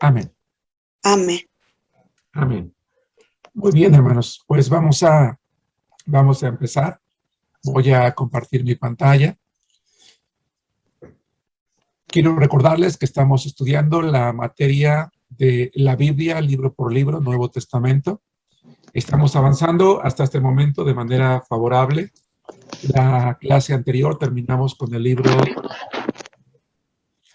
Amén. Amén. Amén. Muy bien, hermanos. Pues vamos a empezar. Voy a compartir mi pantalla. Quiero recordarles que estamos estudiando la materia de la Biblia, libro por libro, Nuevo Testamento. Estamos avanzando hasta este momento de manera favorable. La clase anterior terminamos con el libro.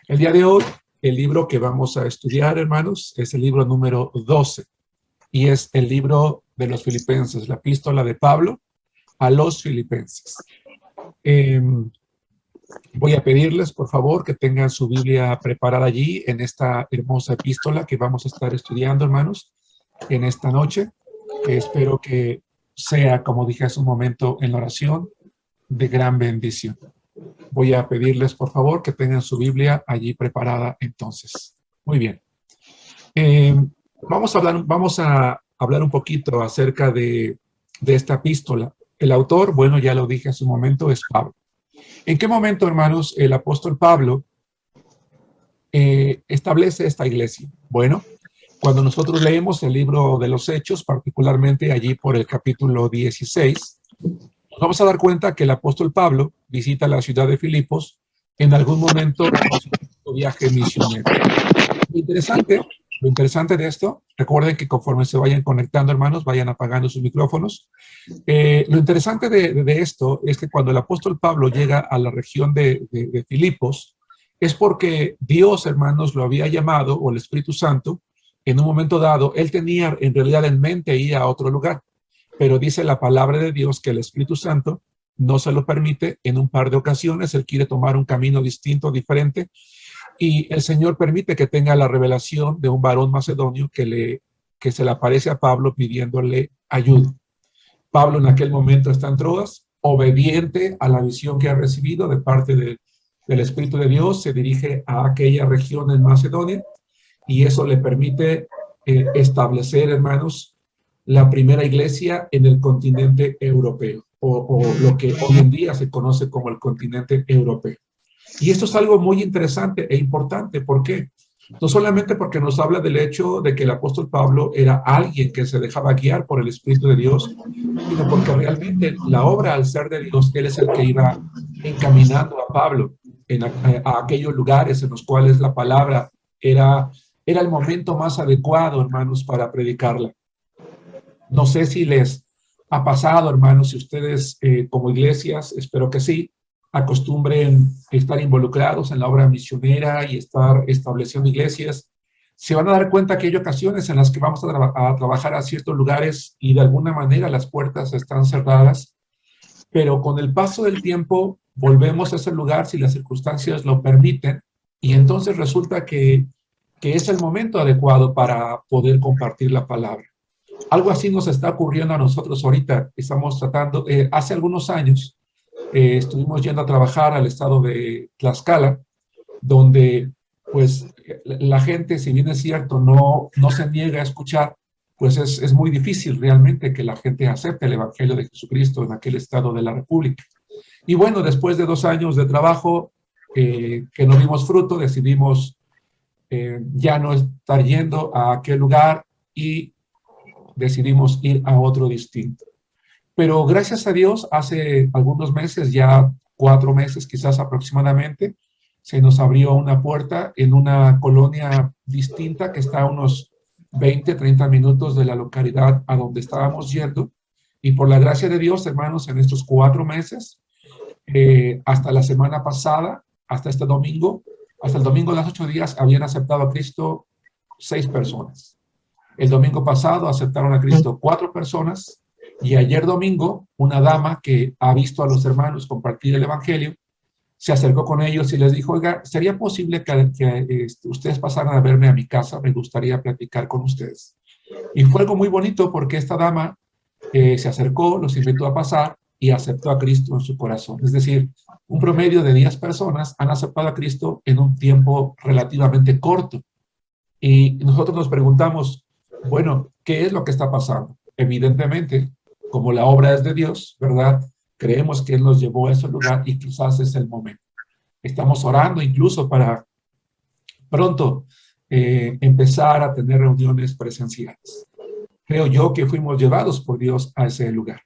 El día de hoy, el libro que vamos a estudiar, hermanos, es el libro número 12. Y es el libro de los Filipenses, la epístola de Pablo a los Filipenses. Voy a pedirles, por favor, que tengan su Biblia preparada allí en esta hermosa epístola que vamos a estar estudiando, hermanos, en esta noche. Espero que sea, como dije hace un momento en la oración, de gran bendición. Voy a pedirles, por favor, que tengan su Biblia allí preparada entonces. Muy bien. Vamos a hablar un poquito acerca de esta epístola. El autor, bueno, ya lo dije hace un momento, es Pablo. ¿En qué momento, hermanos, el apóstol Pablo establece esta iglesia? Bueno, cuando nosotros leemos el libro de los Hechos, particularmente allí por el capítulo 16, nos vamos a dar cuenta que el apóstol Pablo visita la ciudad de Filipos en algún momento de su viaje misionero. Lo interesante de esto, recuerden que conforme se vayan conectando, hermanos, vayan apagando sus micrófonos. Lo interesante de esto es que cuando el apóstol Pablo llega a la región de Filipos, es porque Dios, hermanos, lo había llamado, o el Espíritu Santo, en un momento dado, él tenía en realidad en mente ir a otro lugar, pero dice la palabra de Dios que el Espíritu Santo no se lo permite. En un par de ocasiones, él quiere tomar un camino distinto, diferente, y el Señor permite que tenga la revelación de un varón macedonio que se le aparece a Pablo pidiéndole ayuda. Pablo en aquel momento está en Troas, obediente a la visión que ha recibido de parte del Espíritu de Dios, se dirige a aquella región en Macedonia, y eso le permite establecer, hermanos, la primera iglesia en el continente europeo, o lo que hoy en día se conoce como el continente europeo. Y esto es algo muy interesante e importante. ¿Por qué? No solamente porque nos habla del hecho de que el apóstol Pablo era alguien que se dejaba guiar por el Espíritu de Dios, sino porque realmente la obra, al ser de Dios, él es el que iba encaminando a Pablo a aquellos lugares en los cuales la palabra era el momento más adecuado, hermanos, para predicarla. No sé si les ha pasado, hermanos, si ustedes como iglesias, espero que sí, acostumbren a estar involucrados en la obra misionera y estar estableciendo iglesias, se van a dar cuenta que hay ocasiones en las que vamos a trabajar a ciertos lugares y de alguna manera las puertas están cerradas, pero con el paso del tiempo volvemos a ese lugar si las circunstancias lo permiten, y entonces resulta que es el momento adecuado para poder compartir la palabra. Algo así nos está ocurriendo a nosotros ahorita. Estamos tratando, hace algunos años, estuvimos yendo a trabajar al estado de Tlaxcala, donde pues la gente, si bien es cierto, no se niega a escuchar, pues es muy difícil realmente que la gente acepte el Evangelio de Jesucristo en aquel estado de la República. Y bueno, después de 2 años de trabajo que no vimos fruto, decidimos ya no estar yendo a aquel lugar y decidimos ir a otro distinto. Pero gracias a Dios, hace algunos meses, ya 4 meses quizás aproximadamente, se nos abrió una puerta en una colonia distinta que está a unos 20, 30 minutos de la localidad a donde estábamos yendo. Y por la gracia de Dios, hermanos, en estos 4 meses, hasta la semana pasada, hasta este domingo, hasta el domingo de los 8 días, habían aceptado a Cristo 6 personas. El domingo pasado aceptaron a Cristo 4 personas. Y ayer domingo, una dama que ha visto a los hermanos compartir el Evangelio, se acercó con ellos y les dijo: oiga, ¿sería posible que ustedes pasaran a verme a mi casa? Me gustaría platicar con ustedes. Y fue algo muy bonito porque esta dama se acercó, los invitó a pasar y aceptó a Cristo en su corazón. Es decir, un promedio de 10 personas han aceptado a Cristo en un tiempo relativamente corto. Y nosotros nos preguntamos, bueno, ¿qué es lo que está pasando? Evidentemente, como la obra es de Dios, ¿verdad? Creemos que Él nos llevó a ese lugar y quizás es el momento. Estamos orando incluso para pronto empezar a tener reuniones presenciales. Creo yo que fuimos llevados por Dios a ese lugar.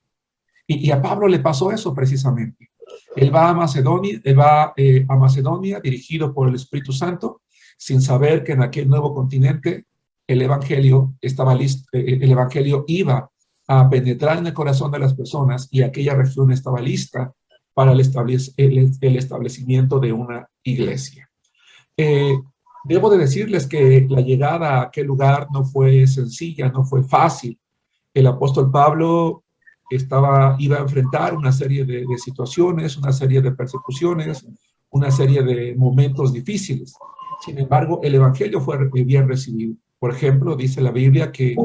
Y a Pablo le pasó eso precisamente. Él va a Macedonia dirigido por el Espíritu Santo, sin saber que en aquel nuevo continente el evangelio estaba listo, el evangelio iba a penetrar en el corazón de las personas y aquella región estaba lista para el establecimiento de una iglesia. Debo de decirles que la llegada a aquel lugar no fue sencilla, no fue fácil. El apóstol Pablo iba a enfrentar una serie de situaciones, una serie de persecuciones, una serie de momentos difíciles. Sin embargo, el evangelio fue bien recibido. Por ejemplo, dice la Biblia que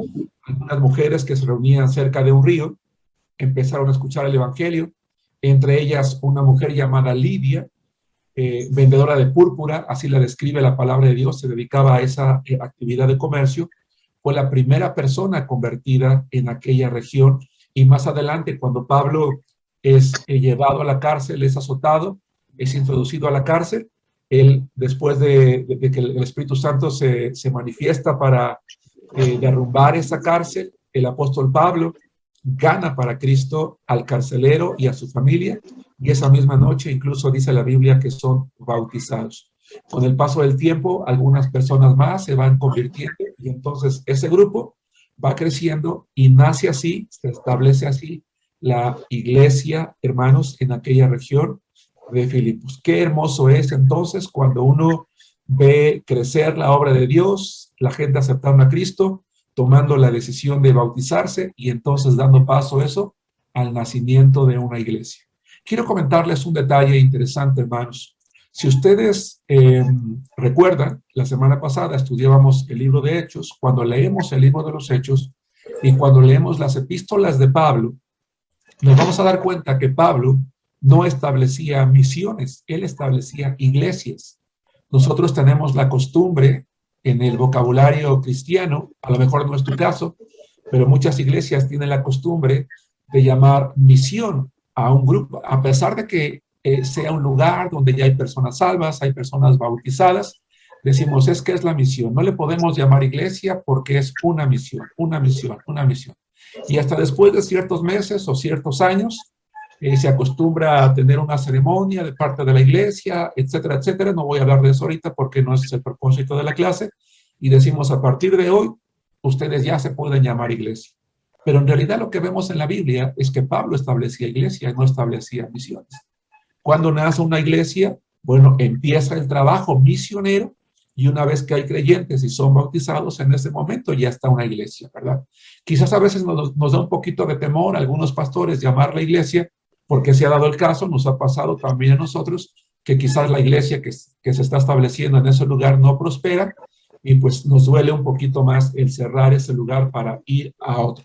algunas mujeres que se reunían cerca de un río empezaron a escuchar el evangelio, entre ellas una mujer llamada Lidia, vendedora de púrpura, así la describe la palabra de Dios, se dedicaba a esa actividad de comercio, fue la primera persona convertida en aquella región. Y más adelante, cuando Pablo es llevado a la cárcel, es azotado, es introducido a la cárcel, él, después de que el Espíritu Santo se manifiesta para derrumbar esa cárcel, el apóstol Pablo gana para Cristo al carcelero y a su familia, y esa misma noche incluso dice la Biblia que son bautizados. Con el paso del tiempo, algunas personas más se van convirtiendo, y entonces ese grupo va creciendo y nace así, se establece así la iglesia, hermanos, en aquella región de Filipos. Qué hermoso es entonces cuando uno ve crecer la obra de Dios, la gente aceptando a Cristo, tomando la decisión de bautizarse y entonces dando paso eso al nacimiento de una iglesia. Quiero comentarles un detalle interesante, hermanos. Si ustedes recuerdan, la semana pasada estudiábamos el libro de Hechos. Cuando leemos el libro de los Hechos y cuando leemos las epístolas de Pablo, nos vamos a dar cuenta que Pablo no establecía misiones, él establecía iglesias. Nosotros tenemos la costumbre en el vocabulario cristiano, a lo mejor no es tu caso, pero muchas iglesias tienen la costumbre de llamar misión a un grupo, a pesar de que sea un lugar donde ya hay personas salvas, hay personas bautizadas, decimos, es que es la misión. No le podemos llamar iglesia porque es una misión, una misión, una misión. Y hasta después de ciertos meses o ciertos años, se acostumbra a tener una ceremonia de parte de la iglesia, etcétera, etcétera. No voy a hablar de eso ahorita porque no es el propósito de la clase. Y decimos, a partir de hoy, ustedes ya se pueden llamar iglesia. Pero en realidad lo que vemos en la Biblia es que Pablo establecía iglesia y no establecía misiones. ¿Cuándo nace una iglesia? Bueno, empieza el trabajo misionero y una vez que hay creyentes y son bautizados, en ese momento ya está una iglesia, ¿verdad? Quizás a veces nos da un poquito de temor a algunos pastores llamarla iglesia, porque se ha dado el caso, nos ha pasado también a nosotros, que quizás la iglesia que se está estableciendo en ese lugar no prospera y pues nos duele un poquito más el cerrar ese lugar para ir a otro.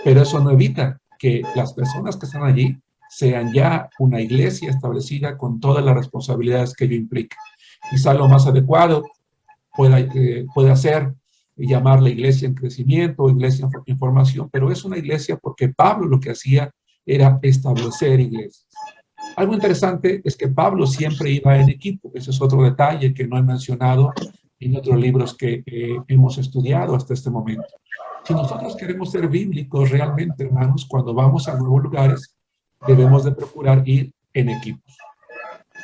Pero eso no evita que las personas que están allí sean ya una iglesia establecida con todas las responsabilidades que ello implica. Quizá lo más adecuado puede ser llamarla iglesia en crecimiento, iglesia en formación, pero es una iglesia porque Pablo lo que hacía era establecer iglesias. Algo interesante es que Pablo siempre iba en equipo. Ese es otro detalle que no he mencionado en otros libros que hemos estudiado hasta este momento. Si nosotros queremos ser bíblicos realmente, hermanos, cuando vamos a nuevos lugares, debemos de procurar ir en equipos.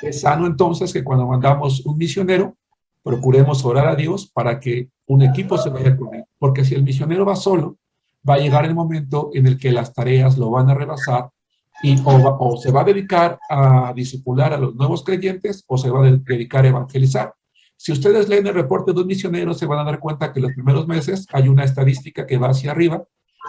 Es sano entonces que cuando mandamos un misionero, procuremos orar a Dios para que un equipo se vaya con él. Porque si el misionero va solo, va a llegar el momento en el que las tareas lo van a rebasar y o se va a dedicar a discipular a los nuevos creyentes o se va a dedicar a evangelizar. Si ustedes leen el reporte de un misionero, se van a dar cuenta que los primeros meses hay una estadística que va hacia arriba,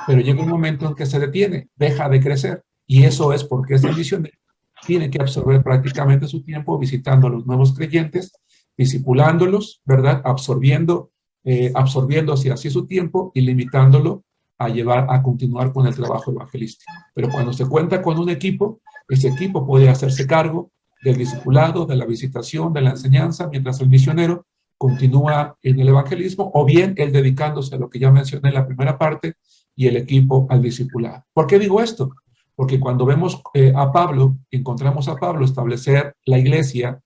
pero llega un momento en que se detiene, deja de crecer. Y eso es porque ese misionero tiene que absorber prácticamente su tiempo visitando a los nuevos creyentes, discipulándolos, ¿verdad? Absorbiéndose así su tiempo y limitándolo a continuar con el trabajo evangelístico. Pero cuando se cuenta con un equipo, ese equipo puede hacerse cargo del discipulado, de la visitación, de la enseñanza, mientras el misionero continúa en el evangelismo, o bien él dedicándose a lo que ya mencioné en la primera parte, y el equipo al discipulado. ¿Por qué digo esto? Porque cuando vemos a Pablo, encontramos a Pablo establecer la iglesia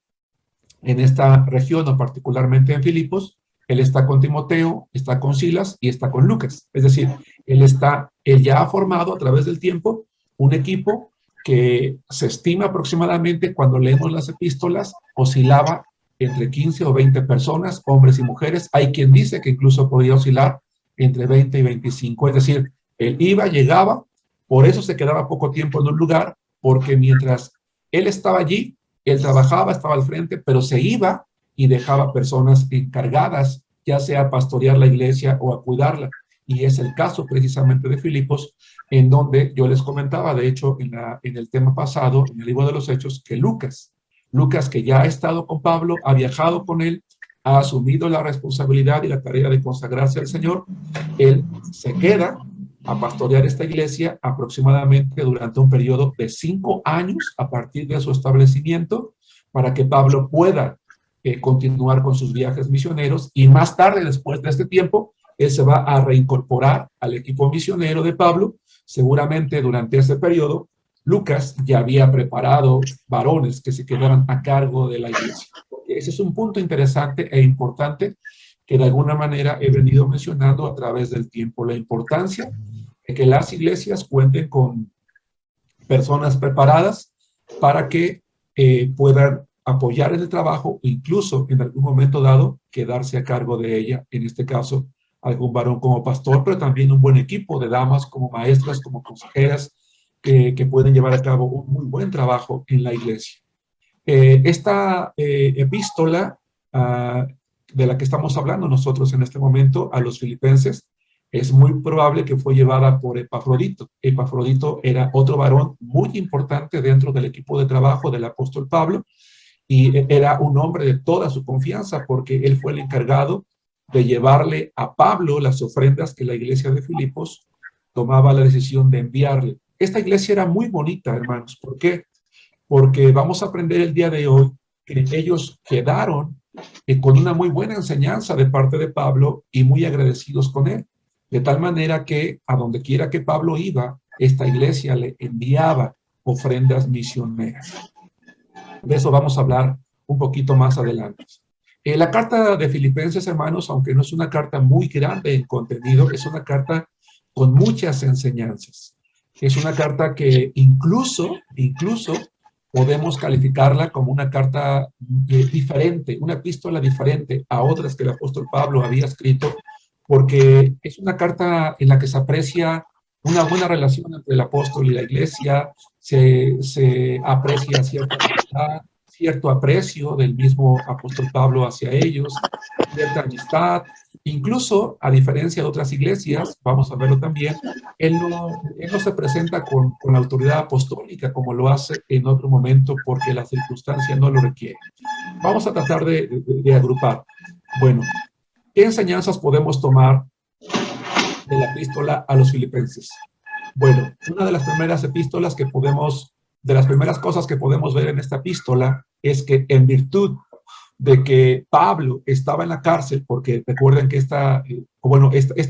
en esta región, o particularmente en Filipos, Él está con Timoteo, está con Silas y está con Lucas. Es decir, él ya ha formado a través del tiempo un equipo que se estima aproximadamente, cuando leemos las epístolas, oscilaba entre 15 o 20 personas, hombres y mujeres. Hay quien dice que incluso podía oscilar entre 20 y 25. Es decir, él iba, llegaba, por eso se quedaba poco tiempo en un lugar, porque mientras él estaba allí, él trabajaba, estaba al frente, pero se iba y dejaba personas encargadas, ya sea a pastorear la iglesia o a cuidarla. Y es el caso precisamente de Filipos, en donde yo les comentaba, de hecho, en el tema pasado, en el libro de los Hechos, que Lucas, que ya ha estado con Pablo, ha viajado con él, ha asumido la responsabilidad y la tarea de consagrarse al Señor, él se queda a pastorear esta iglesia aproximadamente durante un periodo de 5 años a partir de su establecimiento, para que Pablo pueda continuar con sus viajes misioneros, y más tarde, después de este tiempo, él se va a reincorporar al equipo misionero de Pablo. Seguramente durante ese periodo, Lucas ya había preparado varones que se quedaran a cargo de la iglesia. Ese es un punto interesante e importante que de alguna manera he venido mencionando a través del tiempo, la importancia de que las iglesias cuenten con personas preparadas para que puedan apoyar en el trabajo, o incluso en algún momento dado quedarse a cargo de ella, en este caso algún varón como pastor, pero también un buen equipo de damas como maestras, como consejeras, que pueden llevar a cabo un muy buen trabajo en la iglesia. Esta epístola de la que estamos hablando nosotros en este momento a los filipenses, es muy probable que fue llevada por Epafrodito. Epafrodito era otro varón muy importante dentro del equipo de trabajo del apóstol Pablo, y era un hombre de toda su confianza, porque él fue el encargado de llevarle a Pablo las ofrendas que la iglesia de Filipos tomaba la decisión de enviarle. Esta iglesia era muy bonita, hermanos. ¿Por qué? Porque vamos a aprender el día de hoy que ellos quedaron con una muy buena enseñanza de parte de Pablo y muy agradecidos con él. De tal manera que a donde quiera que Pablo iba, esta iglesia le enviaba ofrendas misioneras. De eso vamos a hablar un poquito más adelante. La carta de Filipenses, hermanos, aunque no es una carta muy grande en contenido, es una carta con muchas enseñanzas. Es una carta que incluso podemos calificarla como una carta diferente, una epístola diferente a otras que el apóstol Pablo había escrito, porque es una carta en la que se aprecia una buena relación entre el apóstol y la iglesia, se aprecia cierto aprecio del mismo apóstol Pablo hacia ellos, cierta amistad. Incluso, a diferencia de otras iglesias, vamos a verlo también, él no se presenta con la autoridad apostólica como lo hace en otro momento, porque la circunstancia no lo requiere. Vamos a tratar de agrupar. Bueno, ¿qué enseñanzas podemos tomar de la epístola a los filipenses? Bueno, una de las primeras epístolas que podemos, de las primeras cosas que podemos ver en esta epístola es que, en virtud de que Pablo estaba en la cárcel, porque recuerden que esta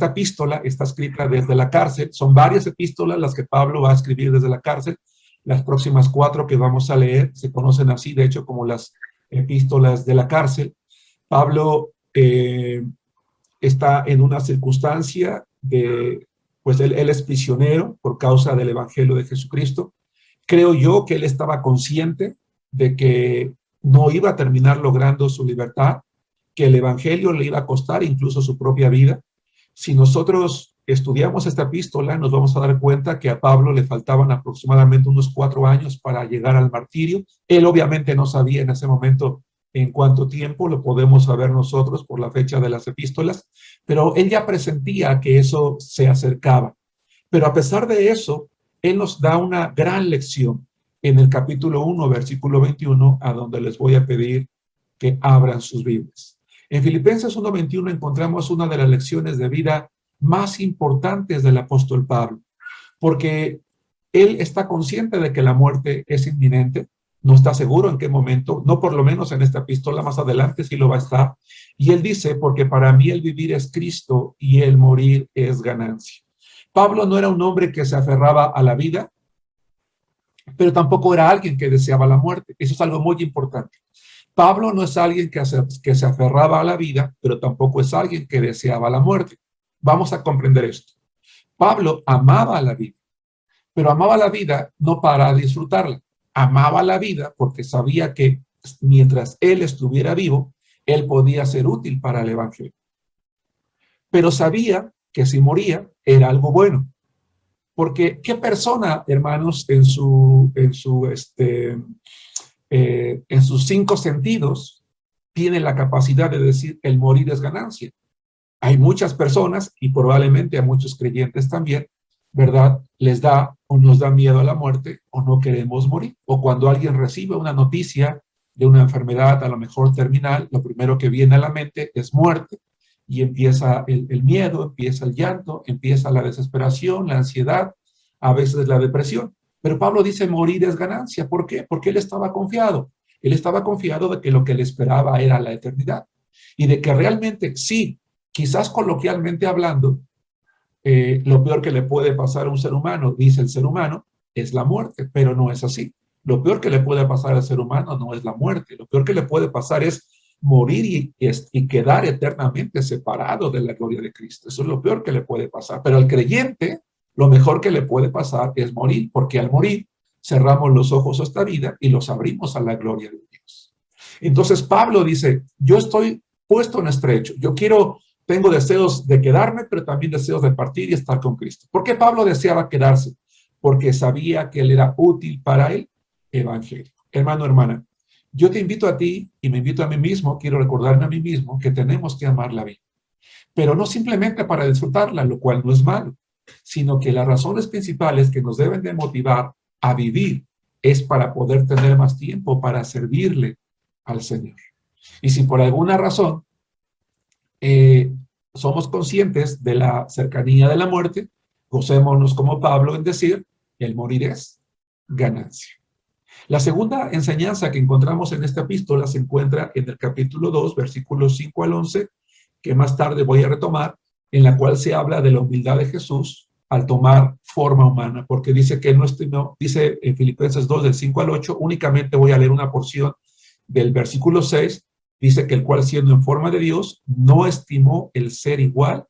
epístola está escrita desde la cárcel, son varias epístolas las que Pablo va a escribir desde la cárcel. Las próximas 4 que vamos a leer se conocen así, de hecho, como las epístolas de la cárcel. Pablo está en una circunstancia de, pues él es prisionero por causa del evangelio de Jesucristo. Creo yo que él estaba consciente de que no iba a terminar logrando su libertad, que el evangelio le iba a costar incluso su propia vida. Si nosotros estudiamos esta epístola, nos vamos a dar cuenta que a Pablo le faltaban aproximadamente unos 4 años para llegar al martirio. Él obviamente no sabía en ese momento en cuánto tiempo, lo podemos saber nosotros por la fecha de las epístolas, pero él ya presentía que eso se acercaba. Pero a pesar de eso, él nos da una gran lección en el capítulo 1, versículo 21, a donde les voy a pedir que abran sus Biblias. En Filipenses 1:21 encontramos una de las lecciones de vida más importantes del apóstol Pablo, porque él está consciente de que la muerte es inminente, no está seguro en qué momento, no por lo menos en esta epístola, más adelante sí lo va a estar, y él dice, porque para mí el vivir es Cristo y el morir es ganancia. Pablo no era un hombre que se aferraba a la vida, pero tampoco era alguien que deseaba la muerte. Eso es algo muy importante. Pablo no es alguien que se aferraba a la vida, pero tampoco es alguien que deseaba la muerte. Vamos a comprender esto. Pablo amaba la vida, pero amaba la vida no para disfrutarla. Amaba la vida porque sabía que mientras él estuviera vivo, él podía ser útil para el evangelio. Pero sabía que si moría era algo bueno. Porque ¿qué persona, hermanos, en sus 5 sentidos tiene la capacidad de decir el morir es ganancia? Hay muchas personas, y probablemente a muchos creyentes también, ¿verdad? Les da o nos da miedo a la muerte o no queremos morir. O cuando alguien recibe una noticia de una enfermedad a lo mejor terminal, lo primero que viene a la mente es muerte. Y empieza el miedo, empieza el llanto, empieza la desesperación, la ansiedad, a veces la depresión. Pero Pablo dice morir es ganancia. ¿Por qué? Porque él estaba confiado. Él estaba confiado de que lo que le esperaba era la eternidad. Y de que realmente sí, quizás coloquialmente hablando, lo peor que le puede pasar a un ser humano, dice el ser humano, es la muerte, pero no es así. Lo peor que le puede pasar al ser humano no es la muerte. Lo peor que le puede pasar es morir y quedar eternamente separado de la gloria de Cristo. Eso es lo peor que le puede pasar. Pero al creyente, lo mejor que le puede pasar es morir, porque al morir cerramos los ojos a esta vida y los abrimos a la gloria de Dios. Entonces Pablo dice, yo estoy puesto en estrecho, tengo deseos de quedarme, pero también deseos de partir y estar con Cristo. ¿Por qué Pablo deseaba quedarse? Porque sabía que él era útil para el evangelio. Hermano, hermana, yo te invito a ti y me invito a mí mismo, quiero recordarme a mí mismo que tenemos que amar la vida. Pero no simplemente para disfrutarla, lo cual no es malo, sino que las razones principales que nos deben de motivar a vivir es para poder tener más tiempo para servirle al Señor. Y si por alguna razón somos conscientes de la cercanía de la muerte, gocémonos como Pablo en decir, el morir es ganancia. La segunda enseñanza que encontramos en esta epístola se encuentra en el capítulo 2, versículos 5 al 11, que más tarde voy a retomar, en la cual se habla de la humildad de Jesús al tomar forma humana, porque dice que dice en Filipenses 2, del 5 al 8, únicamente voy a leer una porción del versículo 6, dice que el cual siendo en forma de Dios, no estimó el ser igual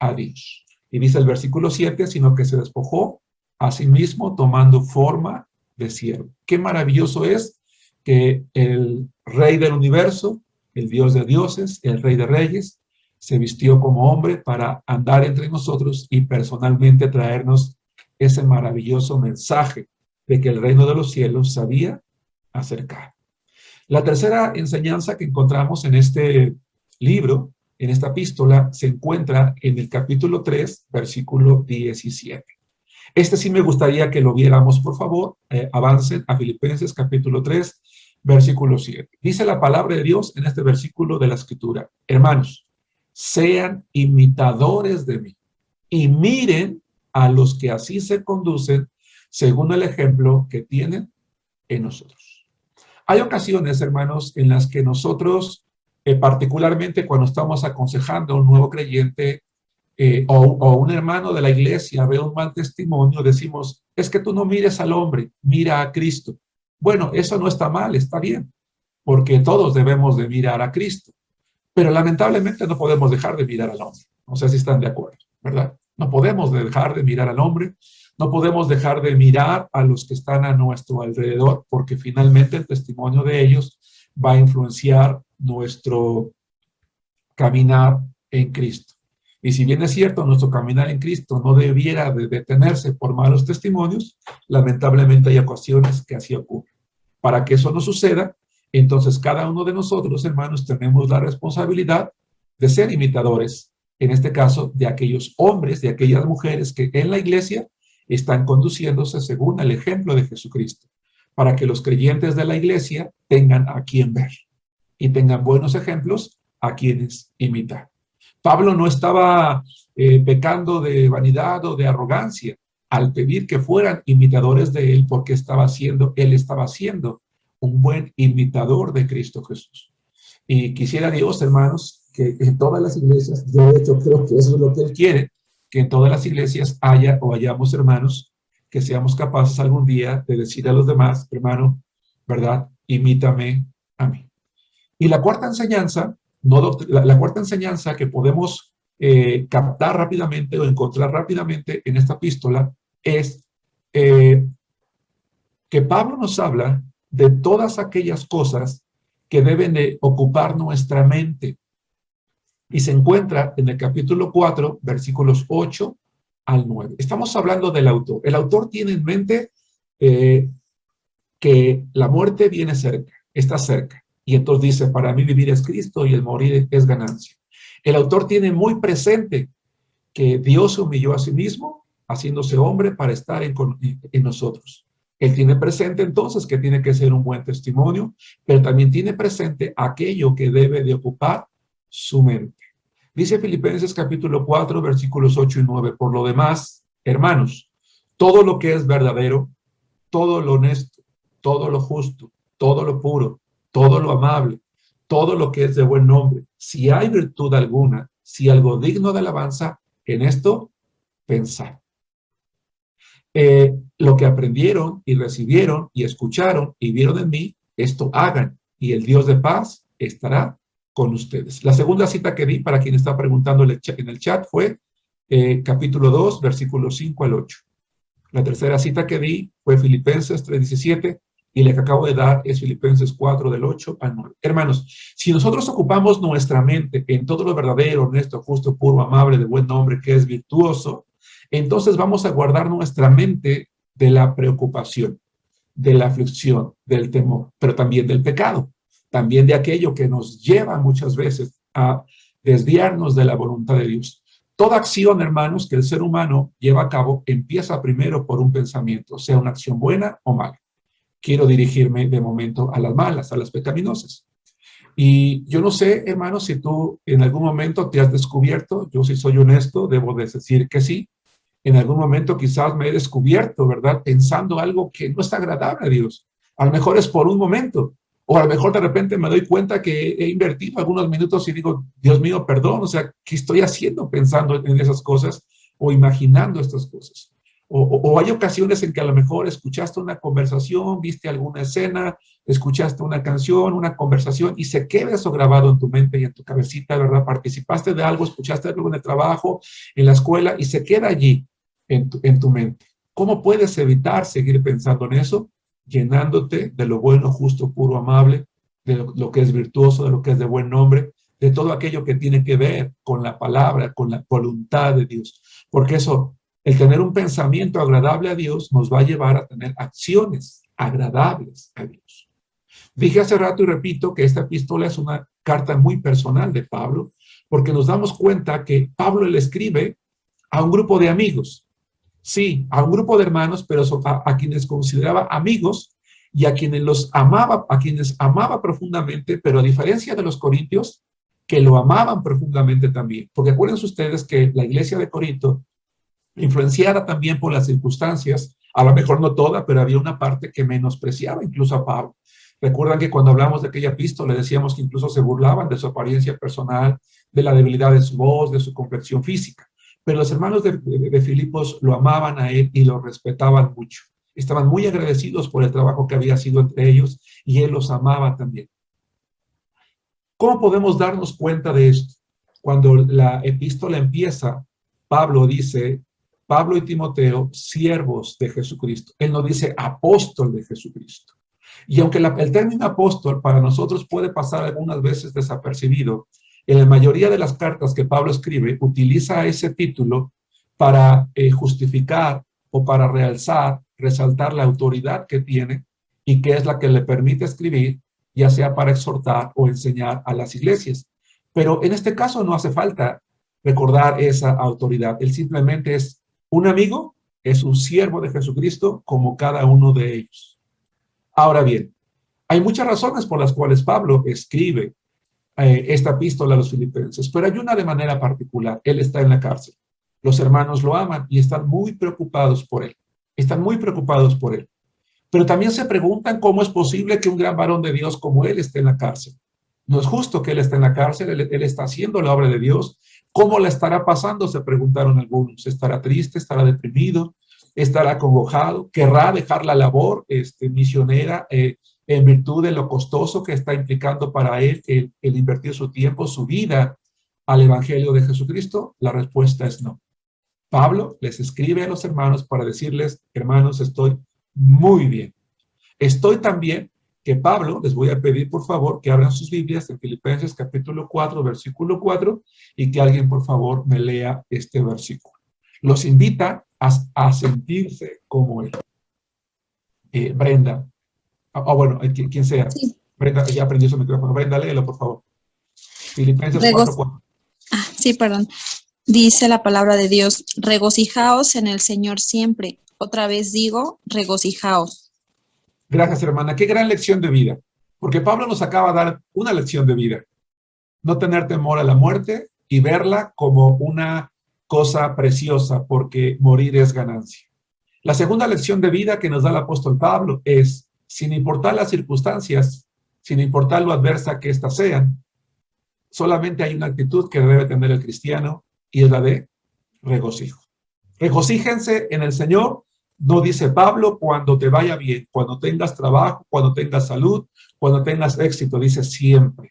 a Dios. Y dice el versículo 7, sino que se despojó a sí mismo tomando forma de siervo. Qué maravilloso es que el Rey del universo, el Dios de dioses, el Rey de reyes, se vistió como hombre para andar entre nosotros y personalmente traernos ese maravilloso mensaje de que el reino de los cielos se había acercado. La tercera enseñanza que encontramos en este libro, en esta epístola, se encuentra en el capítulo 3, versículo 17. Este sí me gustaría que lo viéramos, por favor. Avancen a Filipenses capítulo 3, versículo 7. Dice la palabra de Dios en este versículo de la Escritura. Hermanos, sean imitadores de mí y miren a los que así se conducen según el ejemplo que tienen en nosotros. Hay ocasiones, hermanos, en las que nosotros, particularmente cuando estamos aconsejando a un nuevo creyente o un hermano de la iglesia ve un mal testimonio, decimos, es que tú no mires al hombre, mira a Cristo. Bueno, eso no está mal, está bien, porque todos debemos de mirar a Cristo. Pero lamentablemente no podemos dejar de mirar al hombre. No sé si están de acuerdo, ¿verdad? No podemos dejar de mirar al hombre. No podemos dejar de mirar a los que están a nuestro alrededor, porque finalmente el testimonio de ellos va a influenciar nuestro caminar en Cristo. Y si bien es cierto, nuestro caminar en Cristo no debiera de detenerse por malos testimonios, lamentablemente hay ocasiones que así ocurre. Para que eso no suceda, entonces cada uno de nosotros, hermanos, tenemos la responsabilidad de ser imitadores, en este caso, de aquellos hombres, de aquellas mujeres que en la iglesia están conduciéndose según el ejemplo de Jesucristo, para que los creyentes de la iglesia tengan a quien ver y tengan buenos ejemplos a quienes imitar. Pablo no estaba pecando de vanidad o de arrogancia al pedir que fueran imitadores de él, porque él estaba siendo un buen imitador de Cristo Jesús. Y quisiera Dios, hermanos, que en todas las iglesias, de hecho creo que eso es lo que él quiere, que en todas las iglesias hayamos hermanos que seamos capaces algún día de decir a los demás, hermano, ¿verdad? Imítame a mí. Y la cuarta enseñanza, no la cuarta enseñanza que podemos captar rápidamente o encontrar rápidamente en esta epístola es que Pablo nos habla de todas aquellas cosas que deben de ocupar nuestra mente. Y se encuentra en el capítulo 4, versículos 8 al 9. Estamos hablando del autor. El autor tiene en mente que la muerte viene cerca, está cerca. Y entonces dice, para mí vivir es Cristo y el morir es ganancia. El autor tiene muy presente que Dios se humilló a sí mismo, haciéndose hombre para estar en nosotros. Él tiene presente entonces que tiene que ser un buen testimonio, pero también tiene presente aquello que debe de ocupar su mente. Dice Filipenses capítulo 4, versículos 8 y 9, por lo demás, hermanos, todo lo que es verdadero, todo lo honesto, todo lo justo, todo lo puro, todo lo amable, todo lo que es de buen nombre, si hay virtud alguna, si algo digno de alabanza, en esto pensar. Lo que aprendieron y recibieron y escucharon y vieron en mí, esto hagan, y el Dios de paz estará con ustedes. La segunda cita que di para quien está preguntando en el chat fue capítulo 2, versículos 5 al 8. La tercera cita que di fue Filipenses 3:17 y la que acabo de dar es Filipenses 4 del 8 al 9. Hermanos, si nosotros ocupamos nuestra mente en todo lo verdadero, honesto, justo, puro, amable, de buen nombre, que es virtuoso, entonces vamos a guardar nuestra mente de la preocupación, de la aflicción, del temor, pero también del pecado, también de aquello que nos lleva muchas veces a desviarnos de la voluntad de Dios. Toda acción, hermanos, que el ser humano lleva a cabo, empieza primero por un pensamiento, sea una acción buena o mala. Quiero dirigirme de momento a las malas, a las pecaminosas. Y yo no sé, hermanos, si tú en algún momento te has descubierto, yo si soy honesto, debo de decir que sí, en algún momento quizás me he descubierto, ¿verdad? Pensando algo que no es agradable a Dios. A lo mejor es por un momento, o a lo mejor de repente me doy cuenta que he invertido algunos minutos y digo, Dios mío, perdón, o sea, ¿qué estoy haciendo pensando en esas cosas o imaginando estas cosas? O hay ocasiones en que a lo mejor escuchaste una conversación, viste alguna escena, escuchaste una canción, una conversación y se queda eso grabado en tu mente y en tu cabecita, ¿verdad? Participaste de algo, escuchaste algo en el trabajo, en la escuela y se queda allí en tu mente. ¿Cómo puedes evitar seguir pensando en eso? Llenándote de lo bueno, justo, puro, amable, de lo que es virtuoso, de lo que es de buen nombre, de todo aquello que tiene que ver con la palabra, con la voluntad de Dios. Porque eso, el tener un pensamiento agradable a Dios nos va a llevar a tener acciones agradables a Dios. Dije hace rato y repito que esta epístola es una carta muy personal de Pablo, porque nos damos cuenta que Pablo le escribe a un grupo de amigos. Sí, a un grupo de hermanos, pero a quienes consideraba amigos y a quienes amaba profundamente, pero a diferencia de los corintios, que lo amaban profundamente también. Porque acuérdense ustedes que la iglesia de Corinto, influenciada también por las circunstancias, a lo mejor no toda, pero había una parte que menospreciaba incluso a Pablo. Recuerdan que cuando hablamos de aquella epístola, decíamos que incluso se burlaban de su apariencia personal, de la debilidad de su voz, de su complexión física. Pero los hermanos de Filipos lo amaban a él y lo respetaban mucho. Estaban muy agradecidos por el trabajo que había sido entre ellos y él los amaba también. ¿Cómo podemos darnos cuenta de esto? Cuando la epístola empieza, Pablo dice, Pablo y Timoteo, siervos de Jesucristo. Él no dice apóstol de Jesucristo. Y aunque el término apóstol para nosotros puede pasar algunas veces desapercibido, en la mayoría de las cartas que Pablo escribe, utiliza ese título para justificar o para realzar, resaltar la autoridad que tiene y que es la que le permite escribir, ya sea para exhortar o enseñar a las iglesias. Pero en este caso no hace falta recordar esa autoridad. Él simplemente es un amigo, es un siervo de Jesucristo como cada uno de ellos. Ahora bien, hay muchas razones por las cuales Pablo escribe esta epístola a los filipenses, pero hay una de manera particular. Él está en la cárcel. Los hermanos lo aman y están muy preocupados por él. Están muy preocupados por él. Pero también se preguntan cómo es posible que un gran varón de Dios como él esté en la cárcel. No es justo que él esté en la cárcel, él está haciendo la obra de Dios. ¿Cómo la estará pasando? Se preguntaron algunos. ¿Estará triste? ¿Estará deprimido? ¿Estará acongojado? ¿Querrá dejar la labor misionera en virtud de lo costoso que está implicando para él el invertir su tiempo, su vida al Evangelio de Jesucristo? La respuesta es no. Pablo les escribe a los hermanos para decirles, hermanos, estoy muy bien. Estoy tan bien que Pablo, les voy a pedir por favor que abran sus Biblias en Filipenses capítulo 4, versículo 4, y que alguien por favor me lea este versículo. Los invita a sentirse como él. Brenda, bueno, quien sea. Sí. Brenda, ya aprendió su micrófono. Brenda, léelo por favor. Filipenses 4, 4. Sí, perdón. Dice la palabra de Dios, regocijaos en el Señor siempre. Otra vez digo, regocijaos. Gracias, hermana. Qué gran lección de vida. Porque Pablo nos acaba de dar una lección de vida. No tener temor a la muerte y verla como una cosa preciosa, porque morir es ganancia. La segunda lección de vida que nos da el apóstol Pablo es, sin importar las circunstancias, sin importar lo adversa que éstas sean, solamente hay una actitud que debe tener el cristiano y es la de regocijo. Regocíjense en el Señor. No dice Pablo cuando te vaya bien, cuando tengas trabajo, cuando tengas salud, cuando tengas éxito, dice siempre.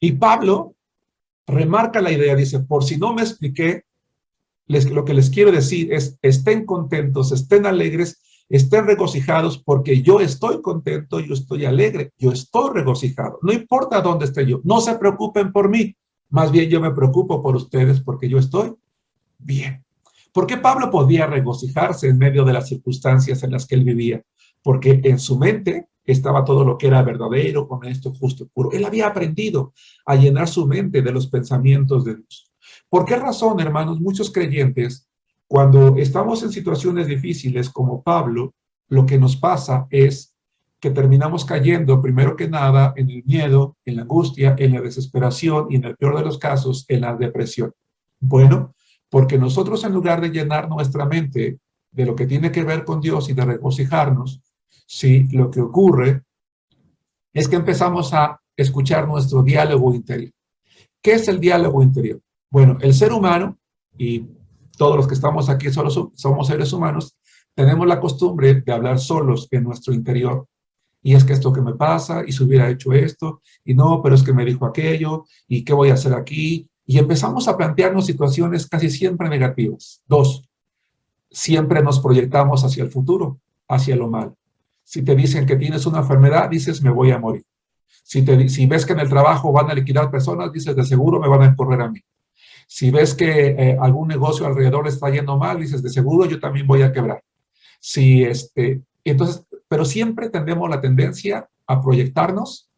Y Pablo remarca la idea, dice, por si no me expliqué, lo que les quiero decir es, estén contentos, estén alegres, estén regocijados, porque yo estoy contento, yo estoy alegre, yo estoy regocijado. No importa dónde esté yo, no se preocupen por mí, más bien yo me preocupo por ustedes porque yo estoy bien. ¿Por qué Pablo podía regocijarse en medio de las circunstancias en las que él vivía? Porque en su mente estaba todo lo que era verdadero, honesto, justo, puro. Él había aprendido a llenar su mente de los pensamientos de Dios. ¿Por qué razón, hermanos? Muchos creyentes, cuando estamos en situaciones difíciles como Pablo, lo que nos pasa es que terminamos cayendo, primero que nada, en el miedo, en la angustia, en la desesperación y en el peor de los casos, en la depresión. Bueno, porque nosotros en lugar de llenar nuestra mente de lo que tiene que ver con Dios y de regocijarnos, sí, lo que ocurre es que empezamos a escuchar nuestro diálogo interior. ¿Qué es el diálogo interior? Bueno, el ser humano, y todos los que estamos aquí solo somos seres humanos, tenemos la costumbre de hablar solos en nuestro interior. Y es que esto que me pasa, y si hubiera hecho esto, y no, pero es que me dijo aquello, y qué voy a hacer aquí. Y empezamos a plantearnos situaciones casi siempre negativas. 2, siempre nos proyectamos hacia el futuro, hacia lo malo. Si te dicen que tienes una enfermedad, dices, me voy a morir. Si ves que en el trabajo van a liquidar personas, dices, de seguro me van a correr a mí. Si ves que algún negocio alrededor le está yendo mal, dices, de seguro yo también voy a quebrar. Entonces, pero siempre tenemos la tendencia a proyectarnos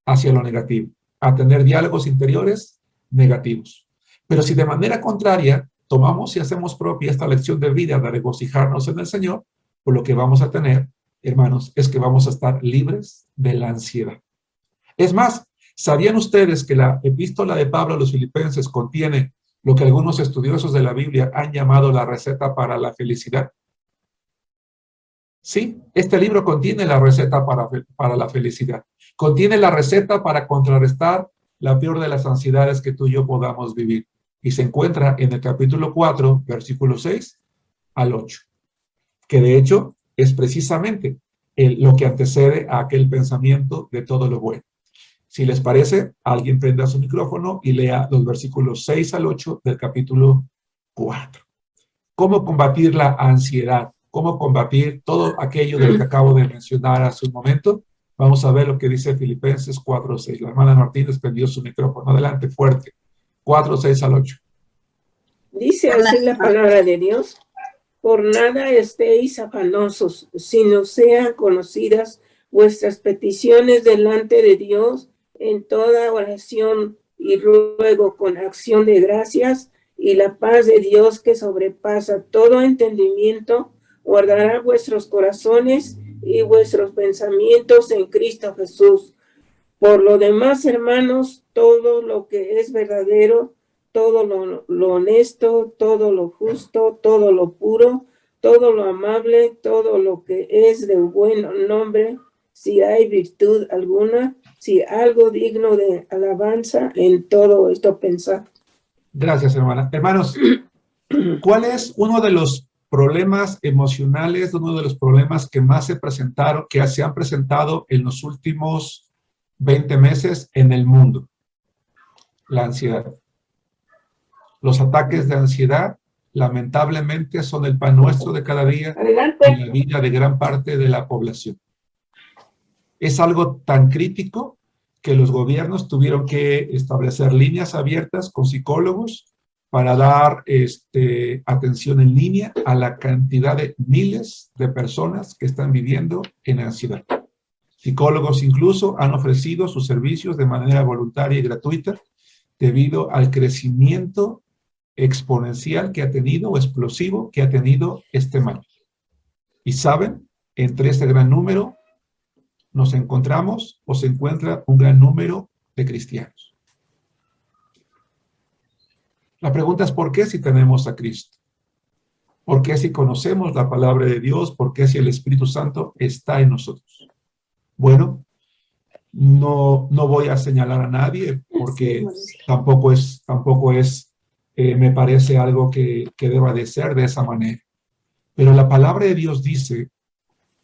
hacia lo negativo, a tener diálogos interiores negativos. Pero si de manera contraria tomamos y hacemos propia esta lección de vida de regocijarnos en el Señor, pues lo que vamos a tener, hermanos, es que vamos a estar libres de la ansiedad. Es más, ¿sabían ustedes que la epístola de Pablo a los Filipenses contiene lo que algunos estudiosos de la Biblia han llamado la receta para la felicidad? Sí, este libro contiene la receta para la felicidad. Contiene la receta para contrarrestar la peor de las ansiedades que tú y yo podamos vivir. Y se encuentra en el capítulo 4, versículo 6 al 8. Que de hecho es precisamente lo que antecede a aquel pensamiento de todo lo bueno. Si les parece, alguien prenda su micrófono y lea los versículos 6 al 8 del capítulo 4. ¿Cómo combatir la ansiedad? ¿Cómo combatir todo aquello de lo que acabo de mencionar hace un momento? Vamos a ver lo que dice Filipenses 4:6. La hermana Martínez prendió su micrófono. Adelante, fuerte. 4:6 al 8. Dice así la palabra de Dios. Por nada estéis afanosos, sino sean conocidas vuestras peticiones delante de Dios en toda oración y ruego con acción de gracias, y la paz de Dios que sobrepasa todo entendimiento guardará vuestros corazones y vuestros pensamientos en Cristo Jesús. Por lo demás, hermanos, todo lo que es verdadero, todo lo honesto, todo lo justo, todo lo puro, todo lo amable, todo lo que es de buen nombre, si hay virtud alguna, si algo digno de alabanza, en todo esto pensad. Gracias, hermana. Hermanos, ¿cuál es uno de los problemas emocionales, uno de los problemas que más se han presentado en los últimos 20 meses en el mundo. La ansiedad. Los ataques de ansiedad, lamentablemente, son el pan nuestro de cada día en la vida de gran parte de la población. Es algo tan crítico que los gobiernos tuvieron que establecer líneas abiertas con psicólogos para dar atención en línea a la cantidad de miles de personas que están viviendo en ansiedad. Psicólogos incluso han ofrecido sus servicios de manera voluntaria y gratuita debido al crecimiento exponencial que ha tenido, o explosivo que ha tenido este mal. Y saben, entre este gran número nos encontramos o se encuentra un gran número de cristianos. La pregunta es ¿por qué si tenemos a Cristo? ¿Por qué si conocemos la palabra de Dios? ¿Por qué si el Espíritu Santo está en nosotros? Bueno, no voy a señalar a nadie porque tampoco es me parece algo que deba de ser de esa manera. Pero la palabra de Dios dice,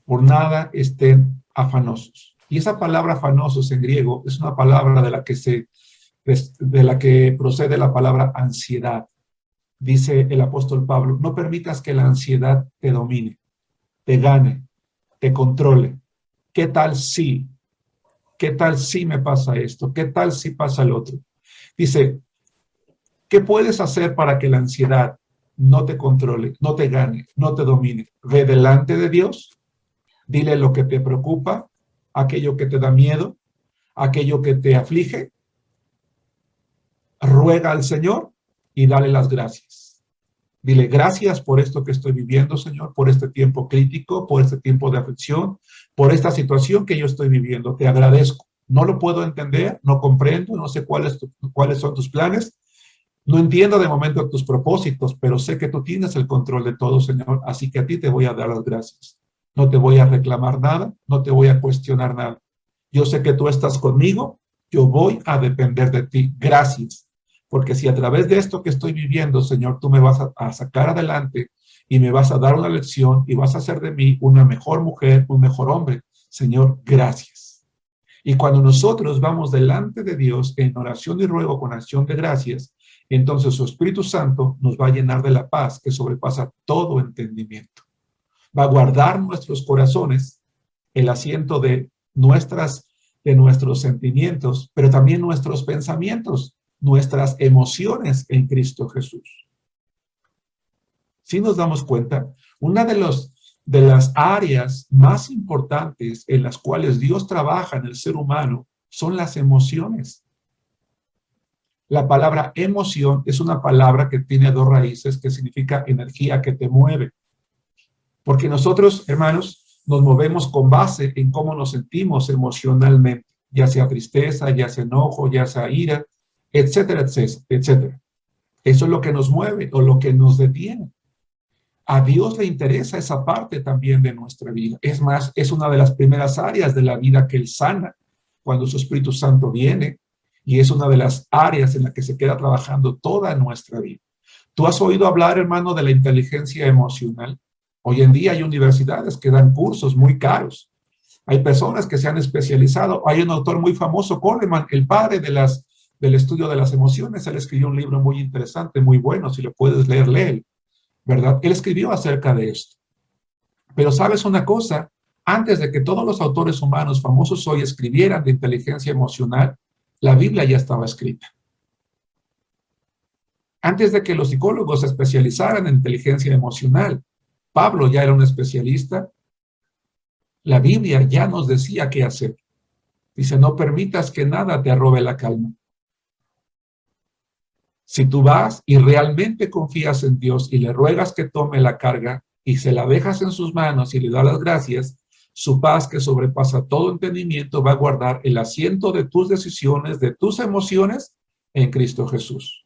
por nada estén afanosos. Y esa palabra afanosos en griego es una palabra de la que procede la palabra ansiedad. Dice el apóstol Pablo, no permitas que la ansiedad te domine, te gane, te controle. ¿Qué tal si? ¿Qué tal si me pasa esto? ¿Qué tal si pasa el otro? Dice, ¿qué puedes hacer para que la ansiedad no te controle, no te gane, no te domine? Ve delante de Dios, dile lo que te preocupa, aquello que te da miedo, aquello que te aflige, ruega al Señor y dale las gracias. Dile gracias por esto que estoy viviendo, Señor, por este tiempo crítico, por este tiempo de aflicción, por esta situación que yo estoy viviendo. Te agradezco. No lo puedo entender, no comprendo, no sé cuáles son tus planes. No entiendo de momento tus propósitos, pero sé que tú tienes el control de todo, Señor, así que a ti te voy a dar las gracias. No te voy a reclamar nada, no te voy a cuestionar nada. Yo sé que tú estás conmigo, yo voy a depender de ti. Gracias, porque si a través de esto que estoy viviendo, Señor, tú me vas a sacar adelante y me vas a dar una lección y vas a hacer de mí una mejor mujer, un mejor hombre. Señor, gracias. Y cuando nosotros vamos delante de Dios en oración y ruego con acción de gracias, entonces su Espíritu Santo nos va a llenar de la paz que sobrepasa todo entendimiento. Va a guardar nuestros corazones, el asiento de nuestros sentimientos, pero también nuestros pensamientos, nuestras emociones en Cristo Jesús. Si nos damos cuenta, una de las áreas más importantes en las cuales Dios trabaja en el ser humano son las emociones. La palabra emoción es una palabra que tiene dos raíces que significa energía que te mueve. Porque nosotros, hermanos, nos movemos con base en cómo nos sentimos emocionalmente, ya sea tristeza, ya sea enojo, ya sea ira, etcétera, etcétera. Eso es lo que nos mueve o lo que nos detiene. A Dios le interesa esa parte también de nuestra vida. Es más, es una de las primeras áreas de la vida que Él sana cuando su Espíritu Santo viene. Y es una de las áreas en la que se queda trabajando toda nuestra vida. ¿Tú has oído hablar, hermano, de la inteligencia emocional? Hoy en día hay universidades que dan cursos muy caros. Hay personas que se han especializado. Hay un autor muy famoso, Goleman, el padre del estudio de las emociones. Él escribió un libro muy interesante, muy bueno. Si lo puedes leer, léelo, ¿verdad? Él escribió acerca de esto. Pero ¿sabes una cosa? Antes de que todos los autores humanos famosos hoy escribieran de inteligencia emocional, la Biblia ya estaba escrita. Antes de que los psicólogos se especializaran en inteligencia emocional, Pablo ya era un especialista. La Biblia ya nos decía qué hacer. Dice, no permitas que nada te robe la calma. Si tú vas y realmente confías en Dios y le ruegas que tome la carga y se la dejas en sus manos y le das las gracias, su paz que sobrepasa todo entendimiento va a guardar el asiento de tus decisiones, de tus emociones en Cristo Jesús.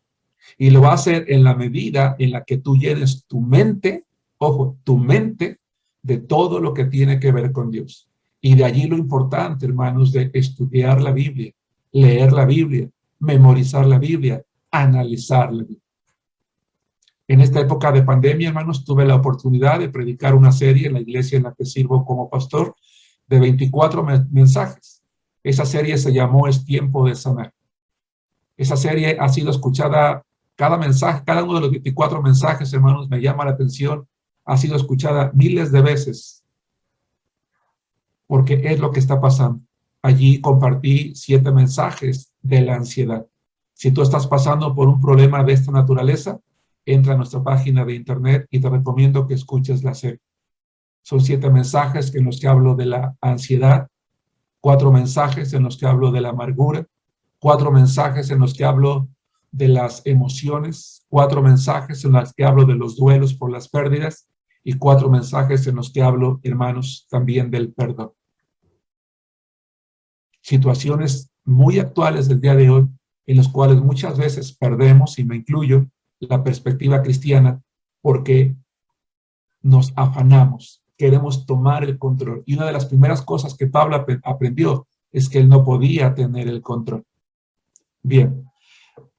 Y lo va a hacer en la medida en la que tú llenes tu mente, ojo, tu mente de todo lo que tiene que ver con Dios. Y de allí lo importante, hermanos, de estudiar la Biblia, leer la Biblia, memorizar la Biblia, analizar la Biblia. En esta época de pandemia, hermanos, tuve la oportunidad de predicar una serie en la iglesia en la que sirvo como pastor de 24 mensajes. Esa serie se llamó Es Tiempo de Sanar. Esa serie ha sido escuchada, cada mensaje, cada uno de los 24 mensajes, hermanos, me llama la atención, ha sido escuchada miles de veces, porque es lo que está pasando. Allí compartí 7 mensajes de la ansiedad. Si tú estás pasando por un problema de esta naturaleza, entra a nuestra página de internet y te recomiendo que escuches la serie. Son 7 mensajes en los que hablo de la ansiedad, 4 mensajes en los que hablo de la amargura, 4 mensajes en los que hablo de las emociones, 4 mensajes en los que hablo de los duelos por las pérdidas y 4 mensajes en los que hablo, hermanos, también del perdón. Situaciones muy actuales del día de hoy en las cuales muchas veces perdemos, y me incluyo, la perspectiva cristiana porque nos afanamos, queremos tomar el control. Y una de las primeras cosas que Pablo aprendió es que él no podía tener el control. Bien,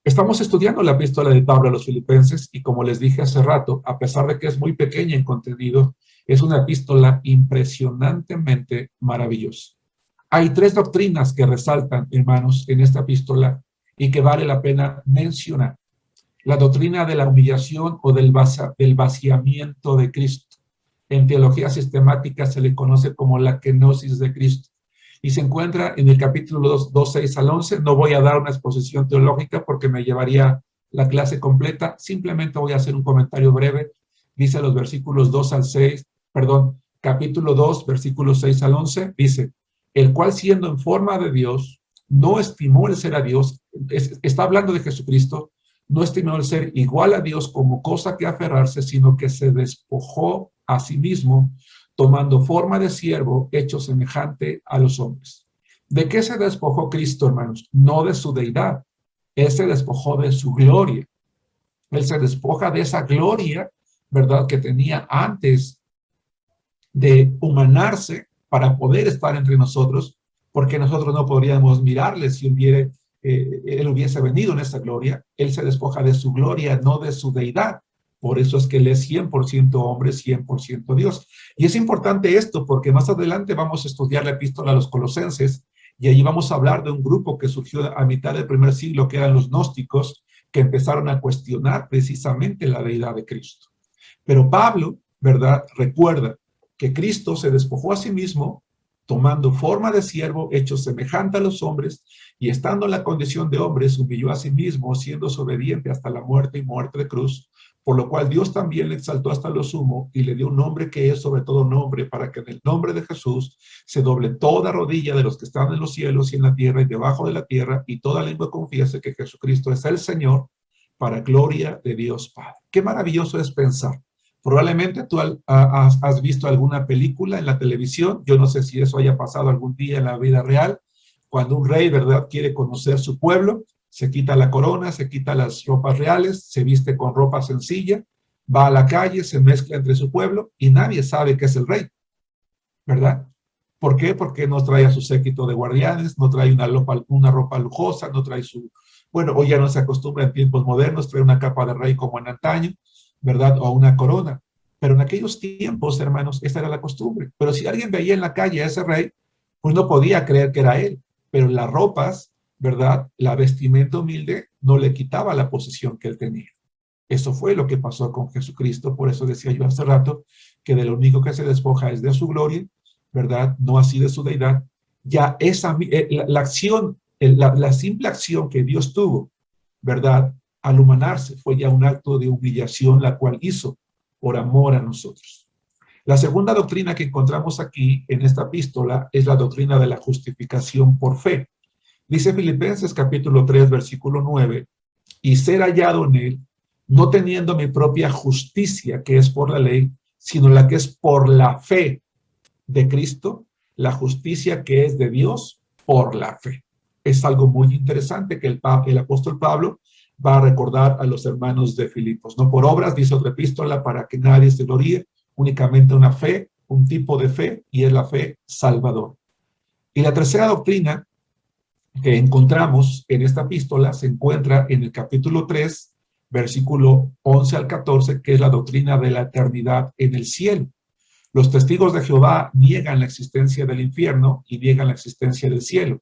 estamos estudiando la epístola de Pablo a los Filipenses y como les dije hace rato, a pesar de que es muy pequeña en contenido, es una epístola impresionantemente maravillosa. Hay 3 doctrinas que resaltan, hermanos, en esta epístola y que vale la pena mencionar. La doctrina de la humillación o del vaciamiento de Cristo. En teología sistemática se le conoce como la kenosis de Cristo. Y se encuentra en el capítulo 2, 6 al 11. No voy a dar una exposición teológica porque me llevaría la clase completa. Simplemente voy a hacer un comentario breve. Dice los versículos 2 al 6, perdón, capítulo 2, versículos 6 al 11, dice, el cual siendo en forma de Dios, no estimó el ser a Dios, está hablando de Jesucristo, no estimó el ser igual a Dios como cosa que aferrarse, sino que se despojó a sí mismo, tomando forma de siervo, hecho semejante a los hombres. ¿De qué se despojó Cristo, hermanos? No de su deidad. Él se despojó de su gloria. Él se despoja de esa gloria, ¿verdad?, que tenía antes de humanarse para poder estar entre nosotros, porque nosotros no podríamos mirarle si él hubiese venido en esa gloria. Él se despoja de su gloria, no de su deidad. Por eso es que él es 100% hombre, 100% Dios. Y es importante esto porque más adelante vamos a estudiar la epístola a los Colosenses y allí vamos a hablar de un grupo que surgió a mitad del primer siglo, que eran los gnósticos, que empezaron a cuestionar precisamente la deidad de Cristo. Pero Pablo, ¿verdad?, recuerda que Cristo se despojó a sí mismo, tomando forma de siervo, hecho semejante a los hombres, y estando en la condición de hombre, se humilló a sí mismo, siendo obediente hasta la muerte y muerte de cruz, por lo cual Dios también le exaltó hasta lo sumo y le dio un nombre que es sobre todo nombre, para que en el nombre de Jesús se doble toda rodilla de los que están en los cielos y en la tierra y debajo de la tierra, y toda lengua confiese que Jesucristo es el Señor, para gloria de Dios Padre. Qué maravilloso es pensar. Probablemente tú has visto alguna película en la televisión, yo no sé si eso haya pasado algún día en la vida real, cuando un rey, ¿verdad?, quiere conocer su pueblo, se quita la corona, se quita las ropas reales, se viste con ropa sencilla, va a la calle, se mezcla entre su pueblo y nadie sabe que es el rey, ¿verdad? ¿Por qué? Porque no trae a su séquito de guardianes, no trae una ropa lujosa, no trae bueno, hoy ya no se acostumbra en tiempos modernos, trae una capa de rey como en antaño, ¿verdad? O una corona. Pero en aquellos tiempos, hermanos, esta era la costumbre. Pero si alguien veía en la calle a ese rey, pues no podía creer que era él. Pero las ropas, ¿verdad?, la vestimenta humilde no le quitaba la posición que él tenía. Eso fue lo que pasó con Jesucristo. Por eso decía yo hace rato que de lo único que se despoja es de su gloria, ¿verdad?, no así de su deidad. Ya esa, la simple acción que Dios tuvo, ¿verdad?, al humanarse fue ya un acto de humillación, la cual hizo por amor a nosotros. La segunda doctrina que encontramos aquí en esta epístola es la doctrina de la justificación por fe. Dice Filipenses capítulo 3, versículo 9, y ser hallado en él, no teniendo mi propia justicia, que es por la ley, sino la que es por la fe de Cristo, la justicia que es de Dios por la fe. Es algo muy interesante que el apóstol Pablo va a recordar a los hermanos de Filipos. No por obras, dice otra epístola, para que nadie se gloríe, únicamente una fe, un tipo de fe, y es la fe salvadora. Y la tercera doctrina que encontramos en esta epístola se encuentra en el capítulo 3, versículo 11 al 14, que es la doctrina de la eternidad en el cielo. Los testigos de Jehová niegan la existencia del infierno y niegan la existencia del cielo.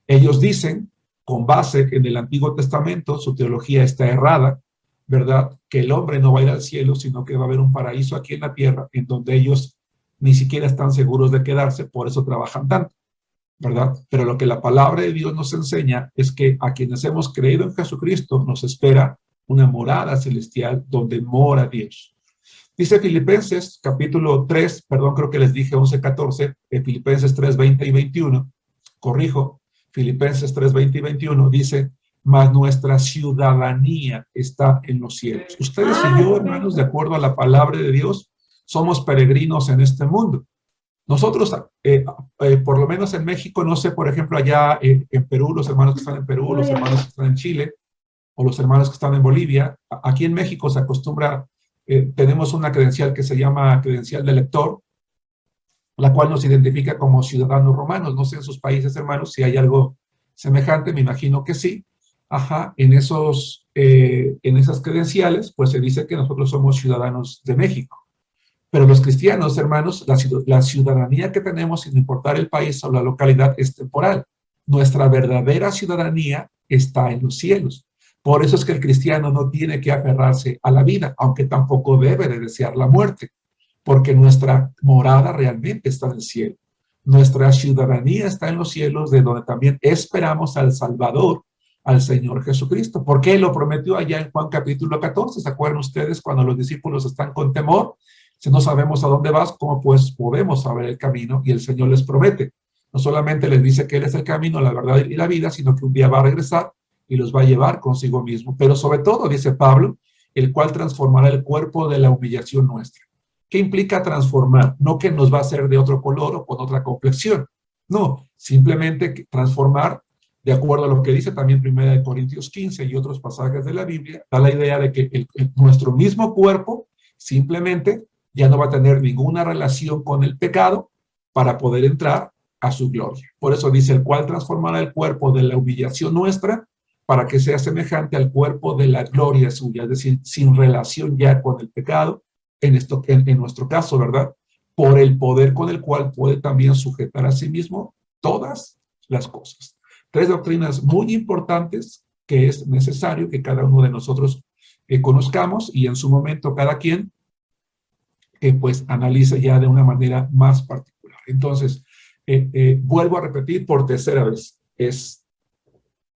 Ellos dicen, con base en el Antiguo Testamento, su teología está errada, ¿verdad? Que el hombre no va a ir al cielo, sino que va a haber un paraíso aquí en la tierra, en donde ellos ni siquiera están seguros de quedarse, por eso trabajan tanto, ¿verdad? Pero lo que la palabra de Dios nos enseña es que a quienes hemos creído en Jesucristo nos espera una morada celestial donde mora Dios. Dice Filipenses capítulo 3, perdón, creo que les dije 11, 14, Filipenses 3, 20 y 21, corrijo, Filipenses 3, 20 y 21, dice, mas nuestra ciudadanía está en los cielos. Ustedes y yo, hermanos, de acuerdo a la palabra de Dios, somos peregrinos en este mundo. Nosotros, por lo menos en México, no sé, por ejemplo, allá en Perú, los hermanos que están en Perú, los hermanos que están en Chile, o los hermanos que están en Bolivia, aquí en México se acostumbra, tenemos una credencial que se llama credencial de elector, la cual nos identifica como ciudadanos romanos. No sé en sus países, hermanos, si hay algo semejante, me imagino que sí. Ajá, en esas credenciales, pues se dice que nosotros somos ciudadanos de México. Pero los cristianos, hermanos, la ciudadanía que tenemos, sin importar el país o la localidad, es temporal. Nuestra verdadera ciudadanía está en los cielos. Por eso es que el cristiano no tiene que aferrarse a la vida, aunque tampoco debe de desear la muerte, porque nuestra morada realmente está en el cielo. Nuestra ciudadanía está en los cielos, de donde también esperamos al Salvador, al Señor Jesucristo, porque Él lo prometió allá en Juan capítulo 14. ¿Se acuerdan ustedes cuando los discípulos están con temor? Si no sabemos a dónde vas, ¿cómo pues podemos saber el camino? Y el Señor les promete. No solamente les dice que Él es el camino, la verdad y la vida, sino que un día va a regresar y los va a llevar consigo mismo. Pero sobre todo, dice Pablo, el cual transformará el cuerpo de la humillación nuestra. ¿Qué implica transformar? No que nos va a hacer de otro color o con otra complexión. No, simplemente transformar, de acuerdo a lo que dice también 1 Corintios 15 y otros pasajes de la Biblia, da la idea de que nuestro mismo cuerpo simplemente ya no va a tener ninguna relación con el pecado para poder entrar a su gloria. Por eso dice, el cual transformará el cuerpo de la humillación nuestra para que sea semejante al cuerpo de la gloria suya, es decir, sin relación ya con el pecado, en nuestro caso, ¿verdad? Por el poder con el cual puede también sujetar a sí mismo todas las cosas. Tres doctrinas muy importantes que es necesario que cada uno de nosotros conozcamos y en su momento cada quien pues analice ya de una manera más particular. Entonces, vuelvo a repetir por tercera vez, es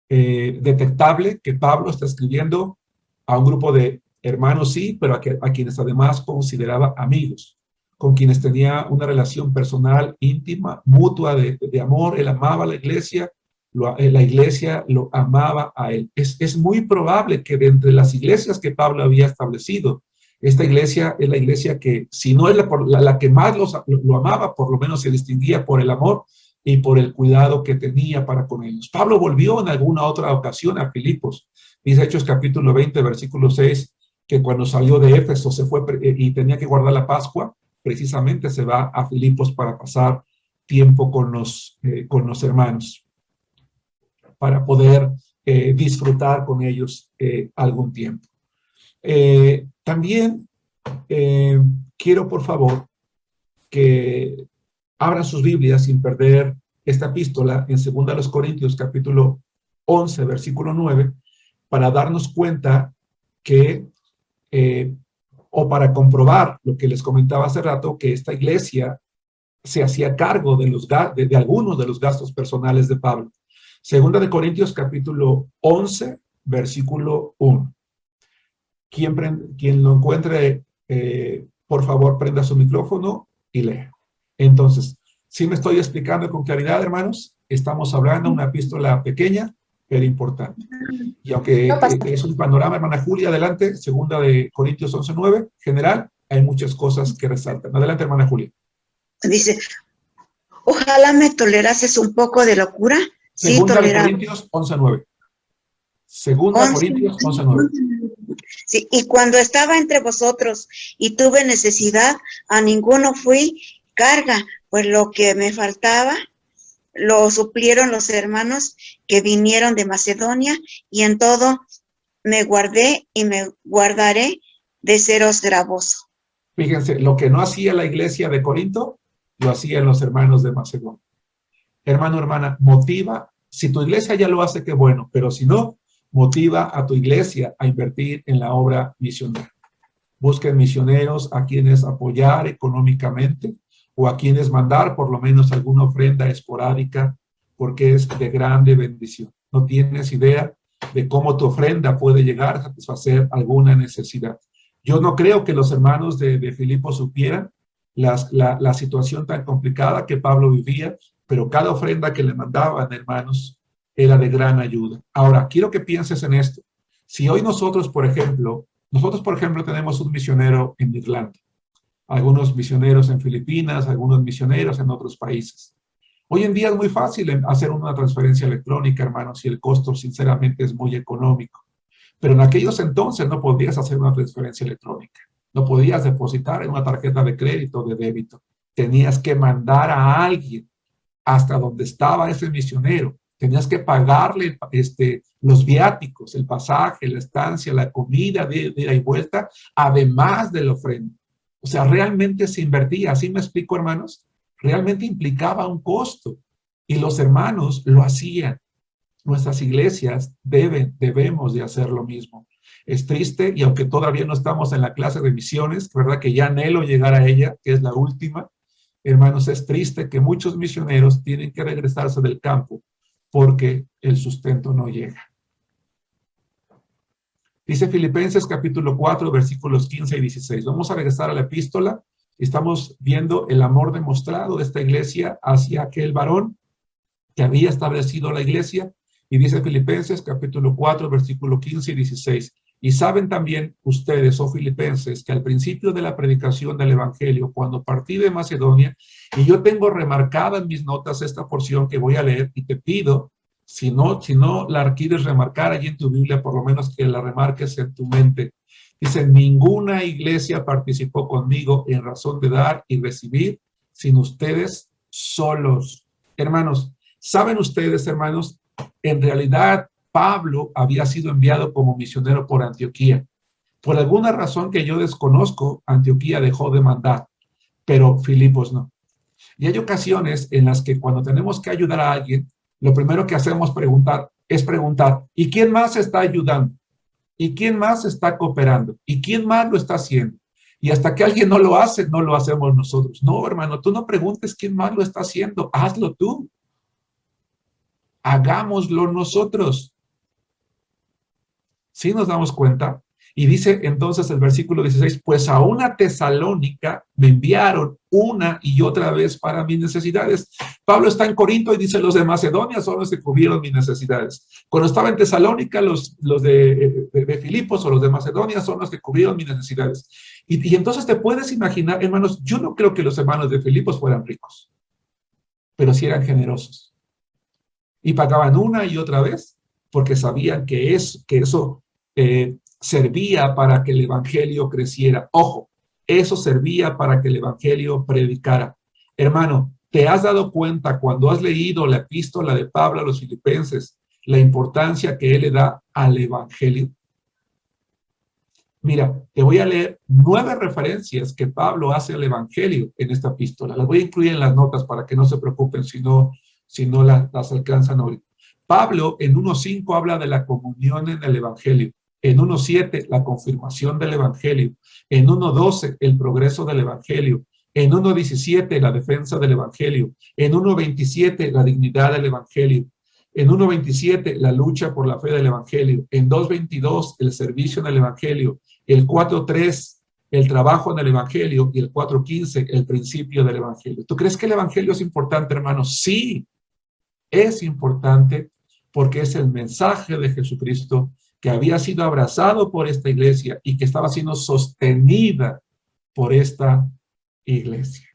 detectable que Pablo está escribiendo a un grupo de hermanos, sí, pero a quienes además consideraba amigos, con quienes tenía una relación personal, íntima, mutua de amor. Él amaba a la iglesia lo amaba a él. Es muy probable que de entre las iglesias que Pablo había establecido, esta iglesia es la iglesia que, si no es la que más lo amaba, por lo menos se distinguía por el amor y por el cuidado que tenía para con ellos. Pablo volvió en alguna otra ocasión a Filipos. Dice Hechos capítulo 20, versículo 6, que cuando salió de Éfeso se fue y tenía que guardar la Pascua, precisamente se va a Filipos para pasar tiempo con los hermanos, para poder disfrutar con ellos algún tiempo. También quiero, por favor, que abran sus Biblias sin perder esta epístola en 2 Corintios capítulo 11, versículo 9, para darnos cuenta que, o para comprobar lo que les comentaba hace rato, que esta iglesia se hacía cargo de algunos de los gastos personales de Pablo. 2 Corintios capítulo 11, versículo 1. Quien lo encuentre, por favor, prenda su micrófono y lea. Entonces, si me estoy explicando con claridad, hermanos, estamos hablando de una epístola pequeña, pero importante. Y aunque es un panorama, hermana Julia, adelante, 2 Corintios 11, 9, general, hay muchas cosas que resaltan. Adelante, hermana Julia. Dice, ojalá me tolerases un poco de locura. Sí, 2 Corintios 11, 9. 2 Corintios 11, 9. Sí, y cuando estaba entre vosotros y tuve necesidad, a ninguno fui carga, pues lo que me faltaba lo suplieron los hermanos que vinieron de Macedonia, y en todo me guardé y me guardaré de seros gravoso. Fíjense, lo que no hacía la iglesia de Corinto, lo hacían los hermanos de Macedonia. Hermano, hermana, motiva. Si tu iglesia ya lo hace, qué bueno, pero si no, motiva a tu iglesia a invertir en la obra misionera. Busquen misioneros a quienes apoyar económicamente o a quienes mandar por lo menos alguna ofrenda esporádica, porque es de grande bendición. No tienes idea de cómo tu ofrenda puede llegar a satisfacer alguna necesidad. Yo no creo que los hermanos de Filipos supieran la situación tan complicada que Pablo vivía, pero cada ofrenda que le mandaban, hermanos, era de gran ayuda. Ahora, quiero que pienses en esto. Si hoy nosotros, por ejemplo, tenemos un misionero en Irlanda, algunos misioneros en Filipinas, algunos misioneros en otros países. Hoy en día es muy fácil hacer una transferencia electrónica, hermanos, y el costo, sinceramente, es muy económico. Pero en aquellos entonces no podías hacer una transferencia electrónica. No podías depositar en una tarjeta de crédito o de débito. Tenías que mandar a alguien hasta donde estaba ese misionero. Tenías que pagarle los viáticos, el pasaje, la estancia, la comida de ida y vuelta, además de la ofrenda. O sea, realmente se invertía. ¿Así me explico, hermanos? Realmente implicaba un costo. Y los hermanos lo hacían. Nuestras iglesias debemos de hacer lo mismo. Es triste, y aunque todavía no estamos en la clase de misiones, ¿verdad? Que ya anhelo llegar a ella, que es la última. Hermanos, es triste que muchos misioneros tienen que regresarse del campo porque el sustento no llega. Dice Filipenses capítulo 4, versículos 15 y 16. Vamos a regresar a la epístola. Estamos viendo el amor demostrado de esta iglesia hacia aquel varón que había establecido la iglesia. Y dice Filipenses capítulo 4, versículo 15 y 16. Y saben también ustedes, oh filipenses, que al principio de la predicación del evangelio, cuando partí de Macedonia, y yo tengo remarcada en mis notas esta porción que voy a leer, y te pido, si no la quieres remarcar allí en tu Biblia, por lo menos que la remarques en tu mente. Dice, ninguna iglesia participó conmigo en razón de dar y recibir, sin ustedes solos. Hermanos, ¿saben ustedes, hermanos? En realidad, Pablo había sido enviado como misionero por Antioquía. Por alguna razón que yo desconozco, Antioquía dejó de mandar, pero Filipos no. Y hay ocasiones en las que cuando tenemos que ayudar a alguien, lo primero que hacemos es preguntar, ¿y quién más está ayudando? ¿Y quién más está cooperando? ¿Y quién más lo está haciendo? Y hasta que alguien no lo hace, no lo hacemos nosotros. No, hermano, tú no preguntes quién más lo está haciendo, hazlo tú. Hagámoslo nosotros. ¿Sí nos damos cuenta? Y dice entonces el versículo 16, pues a una Tesalónica me enviaron una y otra vez para mis necesidades. Pablo está en Corinto y dice, los de Macedonia son los que cubrieron mis necesidades. Cuando estaba en Tesalónica, los de Filipos o los de Macedonia son los que cubrieron mis necesidades. Y entonces te puedes imaginar, hermanos, yo no creo que los hermanos de Filipos fueran ricos, pero sí eran generosos. Y pagaban una y otra vez porque sabían que eso servía para que el evangelio creciera. Ojo, eso servía para que el evangelio predicara. Hermano, ¿te has dado cuenta cuando has leído la epístola de Pablo a los filipenses la importancia que él le da al evangelio? Mira, te voy a leer 9 referencias que Pablo hace al evangelio en esta epístola. Las voy a incluir en las notas para que no se preocupen si no las alcanzan hoy. Pablo en 1.5 habla de la comunión en el evangelio. En 1.7, la confirmación del evangelio. En 1.12, el progreso del evangelio. En 1.17, la defensa del evangelio. En 1.27, la dignidad del evangelio. En 1.27, la lucha por la fe del evangelio. En 2.22, el servicio en el evangelio. El 4.3, el trabajo en el evangelio. Y el 4.15, el principio del evangelio. ¿Tú crees que el evangelio es importante, hermanos? Sí, es importante porque es el mensaje de Jesucristo que había sido abrazado por esta iglesia y que estaba siendo sostenida por esta iglesia.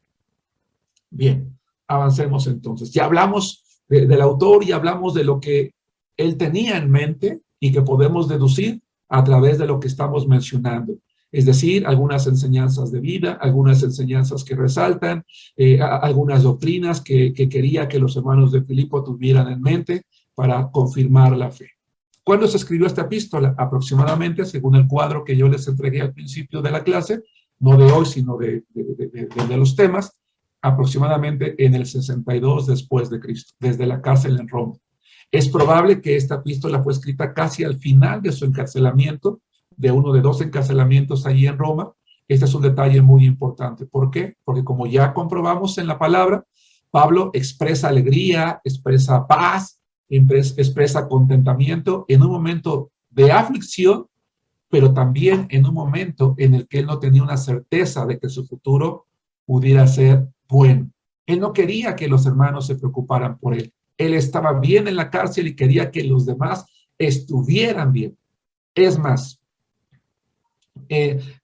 Bien, avancemos entonces. Ya hablamos del autor y hablamos de lo que él tenía en mente y que podemos deducir a través de lo que estamos mencionando. Es decir, algunas enseñanzas de vida, algunas enseñanzas que resaltan, algunas doctrinas que quería que los hermanos de Filipo tuvieran en mente para confirmar la fe. ¿Cuándo se escribió esta epístola? Aproximadamente, según el cuadro que yo les entregué al principio de la clase, no de hoy, sino de los temas, aproximadamente en el 62 después de Cristo, desde la cárcel en Roma. Es probable que esta epístola fue escrita casi al final de su encarcelamiento, de uno de 2 encarcelamientos allí en Roma. Este es un detalle muy importante. ¿Por qué? Porque como ya comprobamos en la palabra, Pablo expresa alegría, expresa paz, expresa contentamiento en un momento de aflicción, pero también en un momento en el que él no tenía una certeza de que su futuro pudiera ser bueno. Él no quería que los hermanos se preocuparan por él. Él estaba bien en la cárcel y quería que los demás estuvieran bien. Es más,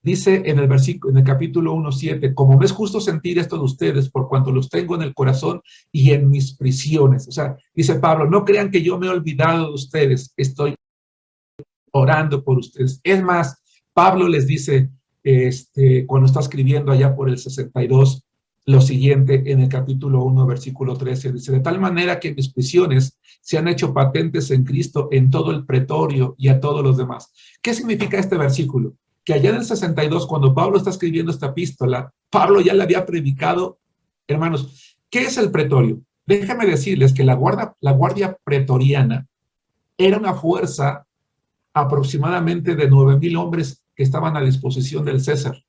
dice en el capítulo 1:7, como me es justo sentir esto de ustedes por cuanto los tengo en el corazón y en mis prisiones. O sea, dice Pablo, no crean que yo me he olvidado de ustedes, estoy orando por ustedes. Es más, Pablo les dice, cuando está escribiendo allá por el 62, lo siguiente en el capítulo 1, versículo 13, dice, de tal manera que mis prisiones se han hecho patentes en Cristo en todo el pretorio y a todos los demás. ¿Qué significa este versículo? Que allá en el 62, cuando Pablo está escribiendo esta epístola, Pablo ya le había predicado, hermanos, ¿qué es el pretorio? Déjame decirles que la guardia pretoriana era una fuerza aproximadamente de 9,000 hombres que estaban a disposición del César.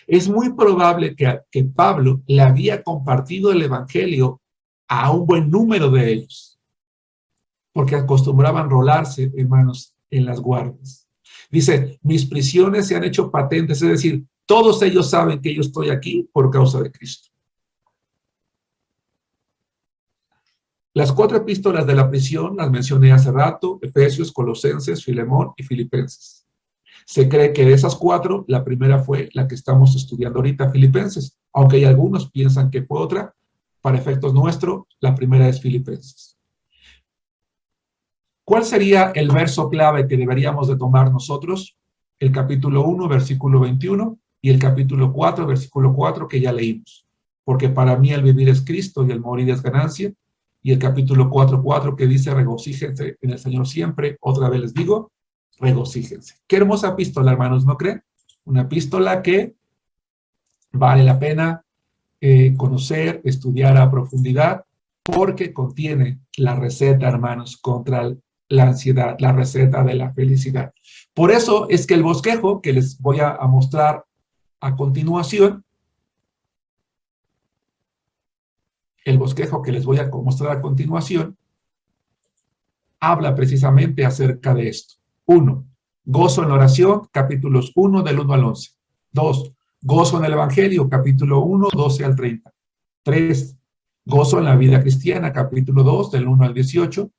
Es muy probable que Pablo le había compartido el evangelio a un buen número de ellos, porque acostumbraban rolarse, hermanos, en las guardias. Dice, mis prisiones se han hecho patentes, es decir, todos ellos saben que yo estoy aquí por causa de Cristo. Las 4 epístolas de la prisión las mencioné hace rato, Efesios, Colosenses, Filemón y Filipenses. Se cree que de esas 4, la primera fue la que estamos estudiando ahorita, Filipenses, aunque hay algunos piensan que fue otra. Para efectos nuestros, la primera es Filipenses. ¿Cuál sería el verso clave que deberíamos de tomar nosotros? El capítulo 1, versículo 21, y el capítulo 4, versículo 4, que ya leímos. Porque para mí el vivir es Cristo y el morir es ganancia. Y el capítulo 4:4 que dice, regocíjense en el Señor siempre. Otra vez les digo, regocíjense. Qué hermosa epístola, hermanos, ¿no creen? Una epístola que vale la pena conocer, estudiar a profundidad, porque contiene la receta, hermanos, contra la ansiedad, la receta de la felicidad. Por eso es que el bosquejo que les voy a mostrar a continuación, habla precisamente acerca de esto. 1. Gozo en la oración, capítulos 1 del 1 al 11. 2. Gozo en el Evangelio, capítulo 1, 12 al 30. 3. Gozo en la vida cristiana, capítulo 2 del 1 al 18.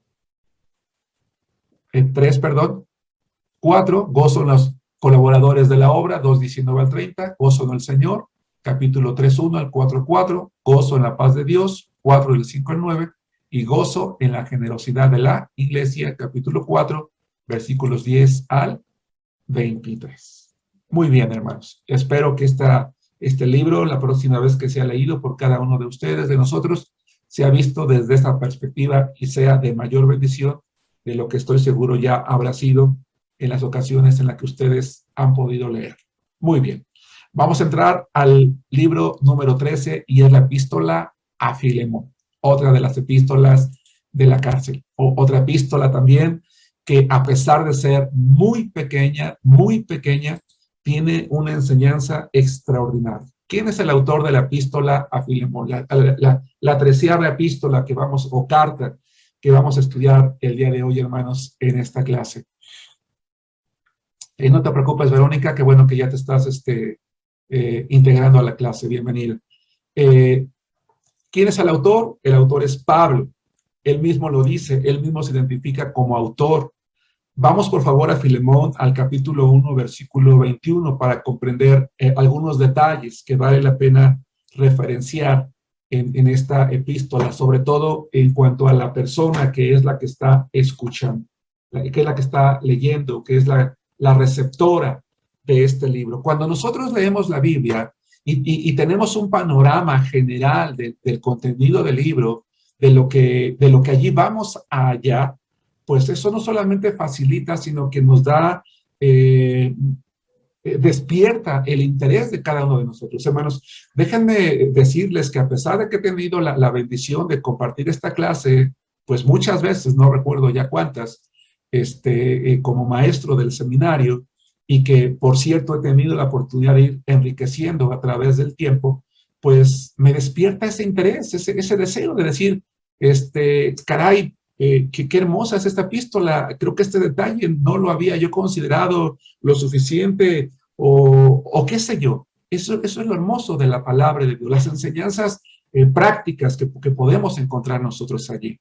4. Gozo en los colaboradores de la obra, 2:19 al 30. Gozo en el Señor, capítulo 3:1 al 4:4. Gozo en la paz de Dios, 4 del 5 al 9. Y gozo en la generosidad de la iglesia, capítulo 4, versículos 10 al 23. Muy bien, hermanos. Espero que este libro, la próxima vez que sea leído por cada uno de ustedes, de nosotros, sea visto desde esta perspectiva y sea de mayor bendición de lo que estoy seguro ya habrá sido en las ocasiones en las que ustedes han podido leer. Muy bien. Vamos a entrar al libro número 13 y es la epístola a Filemón. Otra de las epístolas de la cárcel. Otra epístola también que a pesar de ser muy pequeña, tiene una enseñanza extraordinaria. ¿Quién es el autor de la epístola a Filemón? La 13ª epístola que o carta que vamos a estudiar el día de hoy, hermanos, en esta clase. No te preocupes, Verónica, qué bueno que ya te estás integrando a la clase. Bienvenida. ¿Quién es el autor? El autor es Pablo. Él mismo lo dice, él mismo se identifica como autor. Vamos por favor a Filemón, al capítulo 1, versículo 21, para comprender algunos detalles que vale la pena referenciar en esta epístola, sobre todo en cuanto a la persona que es la que está escuchando, que es la que está leyendo, que es la receptora de este libro. Cuando nosotros leemos la Biblia y tenemos un panorama general del contenido del libro, de lo que allí vamos allá, pues eso no solamente facilita, sino que nos da, despierta el interés de cada uno de nosotros. Hermanos, déjenme decirles que a pesar de que he tenido la bendición de compartir esta clase, pues muchas veces, no recuerdo ya cuántas, como maestro del seminario, y que, por cierto, he tenido la oportunidad de ir enriqueciendo a través del tiempo, pues me despierta ese interés, ese deseo de decir, caray, qué hermosa es esta epístola, creo que este detalle no lo había yo considerado lo suficiente, o qué sé yo. Eso es lo hermoso de la palabra de Dios, las enseñanzas prácticas que podemos encontrar nosotros allí.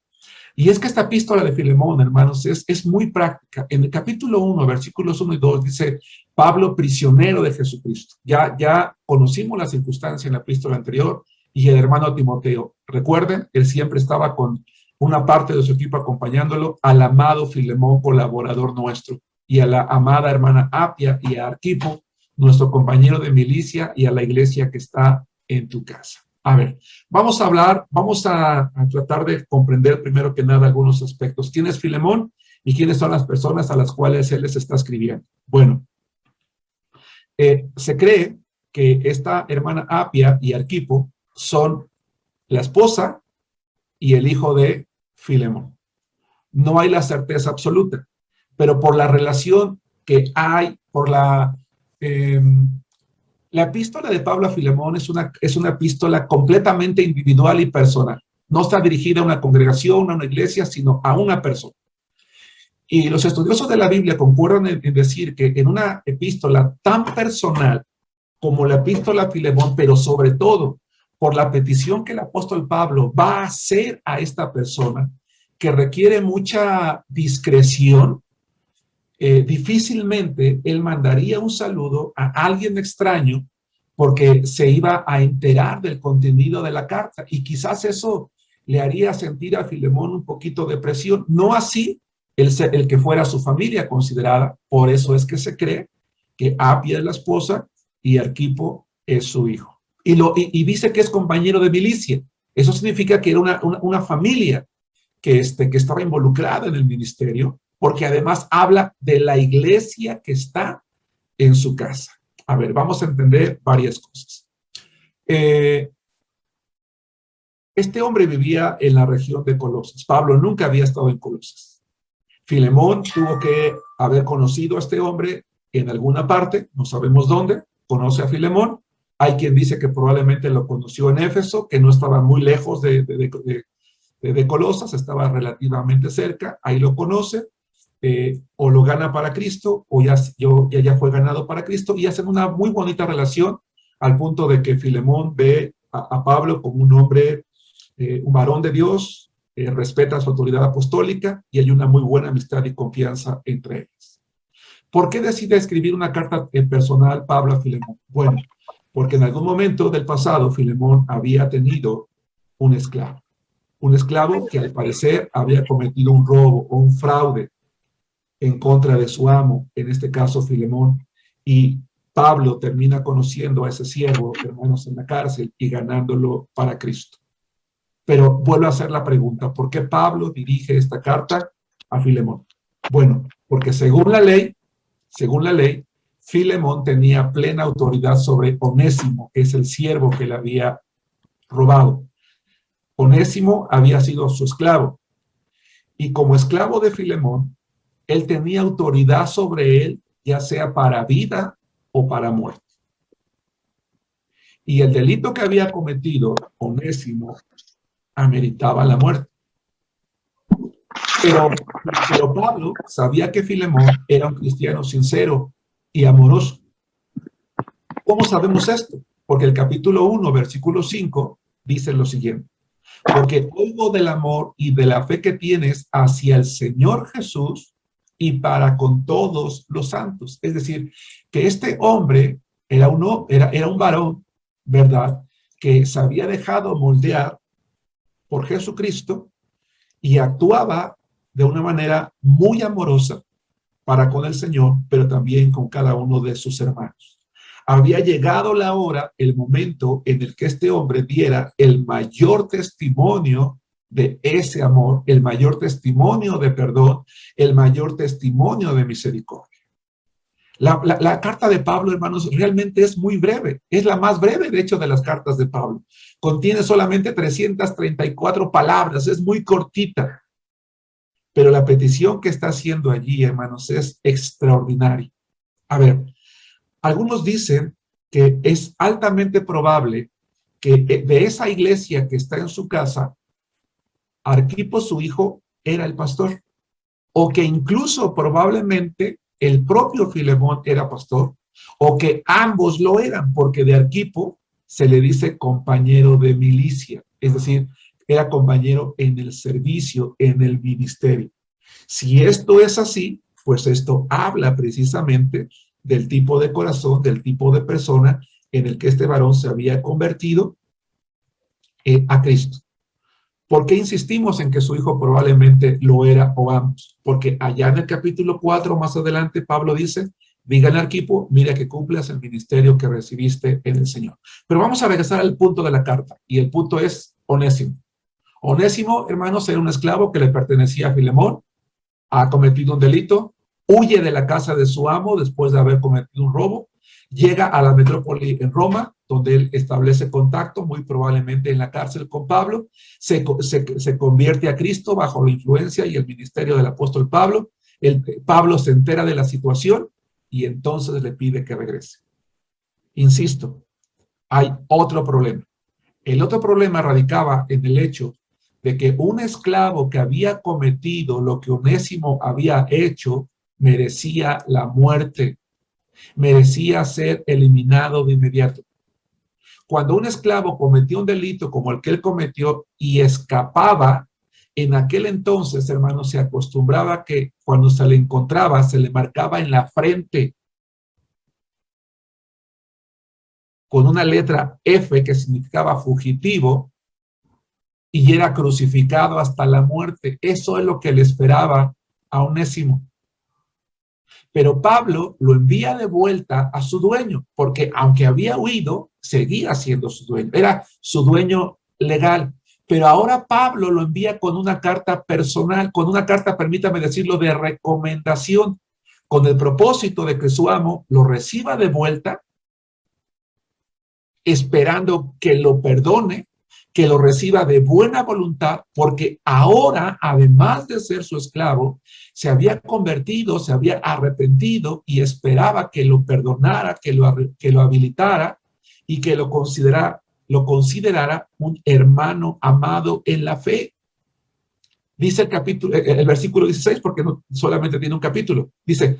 Y es que esta epístola de Filemón, hermanos, es muy práctica. En el capítulo 1, versículos 1 y 2, dice, Pablo, prisionero de Jesucristo. Ya conocimos la circunstancia en la epístola anterior, y el hermano Timoteo, recuerden, él siempre estaba con una parte de su equipo acompañándolo, al amado Filemón, colaborador nuestro, y a la amada hermana Apia y a Arquipo, nuestro compañero de milicia, y a la iglesia que está en tu casa. A ver, vamos a tratar de comprender primero que nada algunos aspectos. ¿Quién es Filemón y quiénes son las personas a las cuales él les está escribiendo? Bueno, se cree que esta hermana Apia y Arquipo son la esposa y el hijo de Filemón. No hay la certeza absoluta, pero por la relación que hay, por la epístola de Pablo a Filemón es una epístola completamente individual y personal. No está dirigida a una congregación, a una iglesia, sino a una persona. Y los estudiosos de la Biblia concuerdan en decir que en una epístola tan personal como la epístola a Filemón, pero sobre todo por la petición que el apóstol Pablo va a hacer a esta persona, que requiere mucha discreción, difícilmente él mandaría un saludo a alguien extraño porque se iba a enterar del contenido de la carta, y quizás eso le haría sentir a Filemón un poquito de presión. No así el que fuera su familia considerada. Por eso es que se cree que Apia es la esposa y Arquipo es su hijo. Y dice que es compañero de milicia. Eso significa que era una familia que estaba involucrada en el ministerio, porque además habla de la iglesia que está en su casa. A ver, vamos a entender varias cosas. Este hombre vivía en la región de Colosas. Pablo nunca había estado en Colosas. Filemón tuvo que haber conocido a este hombre en alguna parte, no sabemos dónde, conoce a Filemón. Hay quien dice que probablemente lo conoció en Éfeso, que no estaba muy lejos de Colosas, estaba relativamente cerca, ahí lo conoce. O lo gana para Cristo, o ya fue ganado para Cristo, y hacen una muy bonita relación, al punto de que Filemón ve a Pablo como un hombre, un varón de Dios, respeta su autoridad apostólica, y hay una muy buena amistad y confianza entre ellos. ¿Por qué decide escribir una carta personal Pablo a Filemón? Bueno, porque en algún momento del pasado Filemón había tenido un esclavo que al parecer había cometido un robo o un fraude en contra de su amo, en este caso Filemón, y Pablo termina conociendo a ese siervo, hermanos, en la cárcel y ganándolo para Cristo. Pero vuelvo a hacer la pregunta, ¿por qué Pablo dirige esta carta a Filemón? Bueno, porque según la ley, Filemón tenía plena autoridad sobre Onésimo, que es el siervo que le había robado. Onésimo había sido su esclavo, y como esclavo de Filemón, él tenía autoridad sobre él, ya sea para vida o para muerte. Y el delito que había cometido Onésimo ameritaba la muerte. Pero Pablo sabía que Filemón era un cristiano sincero y amoroso. ¿Cómo sabemos esto? Porque el capítulo 1, versículo 5, dice lo siguiente. Porque oigo del amor y de la fe que tienes hacia el Señor Jesús y para con todos los santos. Es decir, que este hombre era un varón, ¿verdad?, que se había dejado moldear por Jesucristo y actuaba de una manera muy amorosa para con el Señor, pero también con cada uno de sus hermanos. Había llegado la hora, el momento en el que este hombre diera el mayor testimonio de ese amor, el mayor testimonio de perdón, el mayor testimonio de misericordia. La carta de Pablo, hermanos, realmente es muy breve. Es la más breve, de hecho, de las cartas de Pablo. Contiene solamente 334 palabras, es muy cortita. Pero la petición que está haciendo allí, hermanos, es extraordinaria. A ver, algunos dicen que es altamente probable que de esa iglesia que está en su casa, Arquipo, su hijo, era el pastor. O que incluso probablemente el propio Filemón era pastor, o que ambos lo eran, porque de Arquipo se le dice compañero de milicia, es decir, era compañero en el servicio, en el ministerio. Si esto es así, pues esto habla precisamente del tipo de corazón, del tipo de persona en el que este varón se había convertido a Cristo. ¿Por qué insistimos en que su hijo probablemente lo era o ambos? Porque allá en el capítulo 4, más adelante, Pablo dice, díganle a Arquipo, mira que cumplas el ministerio que recibiste en el Señor. Pero vamos a regresar al punto de la carta, y el punto es Onésimo. Onésimo, hermanos, era un esclavo que le pertenecía a Filemón, ha cometido un delito, huye de la casa de su amo después de haber cometido un robo, llega a la metrópoli en Roma, donde él establece contacto, muy probablemente en la cárcel con Pablo, se convierte a Cristo bajo la influencia y el ministerio del apóstol Pablo. Pablo se entera de la situación y entonces le pide que regrese. Insisto, hay otro problema. El otro problema radicaba en el hecho de que un esclavo que había cometido lo que Onésimo había hecho merecía la muerte, merecía ser eliminado de inmediato. Cuando un esclavo cometió un delito como el que él cometió y escapaba, en aquel entonces, hermanos, se acostumbraba que cuando se le encontraba, se le marcaba en la frente con una letra F que significaba fugitivo y era crucificado hasta la muerte. Eso es lo que le esperaba a Onésimo. Pero Pablo lo envía de vuelta a su dueño, porque aunque había huido, seguía siendo su dueño. Era su dueño legal. Pero ahora Pablo lo envía con una carta personal, con una carta, permítame decirlo, de recomendación, con el propósito de que su amo lo reciba de vuelta, esperando que lo perdone, que lo reciba de buena voluntad, porque ahora, además de ser su esclavo, se había convertido, se había arrepentido y esperaba que lo perdonara, que lo habilitara y que lo considerara un hermano amado en la fe. Dice el versículo 16, porque no solamente tiene un capítulo, dice,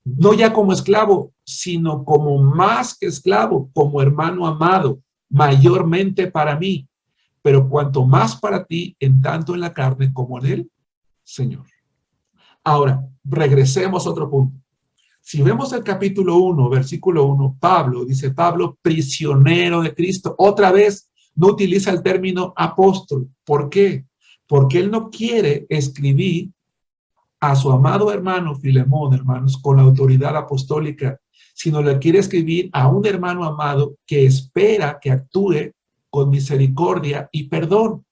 no ya como esclavo, sino como más que esclavo, como hermano amado, mayormente para mí, pero cuanto más para ti, en tanto en la carne como en el Señor. Ahora, regresemos a otro punto. Si vemos el capítulo 1, versículo 1, Pablo, dice Pablo, prisionero de Cristo. Otra vez, no utiliza el término apóstol. ¿Por qué? Porque él no quiere escribir a su amado hermano Filemón, hermanos, con la autoridad apostólica, sino le quiere escribir a un hermano amado que espera que actúe con misericordia y perdón.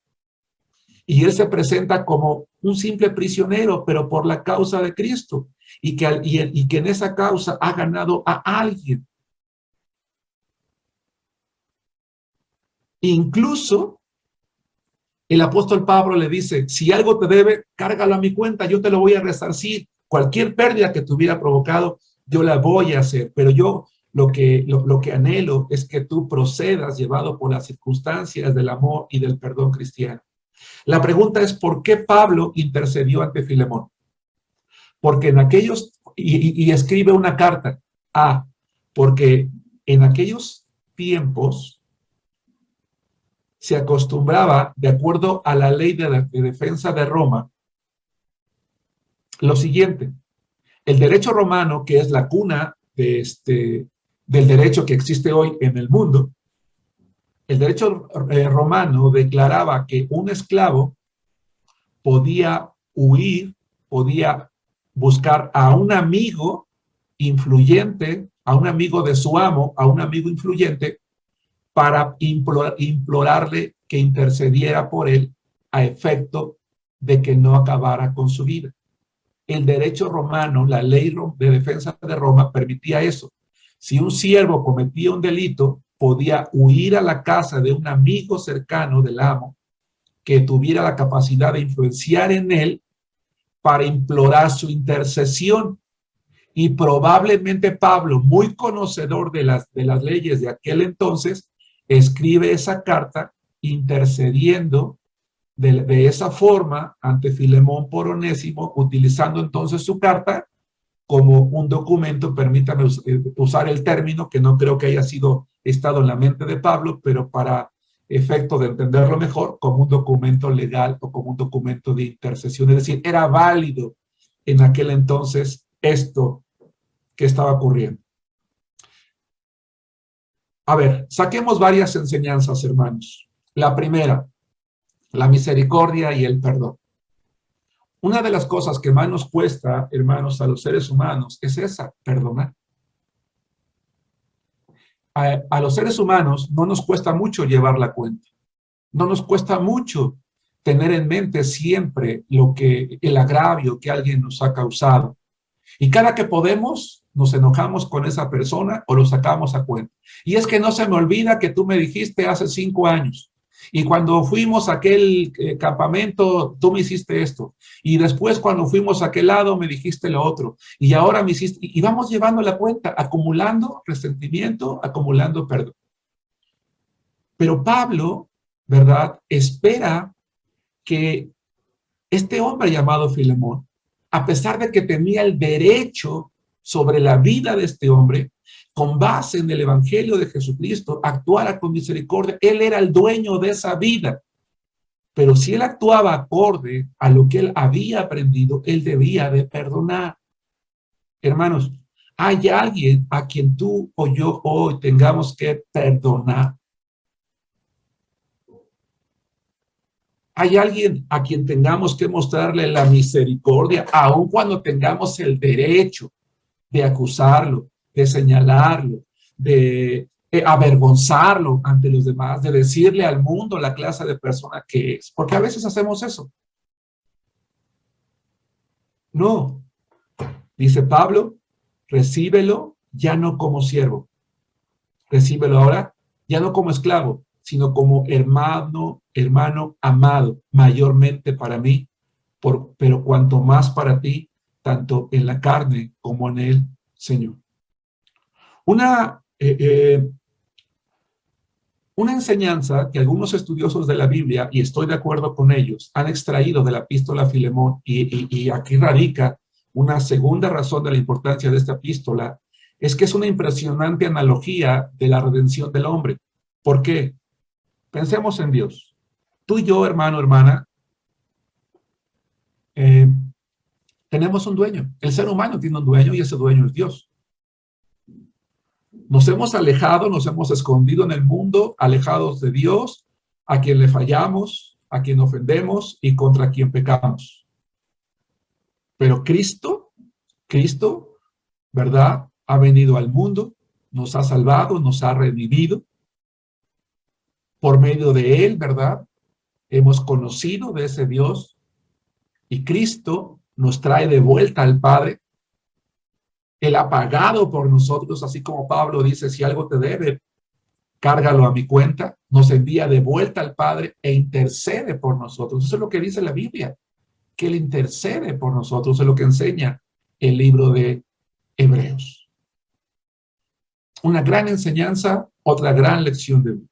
Y él se presenta como un simple prisionero, pero por la causa de Cristo, y que en esa causa ha ganado a alguien. Incluso el apóstol Pablo le dice, si algo te debe, cárgalo a mi cuenta, yo te lo voy a resarcir. Cualquier pérdida que te hubiera provocado, yo la voy a hacer, pero yo lo que anhelo es que tú procedas llevado por las circunstancias del amor y del perdón cristiano. La pregunta es, ¿por qué Pablo intercedió ante Filemón? Porque en aquellos, y escribe una carta, porque en aquellos tiempos se acostumbraba, de acuerdo a la ley de defensa de Roma, lo siguiente: el derecho romano, que es la cuna del derecho que existe hoy en el mundo, el derecho romano declaraba que un esclavo podía huir, podía buscar a un amigo influyente, a un amigo de su amo, a un amigo influyente, para implorarle que intercediera por él a efecto de que no acabara con su vida. El derecho romano, la ley de defensa de Roma permitía eso. Si un siervo cometía un delito, podía huir a la casa de un amigo cercano del amo que tuviera la capacidad de influenciar en él para implorar su intercesión. Y probablemente Pablo, muy conocedor de las leyes de aquel entonces, escribe esa carta intercediendo de esa forma ante Filemón por Onésimo, utilizando entonces su carta como un documento, permítame usar el término, que no creo que haya estado en la mente de Pablo, pero para efecto de entenderlo mejor, como un documento legal o como un documento de intercesión. Es decir, era válido en aquel entonces esto que estaba ocurriendo. A ver, saquemos varias enseñanzas, hermanos. La primera, la misericordia y el perdón. Una de las cosas que más nos cuesta, hermanos, a los seres humanos es esa, perdonar. A los seres humanos no nos cuesta mucho llevar la cuenta. No nos cuesta mucho tener en mente siempre el agravio que alguien nos ha causado. Y cada que podemos, nos enojamos con esa persona o lo sacamos a cuenta. Y es que no se me olvida que tú me dijiste hace 5 años. Y cuando fuimos a aquel campamento, tú me hiciste esto. Y después cuando fuimos a aquel lado, me dijiste lo otro. Y ahora me hiciste... Y vamos llevando la cuenta, acumulando resentimiento, acumulando perdón. Pero Pablo, ¿verdad?, espera que este hombre llamado Filemón, a pesar de que tenía el derecho sobre la vida de este hombre, con base en el Evangelio de Jesucristo, actuara con misericordia. Él era el dueño de esa vida. Pero si él actuaba acorde a lo que él había aprendido, él debía de perdonar. Hermanos, hay alguien a quien tú o yo hoy tengamos que perdonar. Hay alguien a quien tengamos que mostrarle la misericordia, aun cuando tengamos el derecho de acusarlo, de señalarlo, de avergonzarlo ante los demás, de decirle al mundo la clase de persona que es. Porque a veces hacemos eso. No. Dice Pablo, recíbelo ya no como siervo. Recíbelo ahora ya no como esclavo, sino como hermano amado, mayormente para mí, pero cuanto más para ti, tanto en la carne como en el Señor. Una enseñanza que algunos estudiosos de la Biblia, y estoy de acuerdo con ellos, han extraído de la epístola a Filemón, y aquí radica una segunda razón de la importancia de esta epístola, es que es una impresionante analogía de la redención del hombre. ¿Por qué? Pensemos en Dios. Tú y yo, hermano, hermana, tenemos un dueño. El ser humano tiene un dueño y ese dueño es Dios. Nos hemos alejado, nos hemos escondido en el mundo, alejados de Dios, a quien le fallamos, a quien ofendemos y contra quien pecamos. Pero Cristo, ¿verdad?, ha venido al mundo, nos ha salvado, nos ha redimido. Por medio de él, ¿verdad?, hemos conocido de ese Dios y Cristo nos trae de vuelta al Padre. Él ha pagado por nosotros, así como Pablo dice, si algo te debe, cárgalo a mi cuenta. Nos envía de vuelta al Padre e intercede por nosotros. Eso es lo que dice la Biblia, que Él intercede por nosotros. Eso es lo que enseña el libro de Hebreos. Una gran enseñanza, otra gran lección de vida.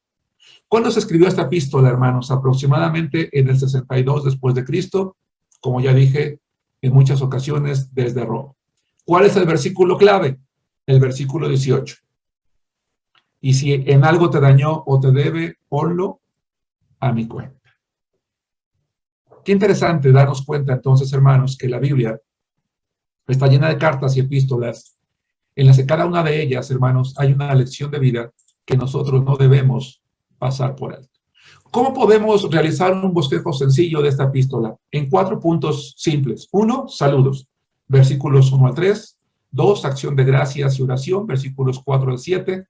¿Cuándo se escribió esta epístola, hermanos? Aproximadamente en el 62 después de Cristo, como ya dije en muchas ocasiones, desde Roma. ¿Cuál es el versículo clave? El versículo 18. Y si en algo te dañó o te debe, ponlo a mi cuenta. Qué interesante darnos cuenta entonces, hermanos, que la Biblia está llena de cartas y epístolas, en las que cada una de ellas, hermanos, hay una lección de vida que nosotros no debemos pasar por alto. ¿Cómo podemos realizar un bosquejo sencillo de esta epístola? En 4 puntos simples. 1, saludos, versículos 1 al 3. 2, acción de gracias y oración, versículos 4 al 7.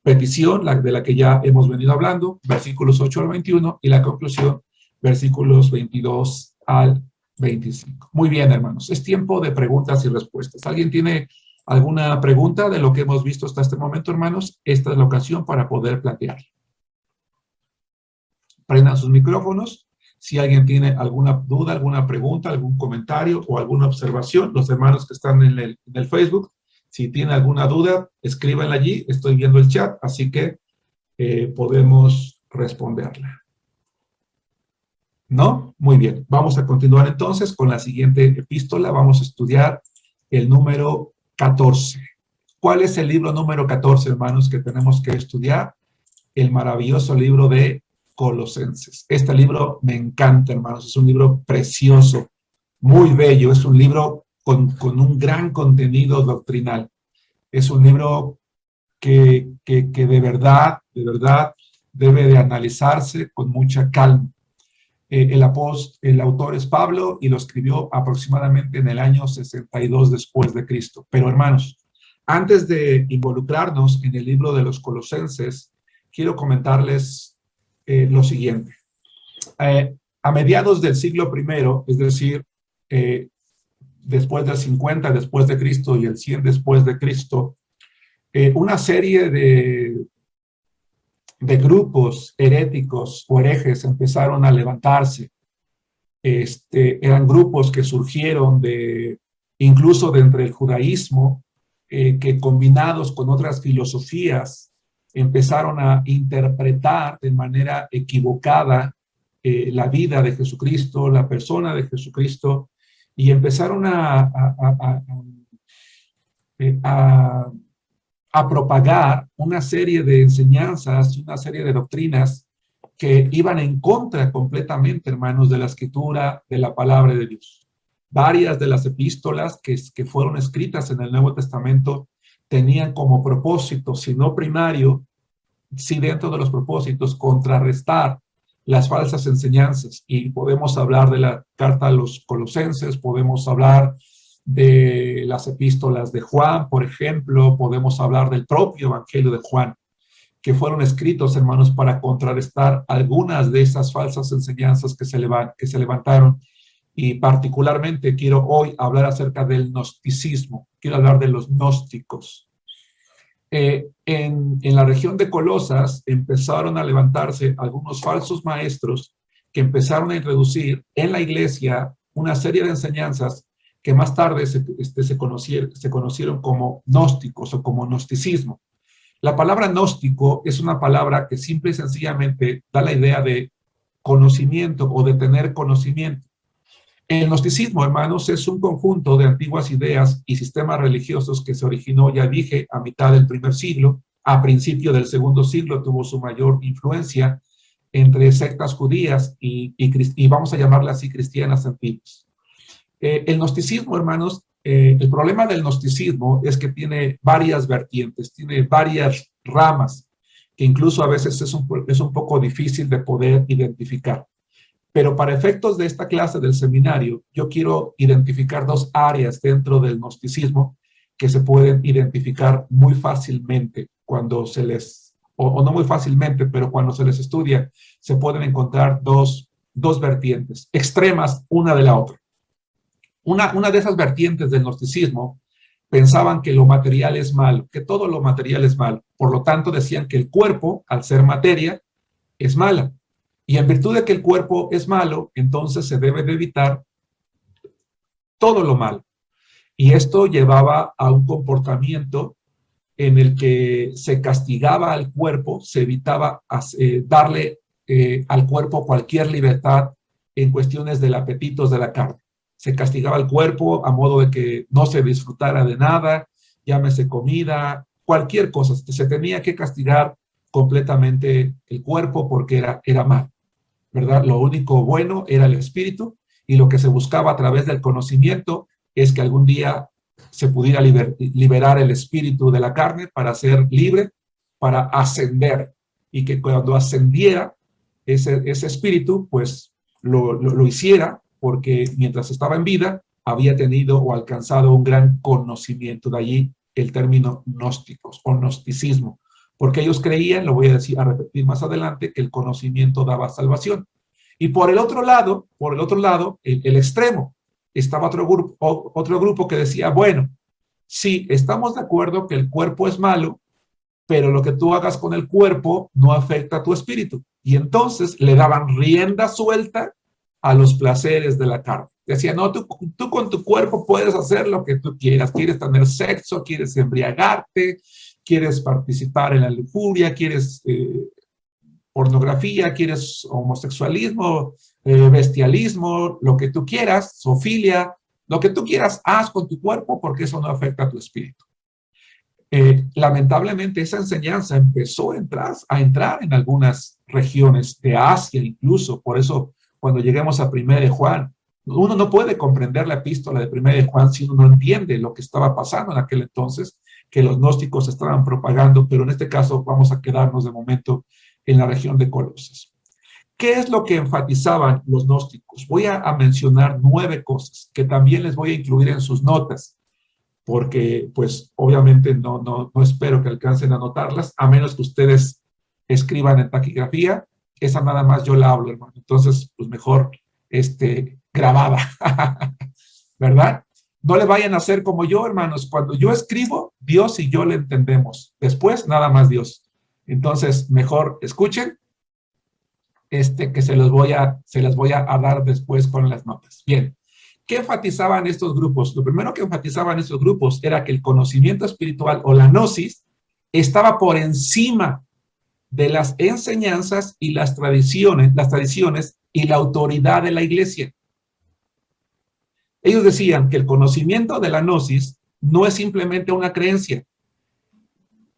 Petición, de la que ya hemos venido hablando, versículos 8 al 21. Y la conclusión, versículos 22 al 25. Muy bien, hermanos, es tiempo de preguntas y respuestas. ¿Alguien tiene alguna pregunta de lo que hemos visto hasta este momento, hermanos? Esta es la ocasión para poder plantear. Prendan sus micrófonos. Si alguien tiene alguna duda, alguna pregunta, algún comentario o alguna observación, los hermanos que están en el Facebook, si tienen alguna duda, escríbanla allí. Estoy viendo el chat, así que podemos responderla. ¿No? Muy bien. Vamos a continuar entonces con la siguiente epístola. Vamos a estudiar el número 14. ¿Cuál es el libro número 14, hermanos, que tenemos que estudiar? El maravilloso libro de Colosenses. Este libro me encanta, hermanos. Es un libro precioso, muy bello. Es un libro con un gran contenido doctrinal. Es un libro que de verdad debe de analizarse con mucha calma. El autor es Pablo y lo escribió aproximadamente en el año 62 después de Cristo. Pero hermanos, antes de involucrarnos en el libro de los Colosenses, quiero comentarles lo siguiente. A mediados del siglo I, es decir, después del 50 después de Cristo y el 100 después de Cristo, una serie de grupos heréticos o herejes empezaron a levantarse. Eran grupos que surgieron incluso de entre el judaísmo, que combinados con otras filosofías empezaron a interpretar de manera equivocada la vida de Jesucristo, la persona de Jesucristo, y empezaron a propagar una serie de enseñanzas, una serie de doctrinas que iban en contra completamente, hermanos, de la Escritura, de la palabra de Dios. Varias de las epístolas que fueron escritas en el Nuevo Testamento tenían como propósito, si no primario, sí dentro de los propósitos, contrarrestar las falsas enseñanzas. Y podemos hablar de la carta a los Colosenses, podemos hablar de las epístolas de Juan, por ejemplo, podemos hablar del propio Evangelio de Juan, que fueron escritos, hermanos, para contrarrestar algunas de esas falsas enseñanzas que se levantaron. Y particularmente quiero hoy hablar acerca del gnosticismo, quiero hablar de los gnósticos. En la región de Colosas empezaron a levantarse algunos falsos maestros que empezaron a introducir en la iglesia una serie de enseñanzas que más tarde se conocieron como gnósticos o como gnosticismo. La palabra gnóstico es una palabra que simple y sencillamente da la idea de conocimiento o de tener conocimiento. El gnosticismo, hermanos, es un conjunto de antiguas ideas y sistemas religiosos que se originó, ya dije, a mitad del primer siglo. A principio del segundo siglo tuvo su mayor influencia entre sectas judías y vamos a llamarlas así, cristianas antiguas. El gnosticismo, hermanos, el problema del gnosticismo es que tiene varias vertientes, tiene varias ramas, que incluso a veces es un poco difícil de poder identificar. Pero para efectos de esta clase del seminario, yo quiero identificar dos áreas dentro del gnosticismo que se pueden identificar muy fácilmente cuando se les, o no muy fácilmente, pero cuando se les estudia, se pueden encontrar dos vertientes extremas una de la otra. Una de esas vertientes del gnosticismo pensaban que lo material es malo, que todo lo material es malo. Por lo tanto, decían que el cuerpo, al ser materia, es mala. Y en virtud de que el cuerpo es malo, entonces se debe de evitar todo lo malo. Y esto llevaba a un comportamiento en el que se castigaba al cuerpo, se evitaba darle al cuerpo cualquier libertad en cuestiones del apetito de la carne. Se castigaba al cuerpo a modo de que no se disfrutara de nada, llámese comida, cualquier cosa. Se tenía que castigar completamente el cuerpo porque era mal, ¿verdad? Lo único bueno era el espíritu, y lo que se buscaba a través del conocimiento es que algún día se pudiera liberar el espíritu de la carne para ser libre, para ascender, y que cuando ascendiera ese espíritu, pues lo hiciera porque mientras estaba en vida había tenido o alcanzado un gran conocimiento. De allí el término gnósticos o gnosticismo, porque ellos creían, lo voy a repetir más adelante, que el conocimiento daba salvación. Y por el otro lado, el extremo, estaba otro grupo que decía, bueno, sí, estamos de acuerdo que el cuerpo es malo, pero lo que tú hagas con el cuerpo no afecta a tu espíritu. Y entonces le daban rienda suelta a los placeres de la carne. Decía, no, tú con tu cuerpo puedes hacer lo que tú quieras. Quieres tener sexo, quieres embriagarte, quieres participar en la lujuria, quieres pornografía, quieres homosexualismo, bestialismo, lo que tú quieras, zoofilia, lo que tú quieras, haz con tu cuerpo porque eso no afecta a tu espíritu. Lamentablemente esa enseñanza empezó a entrar en algunas regiones de Asia incluso. Por eso cuando lleguemos a 1 de Juan, uno no puede comprender la epístola de 1 de Juan si uno no entiende lo que estaba pasando en aquel entonces, que los gnósticos estaban propagando, pero en este caso vamos a quedarnos de momento en la región de Colosas. ¿Qué es lo que enfatizaban los gnósticos? Voy a mencionar 9 cosas que también les voy a incluir en sus notas, porque pues obviamente no espero que alcancen a anotarlas, a menos que ustedes escriban en taquigrafía. Esa nada más yo la hablo, hermano. Entonces, pues mejor grabada, ¿verdad? No le vayan a hacer como yo, hermanos. Cuando yo escribo, Dios y yo le entendemos. Después, nada más Dios. Entonces, mejor escuchen, que se las voy a dar después con las notas. Bien. ¿Qué enfatizaban estos grupos? Lo primero que enfatizaban estos grupos era que el conocimiento espiritual o la gnosis estaba por encima de las enseñanzas y las tradiciones y la autoridad de la iglesia. Ellos decían que el conocimiento de la gnosis no es simplemente una creencia,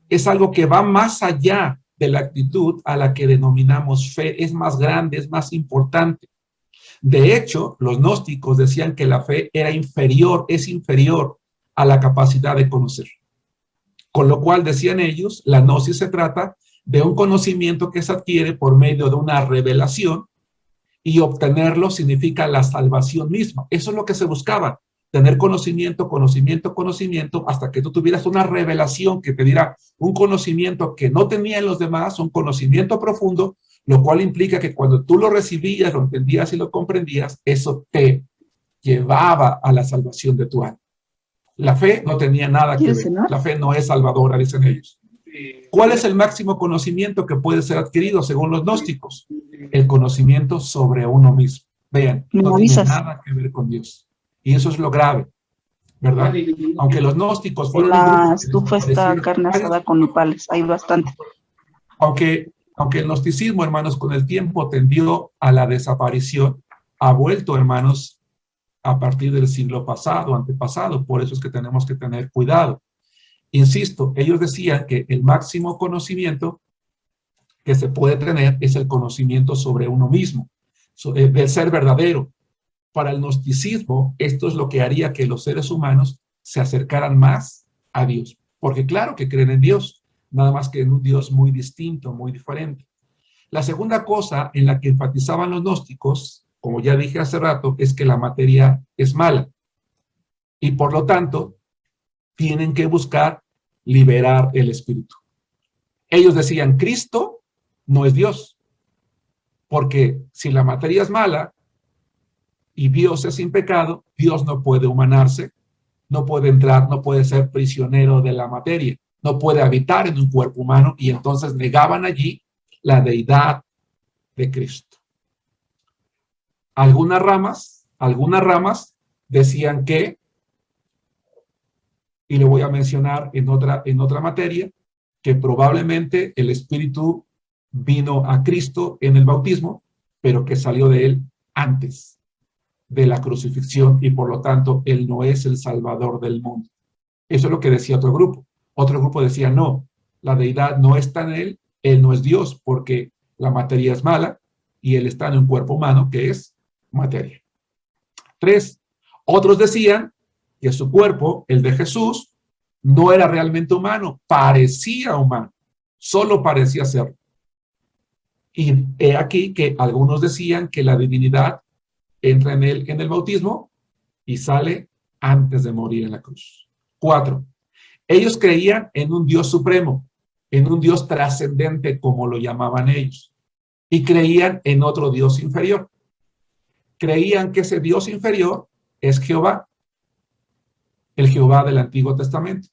es algo que va más allá de la actitud a la que denominamos fe, es más grande, es más importante. De hecho, los gnósticos decían que la fe es inferior a la capacidad de conocer. Con lo cual, decían ellos, la gnosis se trata de un conocimiento que se adquiere por medio de una revelación, y obtenerlo significa la salvación misma. Eso es lo que se buscaba, tener conocimiento, hasta que tú tuvieras una revelación que te diera un conocimiento que no tenían los demás, un conocimiento profundo, lo cual implica que cuando tú lo recibías, lo entendías y lo comprendías, eso te llevaba a la salvación de tu alma. La fe no tenía nada que ver. La fe no es salvadora, dicen ellos. ¿Cuál es el máximo conocimiento que puede ser adquirido según los gnósticos? El conocimiento sobre uno mismo. Vean, no tiene nada que ver con Dios. Y eso es lo grave, ¿verdad? Aunque los gnósticos fueron... La estufa está carne asada con nopales, hay bastante. Aunque el gnosticismo, hermanos, con el tiempo tendió a la desaparición, ha vuelto, hermanos, a partir del siglo pasado, antepasado. Por eso es que tenemos que tener cuidado. Insisto, ellos decían que el máximo conocimiento que se puede tener es el conocimiento sobre uno mismo, del ser verdadero. Para el gnosticismo, esto es lo que haría que los seres humanos se acercaran más a Dios. Porque claro que creen en Dios, nada más que en un Dios muy distinto, muy diferente. La segunda cosa en la que enfatizaban los gnósticos, como ya dije hace rato, es que la materia es mala. Y por lo tanto, tienen que buscar liberar el espíritu. Ellos decían, Cristo no es Dios. Porque si la materia es mala y Dios es sin pecado, Dios no puede humanarse, no puede entrar, no puede ser prisionero de la materia, no puede habitar en un cuerpo humano, y entonces negaban allí la deidad de Cristo. Algunas ramas decían que, y lo voy a mencionar en otra materia, que probablemente el Espíritu vino a Cristo en el bautismo, pero que salió de él antes de la crucifixión, y por lo tanto él no es el Salvador del mundo. Eso es lo que decía otro grupo. Otro grupo decía, no, la deidad no está en él no es Dios, porque la materia es mala, y él está en un cuerpo humano que es materia. 3. Otros decían que su cuerpo, el de Jesús, no era realmente humano, parecía humano, solo parecía serlo. Y he aquí que algunos decían que la divinidad entra en él en el bautismo y sale antes de morir en la cruz. 4. Ellos creían en un Dios supremo, en un Dios trascendente, como lo llamaban ellos. y creían en otro Dios inferior. Creían que ese Dios inferior es Jehová, el Jehová del Antiguo Testamento.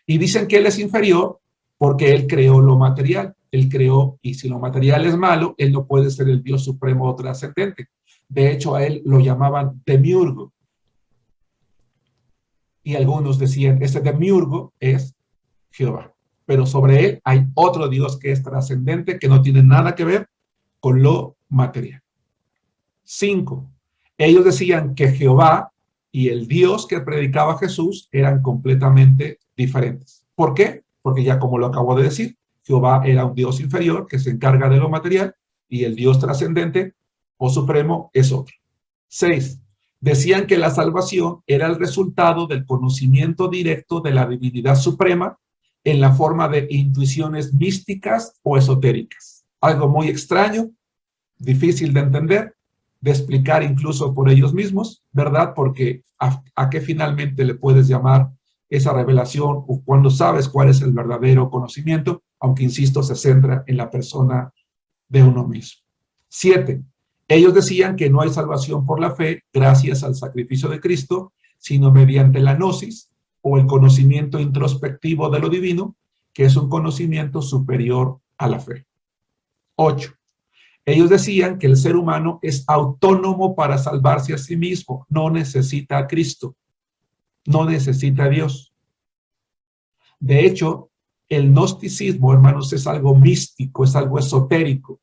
Y dicen que Él es inferior porque Él creó lo material. Él creó, y si lo material es malo, Él no puede ser el Dios supremo o trascendente. De hecho, a Él lo llamaban demiurgo. Y algunos decían, ese demiurgo es Jehová. Pero sobre Él hay otro Dios que es trascendente, que no tiene nada que ver con lo material. 5. Ellos decían que Jehová y el Dios que predicaba Jesús eran completamente diferentes. ¿Por qué? Porque ya como lo acabo de decir, Jehová era un Dios inferior que se encarga de lo material y el Dios trascendente o supremo es otro. 6. Decían que la salvación era el resultado del conocimiento directo de la divinidad suprema en la forma de intuiciones místicas o esotéricas. Algo muy extraño, difícil de entender, de explicar incluso por ellos mismos, ¿verdad? Porque ¿a qué finalmente le puedes llamar esa revelación o cuando sabes cuál es el verdadero conocimiento? Aunque, insisto, se centra en la persona de uno mismo. 7. Ellos decían que no hay salvación por la fe gracias al sacrificio de Cristo, sino mediante la gnosis o el conocimiento introspectivo de lo divino, que es un conocimiento superior a la fe. 8. Ellos decían que el ser humano es autónomo para salvarse a sí mismo, no necesita a Cristo, no necesita a Dios. De hecho, el gnosticismo, hermanos, es algo místico, es algo esotérico,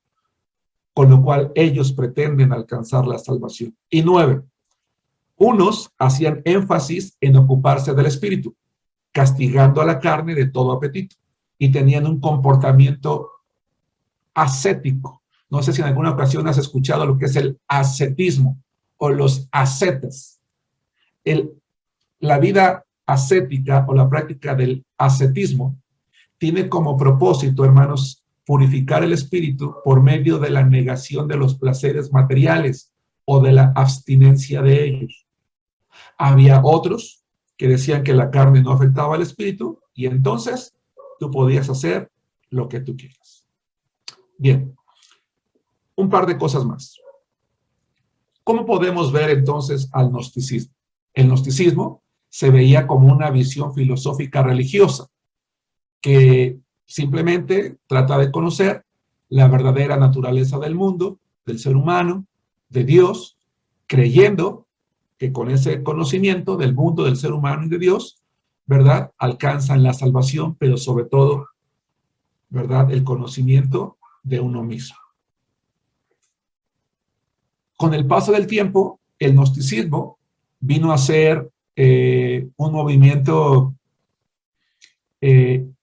con lo cual ellos pretenden alcanzar la salvación. Y 9. Unos hacían énfasis en ocuparse del espíritu, castigando a la carne de todo apetito, y tenían un comportamiento ascético. No sé si en alguna ocasión has escuchado lo que es el ascetismo o los ascetas. La vida ascética o la práctica del ascetismo tiene como propósito, hermanos, purificar el espíritu por medio de la negación de los placeres materiales o de la abstinencia de ellos. Había otros que decían que la carne no afectaba al espíritu y entonces tú podías hacer lo que tú quieras. Bien, un par de cosas más. ¿Cómo podemos ver entonces al gnosticismo? El gnosticismo se veía como una visión filosófica religiosa que simplemente trata de conocer la verdadera naturaleza del mundo, del ser humano, de Dios, creyendo que con ese conocimiento del mundo, del ser humano y de Dios, ¿verdad?, alcanzan la salvación, pero sobre todo, ¿verdad?, el conocimiento de uno mismo. Con el paso del tiempo, el gnosticismo vino a ser un movimiento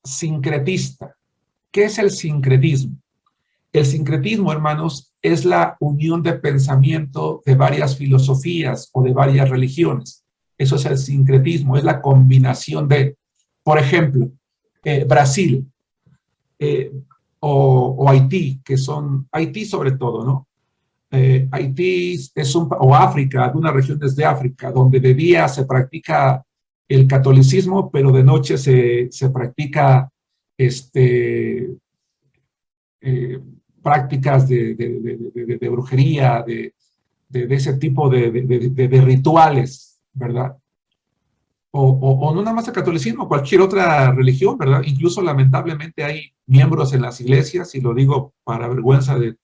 sincretista. ¿Qué es el sincretismo? El sincretismo, hermanos, es la unión de pensamiento de varias filosofías o de varias religiones. Eso es el sincretismo, es la combinación de, por ejemplo, Brasil o Haití, que son, Haití sobre todo, ¿no? Haití es o África, algunas regiones de África, donde de día se practica el catolicismo, pero de noche se practica prácticas de brujería, de ese tipo de rituales, ¿verdad? O no nada más el catolicismo, cualquier otra religión, ¿verdad? Incluso lamentablemente hay miembros en las iglesias, y lo digo para vergüenza de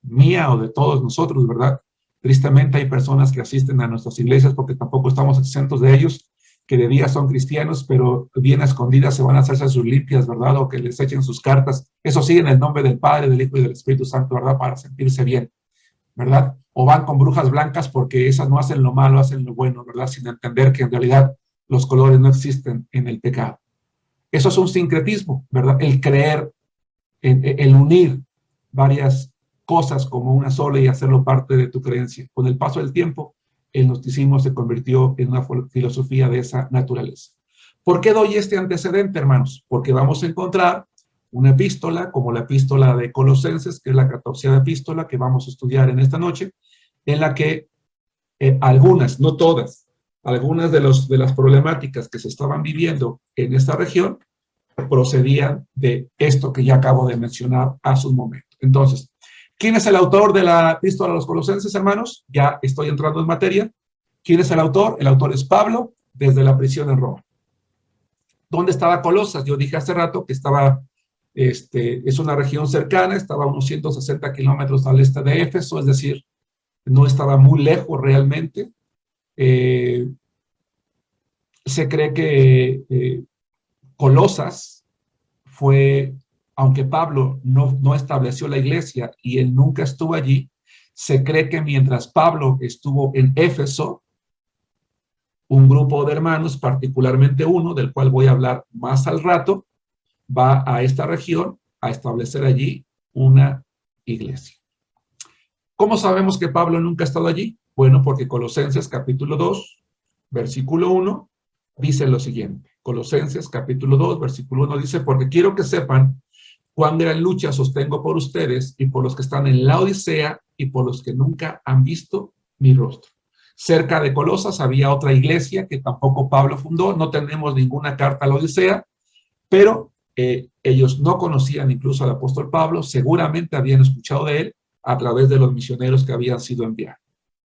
mía o de todos nosotros, ¿verdad? Tristemente hay personas que asisten a nuestras iglesias porque tampoco estamos exentos de ellos, que de día son cristianos, pero bien a escondidas se van a hacerse sus limpias, ¿verdad? O que les echen sus cartas. Eso sí, en el nombre del Padre, del Hijo y del Espíritu Santo, ¿verdad? Para sentirse bien, ¿verdad? O van con brujas blancas porque esas no hacen lo malo, hacen lo bueno, ¿verdad? Sin entender que en realidad los colores no existen en el pecado. Eso es un sincretismo, ¿verdad? El creer, el unir varias cosas como una sola y hacerlo parte de tu creencia. Con el paso del tiempo, el gnosticismo se convirtió en una filosofía de esa naturaleza. ¿Por qué doy este antecedente, hermanos? Porque vamos a encontrar una epístola, como la epístola de Colosenses, que es la 14ª epístola que vamos a estudiar en esta noche, en la que algunas, no todas, algunas de las problemáticas que se estaban viviendo en esta región procedían de esto que ya acabo de mencionar hace un momento. Entonces, ¿Quién es el autor de la epístola a los Colosenses, hermanos? Ya estoy entrando en materia. ¿Quién es el autor? El autor es Pablo, desde la prisión en Roma. ¿Dónde estaba Colosas? Yo dije hace rato que estaba, es una región cercana, estaba a unos 160 kilómetros al este de Éfeso, es decir, no estaba muy lejos realmente. Se cree que Colosas fue, aunque Pablo no estableció la iglesia y él nunca estuvo allí, se cree que mientras Pablo estuvo en Éfeso, un grupo de hermanos, particularmente uno, del cual voy a hablar más al rato, va a esta región a establecer allí una iglesia. ¿Cómo sabemos que Pablo nunca ha estado allí? Bueno, porque Colosenses capítulo 2, versículo 1, dice lo siguiente. Colosenses capítulo 2, versículo 1 dice, porque quiero que sepan cuán gran lucha sostengo por ustedes y por los que están en la Odisea y por los que nunca han visto mi rostro. Cerca de Colosas había otra iglesia que tampoco Pablo fundó, no tenemos ninguna carta a la Odisea, pero ellos no conocían incluso al apóstol Pablo, seguramente habían escuchado de él a través de los misioneros que habían sido enviados.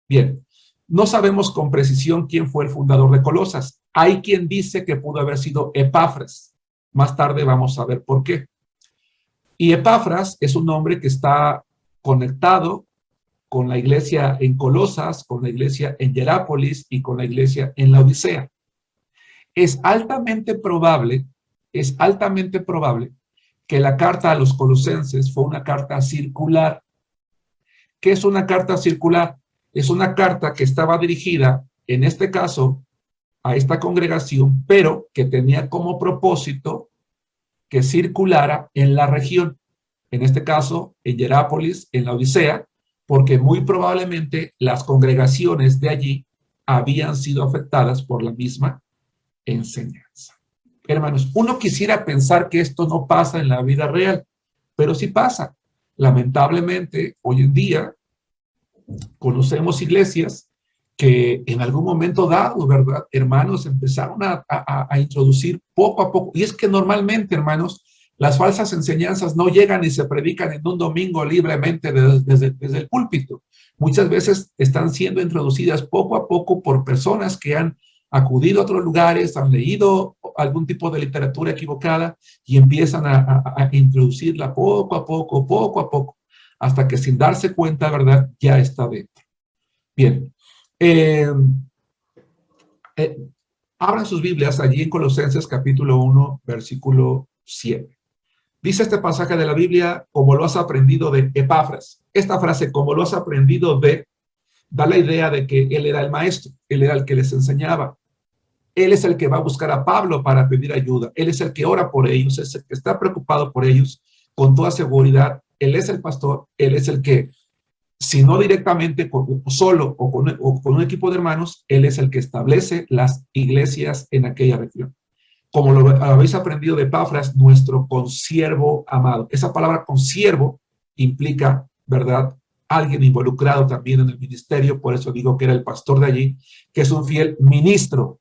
Bien, no sabemos con precisión quién fue el fundador de Colosas. Hay quien dice que pudo haber sido Epafras. Más tarde vamos a ver por qué. Y Epafras es un hombre que está conectado con la iglesia en Colosas, con la iglesia en Hierápolis y con la iglesia en la Odisea. Es altamente probable que la carta a los colosenses fue una carta circular. ¿Qué es una carta circular? Es una carta que estaba dirigida, en este caso, a esta congregación, pero que tenía como propósito que circulara en la región. En este caso, en Hierápolis, en la Odisea, porque muy probablemente las congregaciones de allí habían sido afectadas por la misma enseñanza. Hermanos, uno quisiera pensar que esto no pasa en la vida real, pero sí pasa. Lamentablemente, hoy en día, conocemos iglesias que en algún momento dado, ¿verdad? Hermanos, empezaron a introducir poco a poco. Y es que normalmente, hermanos, las falsas enseñanzas no llegan y se predican en un domingo libremente desde el púlpito. Muchas veces están siendo introducidas poco a poco por personas que han acudido a otros lugares, han leído algún tipo de literatura equivocada y empiezan a introducirla poco a poco, hasta que sin darse cuenta, ¿verdad?, ya está dentro. Bien. Abran sus Biblias allí en Colosenses capítulo 1, versículo 7. Dice este pasaje de la Biblia, como lo has aprendido de Epafras. Esta frase, como lo has aprendido de, da la idea de que él era el maestro, él era el que les enseñaba. Él es el que va a buscar a Pablo para pedir ayuda. Él es el que ora por ellos, es el que está preocupado por ellos con toda seguridad. Él es el pastor, él es el que, si no directamente solo o con un equipo de hermanos, él es el que establece las iglesias en aquella región. Como lo habéis aprendido de Epafras, nuestro consiervo amado. Esa palabra consiervo implica, ¿verdad?, alguien involucrado también en el ministerio, por eso digo que era el pastor de allí, que es un fiel ministro.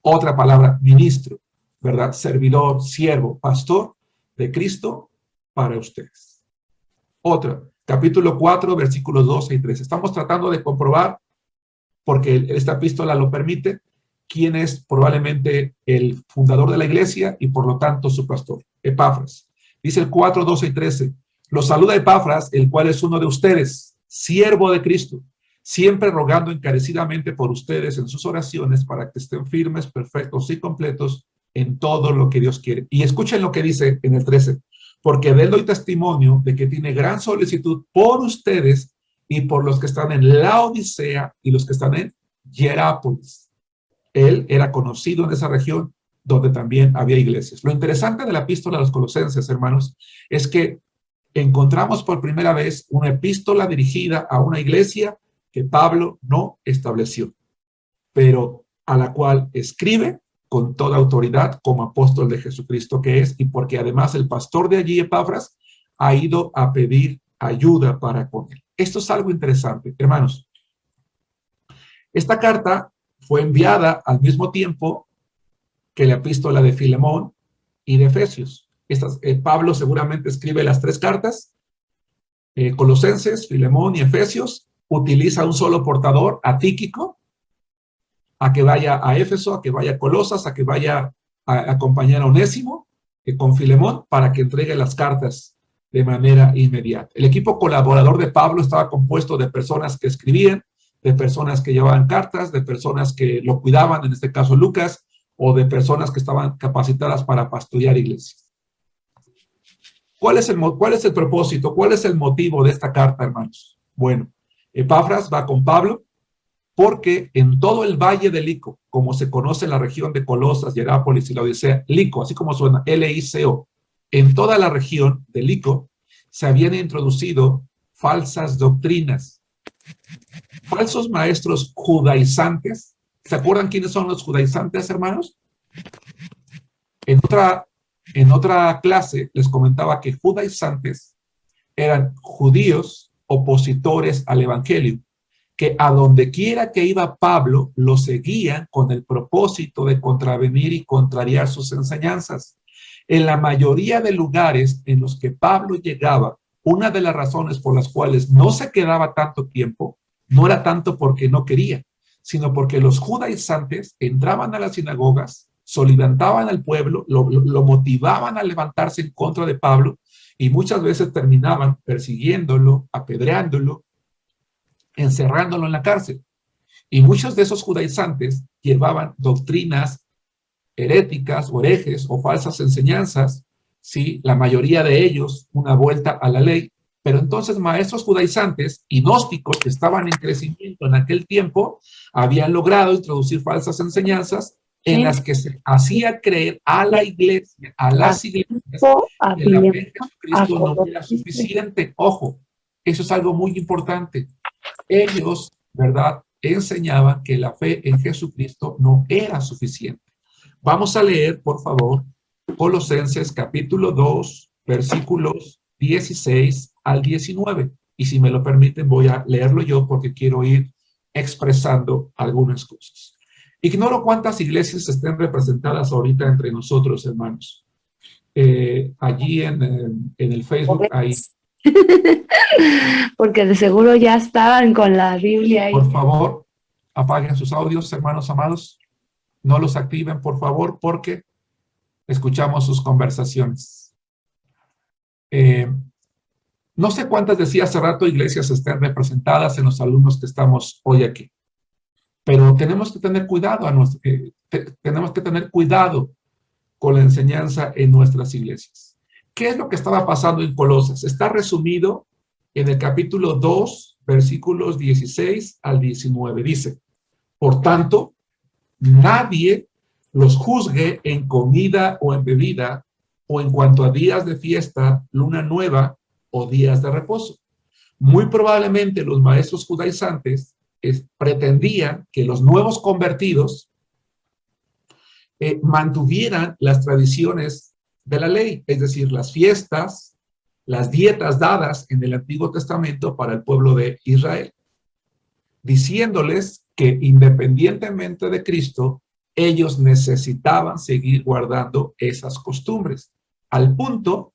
Otra palabra, ministro, ¿verdad? Servidor, siervo, pastor de Cristo para ustedes. Otra, capítulo 4, versículos 12 y 13. Estamos tratando de comprobar, porque esta epístola lo permite, quién es probablemente el fundador de la iglesia y por lo tanto su pastor, Epafras. Dice el 4, 12 y 13. Los saluda Epafras, el cual es uno de ustedes, siervo de Cristo, siempre rogando encarecidamente por ustedes en sus oraciones para que estén firmes, perfectos y completos en todo lo que Dios quiere. Y escuchen lo que dice en el 13. Porque de él doy testimonio de que tiene gran solicitud por ustedes y por los que están en la Odisea y los que están en Hierápolis. Él era conocido en esa región donde también había iglesias. Lo interesante de la epístola a los Colosenses, hermanos, es que encontramos por primera vez una epístola dirigida a una iglesia que Pablo no estableció, pero a la cual escribe con toda autoridad como apóstol de Jesucristo que es, y porque además el pastor de allí, Epafras, ha ido a pedir ayuda para con él. Esto es algo interesante, hermanos. Esta carta fue enviada al mismo tiempo que la epístola de Filemón y de Efesios. Pablo seguramente escribe las tres cartas Colosenses, Filemón y Efesios, utiliza un solo portador, a Tíquico, a que vaya a Éfeso, a que vaya a Colosas, a que vaya a acompañar a Onésimo, con Filemón, para que entregue las cartas de manera inmediata. El equipo colaborador de Pablo estaba compuesto de personas que escribían, de personas que llevaban cartas, de personas que lo cuidaban, en este caso Lucas, o de personas que estaban capacitadas para pastorear iglesias. ¿Cuál es el propósito? ¿Cuál es el motivo de esta carta, hermanos? Bueno, Epafras va con Pablo porque en todo el valle de Lico, como se conoce en la región de Colosas, Hierápolis y la Odisea, Lico, así como suena, L-I-C-O, en toda la región de Lico se habían introducido falsas doctrinas, falsos maestros judaizantes. ¿Se acuerdan quiénes son los judaizantes, hermanos? En otra clase les comentaba que judaizantes eran judíos opositores al evangelio, que a donde quiera que iba Pablo, lo seguían con el propósito de contravenir y contrariar sus enseñanzas. En la mayoría de lugares en los que Pablo llegaba, una de las razones por las cuales no se quedaba tanto tiempo, no era tanto porque no quería, sino porque los judaizantes entraban a las sinagogas, soliviantaban al pueblo, lo motivaban a levantarse en contra de Pablo, y muchas veces terminaban persiguiéndolo, apedreándolo, encerrándolo en la cárcel. Y muchos de esos judaizantes llevaban doctrinas heréticas o herejes o falsas enseñanzas, ¿sí? La mayoría de ellos una vuelta a la ley. Pero entonces maestros judaizantes y gnósticos que estaban en crecimiento en aquel tiempo habían logrado introducir falsas enseñanzas en las que se hacía creer a la iglesia, a las iglesias, que la fe en Jesucristo no era suficiente. Ojo, eso es algo muy importante. Ellos, ¿verdad?, enseñaban que la fe en Jesucristo no era suficiente. Vamos a leer, por favor, Colosenses capítulo 2, versículos 16 al 19. Y si me lo permiten, voy a leerlo yo porque quiero ir expresando algunas cosas. Ignoro cuántas iglesias estén representadas ahorita entre nosotros, hermanos. Allí en el Facebook hay... Porque de seguro ya estaban con la Biblia ahí. Por favor, apaguen sus audios, hermanos amados. No los activen, por favor, porque escuchamos sus conversaciones. No sé cuántas, decía hace rato, iglesias estén representadas en los alumnos que estamos hoy aquí. Pero tenemos que tener cuidado, tenemos que tener cuidado con la enseñanza en nuestras iglesias. ¿Qué es lo que estaba pasando en Colosas? Está resumido en el capítulo 2, versículos 16 al 19. Dice, por tanto, nadie los juzgue en comida o en bebida, o en cuanto a días de fiesta, luna nueva o días de reposo. Muy probablemente los maestros judaizantes pretendían que los nuevos convertidos mantuvieran las tradiciones de la ley, es decir, las fiestas, las dietas dadas en el Antiguo Testamento para el pueblo de Israel, diciéndoles que independientemente de Cristo, ellos necesitaban seguir guardando esas costumbres, al punto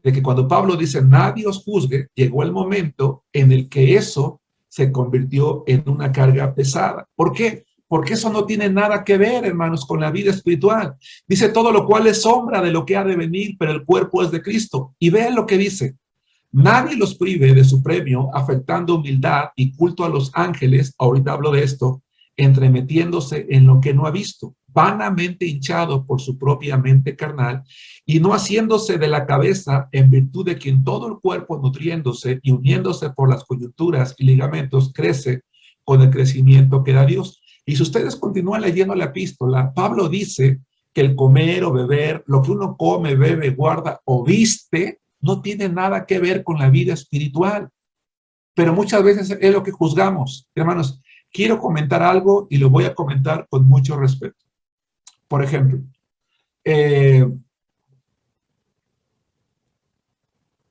de que cuando Pablo dice nadie os juzgue, llegó el momento en el que eso se convirtió en una carga pesada. ¿Por qué? Porque eso no tiene nada que ver, hermanos, con la vida espiritual. Dice, todo lo cual es sombra de lo que ha de venir, pero el cuerpo es de Cristo. Y vean lo que dice. Nadie los prive de su premio, afectando humildad y culto a los ángeles, ahorita hablo de esto, entremetiéndose en lo que no ha visto, vanamente hinchado por su propia mente carnal, y no haciéndose de la cabeza en virtud de quien todo el cuerpo, nutriéndose y uniéndose por las coyunturas y ligamentos, crece con el crecimiento que da Dios. Y si ustedes continúan leyendo la epístola, Pablo dice que el comer o beber, lo que uno come, bebe, guarda o viste, no tiene nada que ver con la vida espiritual. Pero muchas veces es lo que juzgamos. Hermanos, quiero comentar algo y lo voy a comentar con mucho respeto. Por ejemplo, en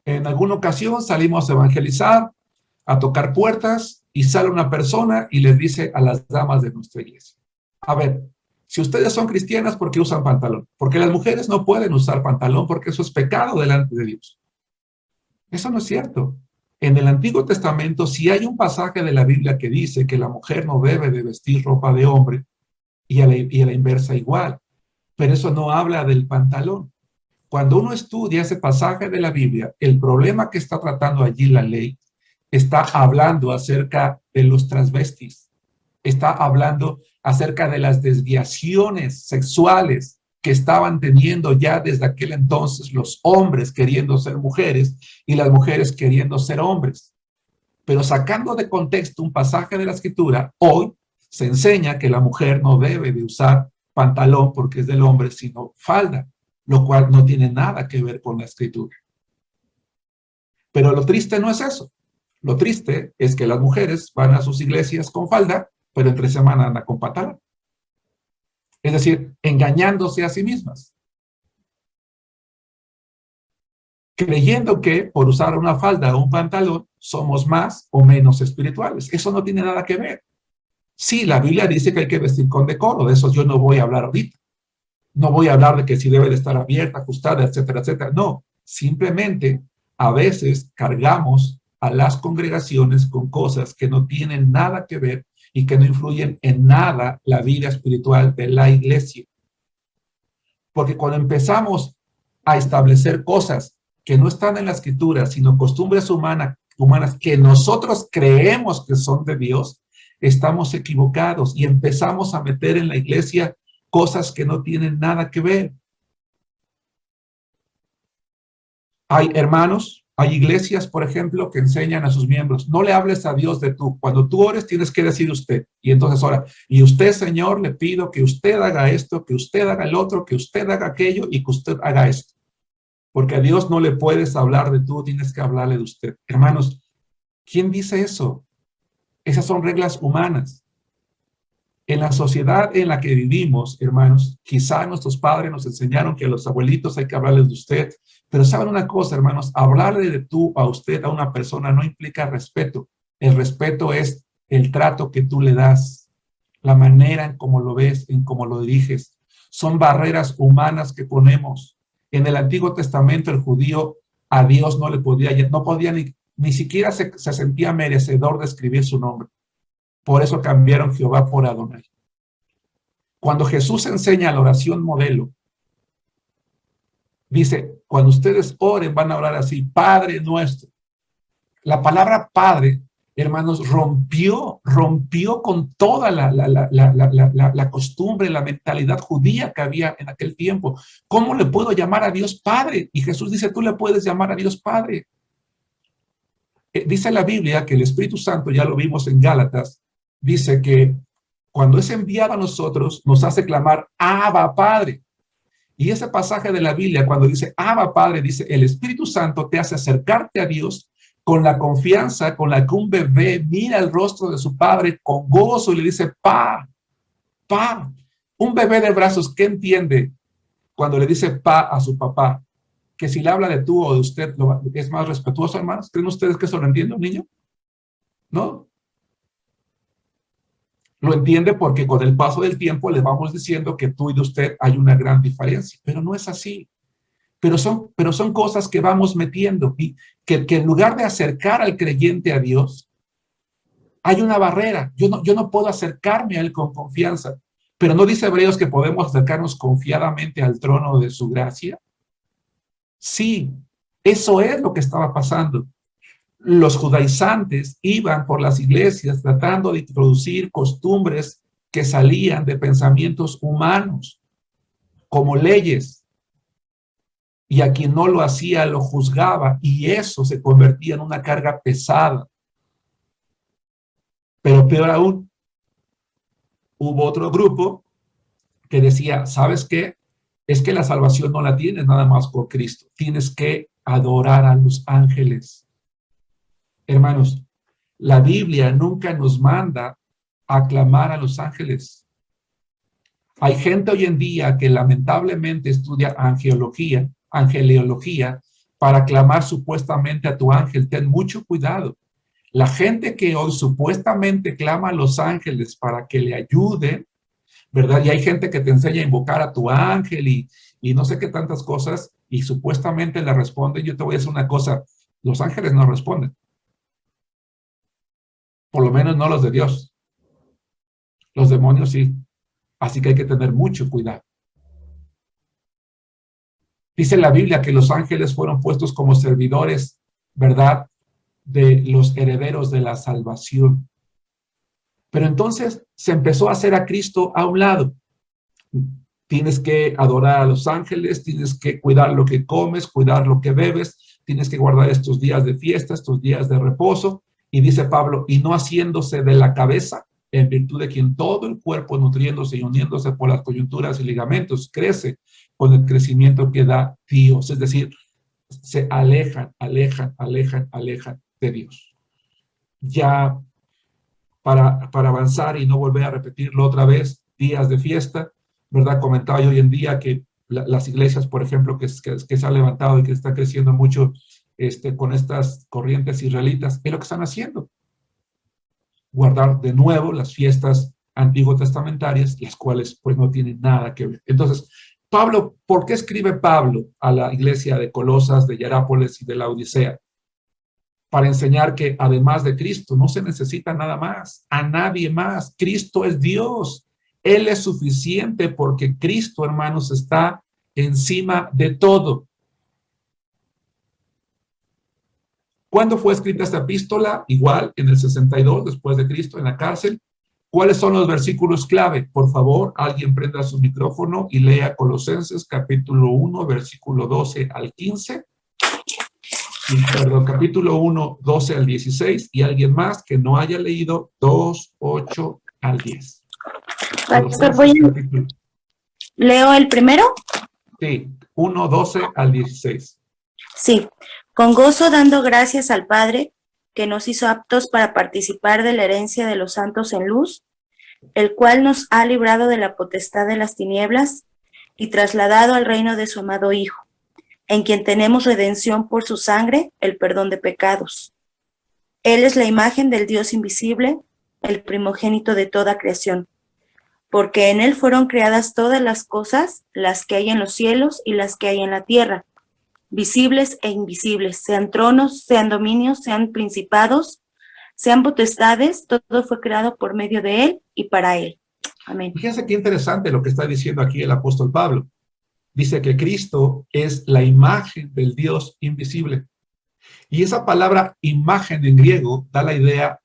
alguna ocasión salimos a evangelizar, a tocar puertas, y sale una persona y les dice a las damas de nuestra iglesia, a ver, si ustedes son cristianas, ¿por qué usan pantalón? Porque las mujeres no pueden usar pantalón porque eso es pecado delante de Dios. Eso no es cierto. En el Antiguo Testamento sí hay un pasaje de la Biblia que dice que la mujer no debe de vestir ropa de hombre, y a la inversa igual, pero eso no habla del pantalón. Cuando uno estudia ese pasaje de la Biblia, el problema que está tratando allí la ley está hablando acerca de los transvestis, está hablando acerca de las desviaciones sexuales que estaban teniendo ya desde aquel entonces los hombres queriendo ser mujeres y las mujeres queriendo ser hombres. Pero sacando de contexto un pasaje de la Escritura, hoy se enseña que la mujer no debe de usar pantalón porque es del hombre, sino falda, lo cual no tiene nada que ver con la Escritura. Pero lo triste no es eso. Lo triste es que las mujeres van a sus iglesias con falda, pero entre semana andan con pantalón. Es decir, engañándose a sí mismas. Creyendo que por usar una falda o un pantalón somos más o menos espirituales. Eso no tiene nada que ver. Sí, la Biblia dice que hay que vestir con decoro, de eso yo no voy a hablar ahorita. No voy a hablar de que si debe de estar abierta, ajustada, etcétera, etcétera. No, simplemente a veces cargamos a las congregaciones con cosas que no tienen nada que ver y que no influyen en nada la vida espiritual de la iglesia. Porque cuando empezamos a establecer cosas que no están en la Escritura, sino costumbres humanas que nosotros creemos que son de Dios, estamos equivocados y empezamos a meter en la iglesia cosas que no tienen nada que ver. Hay hermanos, hay iglesias, por ejemplo, que enseñan a sus miembros, no le hables a Dios de tú. Cuando tú ores, tienes que decir usted. Y entonces ora, y usted, Señor, le pido que usted haga esto, que usted haga el otro, que usted haga aquello y que usted haga esto. Porque a Dios no le puedes hablar de tú, tienes que hablarle de usted. Hermanos, ¿quién dice eso? Esas son reglas humanas. En la sociedad en la que vivimos, hermanos, quizá nuestros padres nos enseñaron que a los abuelitos hay que hablarles de usted, pero ¿saben una cosa, hermanos? Hablarle de tú a usted, a una persona, no implica respeto. El respeto es el trato que tú le das, la manera en cómo lo ves, en cómo lo diriges. Son barreras humanas que ponemos. En el Antiguo Testamento, el judío a Dios no le podía, no podía ni siquiera se sentía merecedor de escribir su nombre. Por eso cambiaron Jehová por Adonai. Cuando Jesús enseña la oración modelo, dice, cuando ustedes oren van a orar así, Padre nuestro. La palabra Padre, hermanos, rompió con toda la costumbre, la mentalidad judía que había en aquel tiempo. ¿Cómo le puedo llamar a Dios Padre? Y Jesús dice, tú le puedes llamar a Dios Padre. Dice la Biblia que el Espíritu Santo, ya lo vimos en Gálatas, dice que cuando es enviado a nosotros, nos hace clamar, Abba Padre. Y ese pasaje de la Biblia, cuando dice Abba Padre, dice, el Espíritu Santo te hace acercarte a Dios con la confianza con la que un bebé mira el rostro de su padre con gozo y le dice, pa. Un bebé de brazos, ¿qué entiende cuando le dice pa a su papá? Que si le habla de tú o de usted, es más respetuoso, hermanos. ¿Creen ustedes que eso lo entiende un niño? ¿No? Lo entiende porque con el paso del tiempo le vamos diciendo que tú y de usted hay una gran diferencia, pero no es así. Pero son cosas que vamos metiendo y que en lugar de acercar al creyente a Dios, hay una barrera. Yo no puedo acercarme a Él con confianza, pero ¿no dice Hebreos que podemos acercarnos confiadamente al trono de su gracia? Sí, eso es lo que estaba pasando. Los judaizantes iban por las iglesias tratando de introducir costumbres que salían de pensamientos humanos, como leyes, y a quien no lo hacía lo juzgaba, y eso se convertía en una carga pesada. Pero peor aún, hubo otro grupo que decía, ¿sabes qué? Es que la salvación no la tienes nada más por Cristo, tienes que adorar a los ángeles. Hermanos, la Biblia nunca nos manda a aclamar a los ángeles. Hay gente hoy en día que lamentablemente estudia angeleología, para aclamar supuestamente a tu ángel. Ten mucho cuidado. La gente que hoy supuestamente clama a los ángeles para que le ayuden, ¿verdad? Y hay gente que te enseña a invocar a tu ángel y no sé qué tantas cosas, y supuestamente le responden. Yo te voy a decir una cosa, los ángeles no responden. Por lo menos no los de Dios. Los demonios sí. Así que hay que tener mucho cuidado. Dice la Biblia que los ángeles fueron puestos como servidores, ¿verdad?, de los herederos de la salvación. Pero entonces se empezó a hacer a Cristo a un lado. Tienes que adorar a los ángeles, tienes que cuidar lo que comes, cuidar lo que bebes, tienes que guardar estos días de fiesta, estos días de reposo. Y dice Pablo, y no haciéndose de la cabeza, en virtud de quien todo el cuerpo, nutriéndose y uniéndose por las coyunturas y ligamentos, crece con el crecimiento que da Dios. Es decir, se alejan de Dios. Ya para avanzar y no volver a repetirlo otra vez, días de fiesta, ¿verdad? Comentaba yo hoy en día que las iglesias, por ejemplo, que se han levantado y que está creciendo mucho con estas corrientes israelitas, es lo que están haciendo. Guardar de nuevo las fiestas antiguo testamentarias, las cuales pues no tienen nada que ver. Entonces, Pablo, ¿por qué escribe Pablo a la iglesia de Colosas, de Hierápolis y de la Odisea? Para enseñar que además de Cristo no se necesita nada más, a nadie más. Cristo es Dios. Él es suficiente porque Cristo, hermanos, está encima de todo. ¿Cuándo fue escrita esta epístola? Igual, en el 62, después de Cristo, en la cárcel. ¿Cuáles son los versículos clave? Por favor, alguien prenda su micrófono y lea Colosenses, capítulo 1, versículo 12 al 15. Perdón, capítulo 1, 12 al 16. Y alguien más que no haya leído 2, 8 al 10. Pastor, ¿leo el primero? Sí, 1, 12 al 16. Sí. Con gozo dando gracias al Padre, que nos hizo aptos para participar de la herencia de los santos en luz, el cual nos ha librado de la potestad de las tinieblas y trasladado al reino de su amado Hijo, en quien tenemos redención por su sangre, el perdón de pecados. Él es la imagen del Dios invisible, el primogénito de toda creación, porque en él fueron creadas todas las cosas, las que hay en los cielos y las que hay en la tierra, visibles e invisibles, sean tronos, sean dominios, sean principados, sean potestades, todo fue creado por medio de él y para él. Amén. Fíjense qué interesante lo que está diciendo aquí el apóstol Pablo. Dice que Cristo es la imagen del Dios invisible. Y esa palabra imagen en griego da la idea,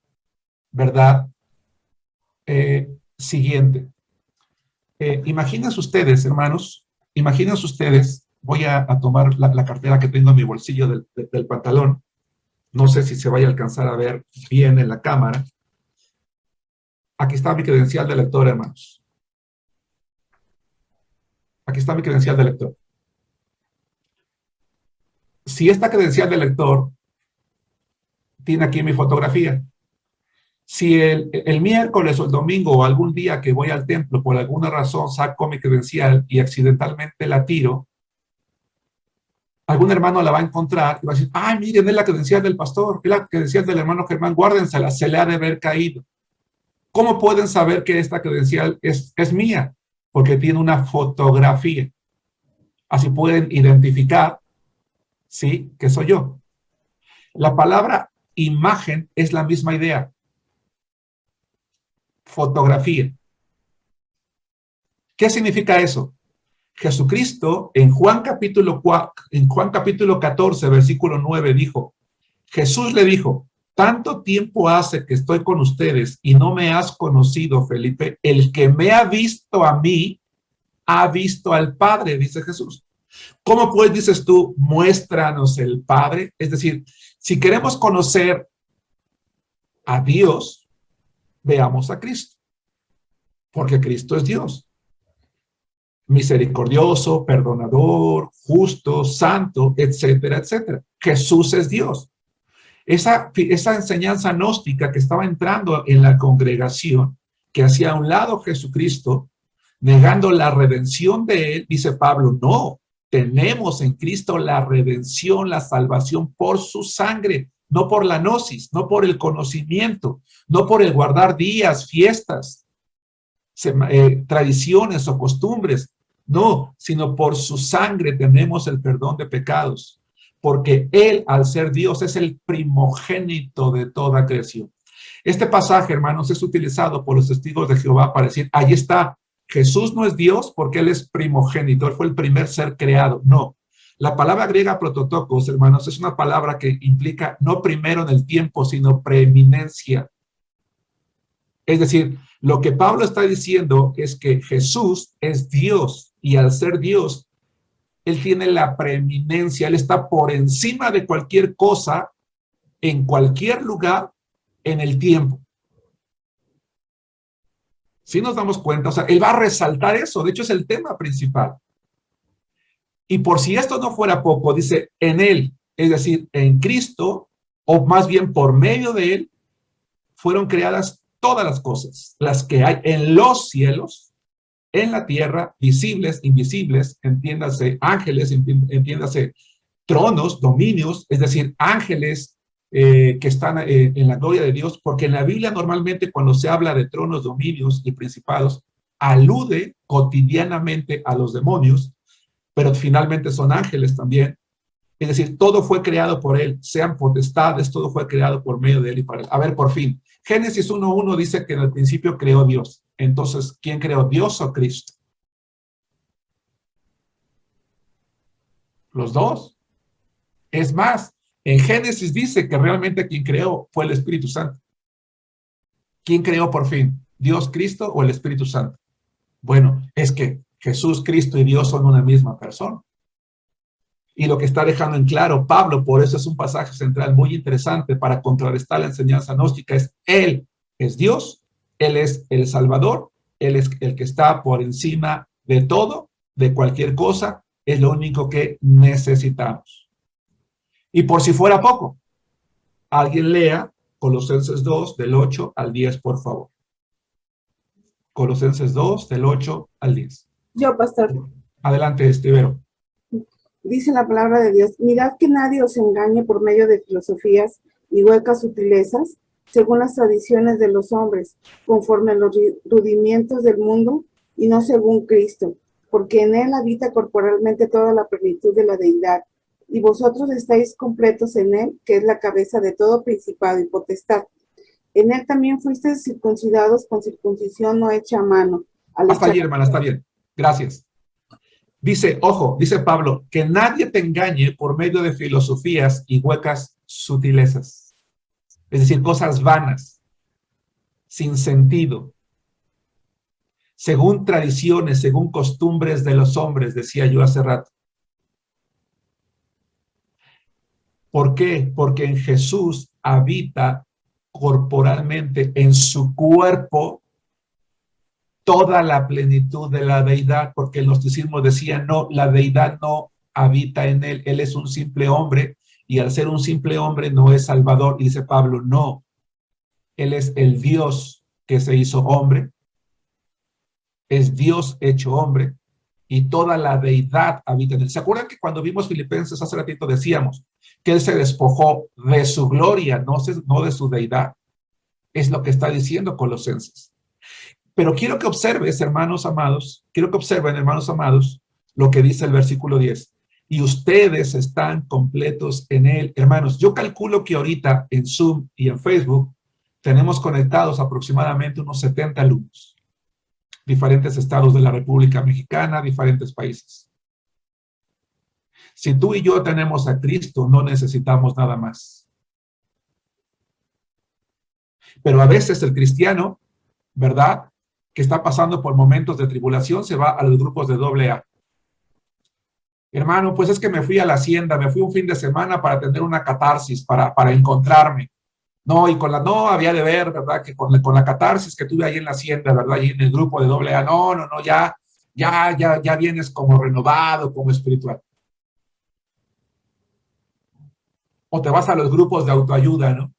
¿verdad? Siguiente. Imagínense ustedes, hermanos, imagínense ustedes. Voy a tomar la cartera que tengo en mi bolsillo del pantalón. No sé si se vaya a alcanzar a ver bien en la cámara. Aquí está mi credencial de lector, hermanos. Aquí está mi credencial de lector. Si esta credencial de lector tiene aquí mi fotografía, si el miércoles o el domingo o algún día que voy al templo, por alguna razón saco mi credencial y accidentalmente la tiro, algún hermano la va a encontrar y va a decir, ay, miren, es la credencial del pastor, es la credencial del hermano Germán, guárdensela, se le ha de haber caído. ¿Cómo pueden saber que esta credencial es mía? Porque tiene una fotografía. Así pueden identificar, ¿sí?, que soy yo. La palabra imagen es la misma idea. Fotografía. ¿Qué significa eso? Jesucristo en Juan capítulo 14, versículo 9 dijo, Jesús le dijo, tanto tiempo hace que estoy con ustedes y no me has conocido, Felipe, el que me ha visto a mí, ha visto al Padre, dice Jesús. ¿Cómo pues dices tú, muéstranos el Padre? Es decir, si queremos conocer a Dios, veamos a Cristo, porque Cristo es Dios. Misericordioso, perdonador, justo, santo, etcétera, etcétera. Jesús es Dios. Esa enseñanza gnóstica que estaba entrando en la congregación, que hacía a un lado Jesucristo, negando la redención de él, dice Pablo, no, tenemos en Cristo la redención, la salvación por su sangre, no por la gnosis, no por el conocimiento, no por el guardar días, fiestas, tradiciones o costumbres, no, sino por su sangre tenemos el perdón de pecados, porque él, al ser Dios, es el primogénito de toda creación. Este pasaje, hermanos, es utilizado por los testigos de Jehová para decir, ahí está, Jesús no es Dios porque Él es primogénito, Él fue el primer ser creado. No. La palabra griega prototokos, hermanos, es una palabra que implica no primero en el tiempo, sino preeminencia. Es decir, lo que Pablo está diciendo es que Jesús es Dios y al ser Dios, Él tiene la preeminencia, Él está por encima de cualquier cosa, en cualquier lugar, en el tiempo. Si nos damos cuenta, o sea, Él va a resaltar eso, de hecho es el tema principal. Y por si esto no fuera poco, dice, en Él, es decir, en Cristo, o más bien por medio de Él, fueron creadas todas las cosas, las que hay en los cielos, en la tierra, visibles, invisibles, entiéndase ángeles, entiéndase tronos, dominios, es decir, ángeles que están en la gloria de Dios, porque en la Biblia normalmente cuando se habla de tronos, dominios y principados, alude cotidianamente a los demonios, pero finalmente son ángeles también. Es decir, todo fue creado por Él, sean potestades, todo fue creado por medio de Él y para Él. A ver, por fin, Génesis 1:1 dice que en el principio creó Dios. Entonces, ¿quién creó, Dios o Cristo? Los dos. Es más, en Génesis dice que realmente quien creó fue el Espíritu Santo. ¿Quién creó por fin? ¿Dios, Cristo o el Espíritu Santo? Bueno, es que Jesús, Cristo y Dios son una misma persona. Y lo que está dejando en claro Pablo, por eso es un pasaje central muy interesante para contrarrestar la enseñanza gnóstica, es Él es Dios, Él es el Salvador, Él es el que está por encima de todo, de cualquier cosa, es lo único que necesitamos. Y por si fuera poco, alguien lea Colosenses 2, del 8 al 10, por favor. Colosenses 2, del 8 al 10. Yo, pastor. Adelante, Estivero. Dice la palabra de Dios, mirad que nadie os engañe por medio de filosofías y huecas sutilezas, según las tradiciones de los hombres, conforme a los rudimientos del mundo, y no según Cristo, porque en Él habita corporalmente toda la plenitud de la deidad, y vosotros estáis completos en Él, que es la cabeza de todo principado y potestad. En Él también fuisteis circuncidados con circuncisión no hecha a mano. Hasta allí, hermana, está bien. Gracias. Dice, ojo, dice Pablo, que nadie te engañe por medio de filosofías y huecas sutilezas. Es decir, cosas vanas, sin sentido, según tradiciones, según costumbres de los hombres, decía yo hace rato. ¿Por qué? Porque en Jesús habita corporalmente, en su cuerpo, toda la plenitud de la deidad, porque el gnosticismo decía, no, la deidad no habita en él, él es un simple hombre, y al ser un simple hombre no es salvador, y dice Pablo, no, él es el Dios que se hizo hombre, es Dios hecho hombre, y toda la deidad habita en él. ¿Se acuerdan que cuando vimos Filipenses hace ratito decíamos que él se despojó de su gloria, no de su deidad? Es lo que está diciendo Colosenses. Pero quiero que observes, hermanos amados, quiero que observen, hermanos amados, lo que dice el versículo 10. Y ustedes están completos en Él. Hermanos, yo calculo que ahorita en Zoom y en Facebook tenemos conectados aproximadamente unos 70 alumnos. Diferentes estados de la República Mexicana, diferentes países. Si tú y yo tenemos a Cristo, no necesitamos nada más. Pero a veces el cristiano, ¿verdad?, que está pasando por momentos de tribulación, se va a los grupos de AA. Hermano, pues es que me fui a la hacienda, me fui un fin de semana para tener una catarsis, para encontrarme. No, y no, había de ver, ¿verdad?, que con la catarsis que tuve ahí en la hacienda, ¿verdad?, ahí en el grupo de AA, no, ya vienes como renovado, como espiritual. O te vas a los grupos de autoayuda, ¿no?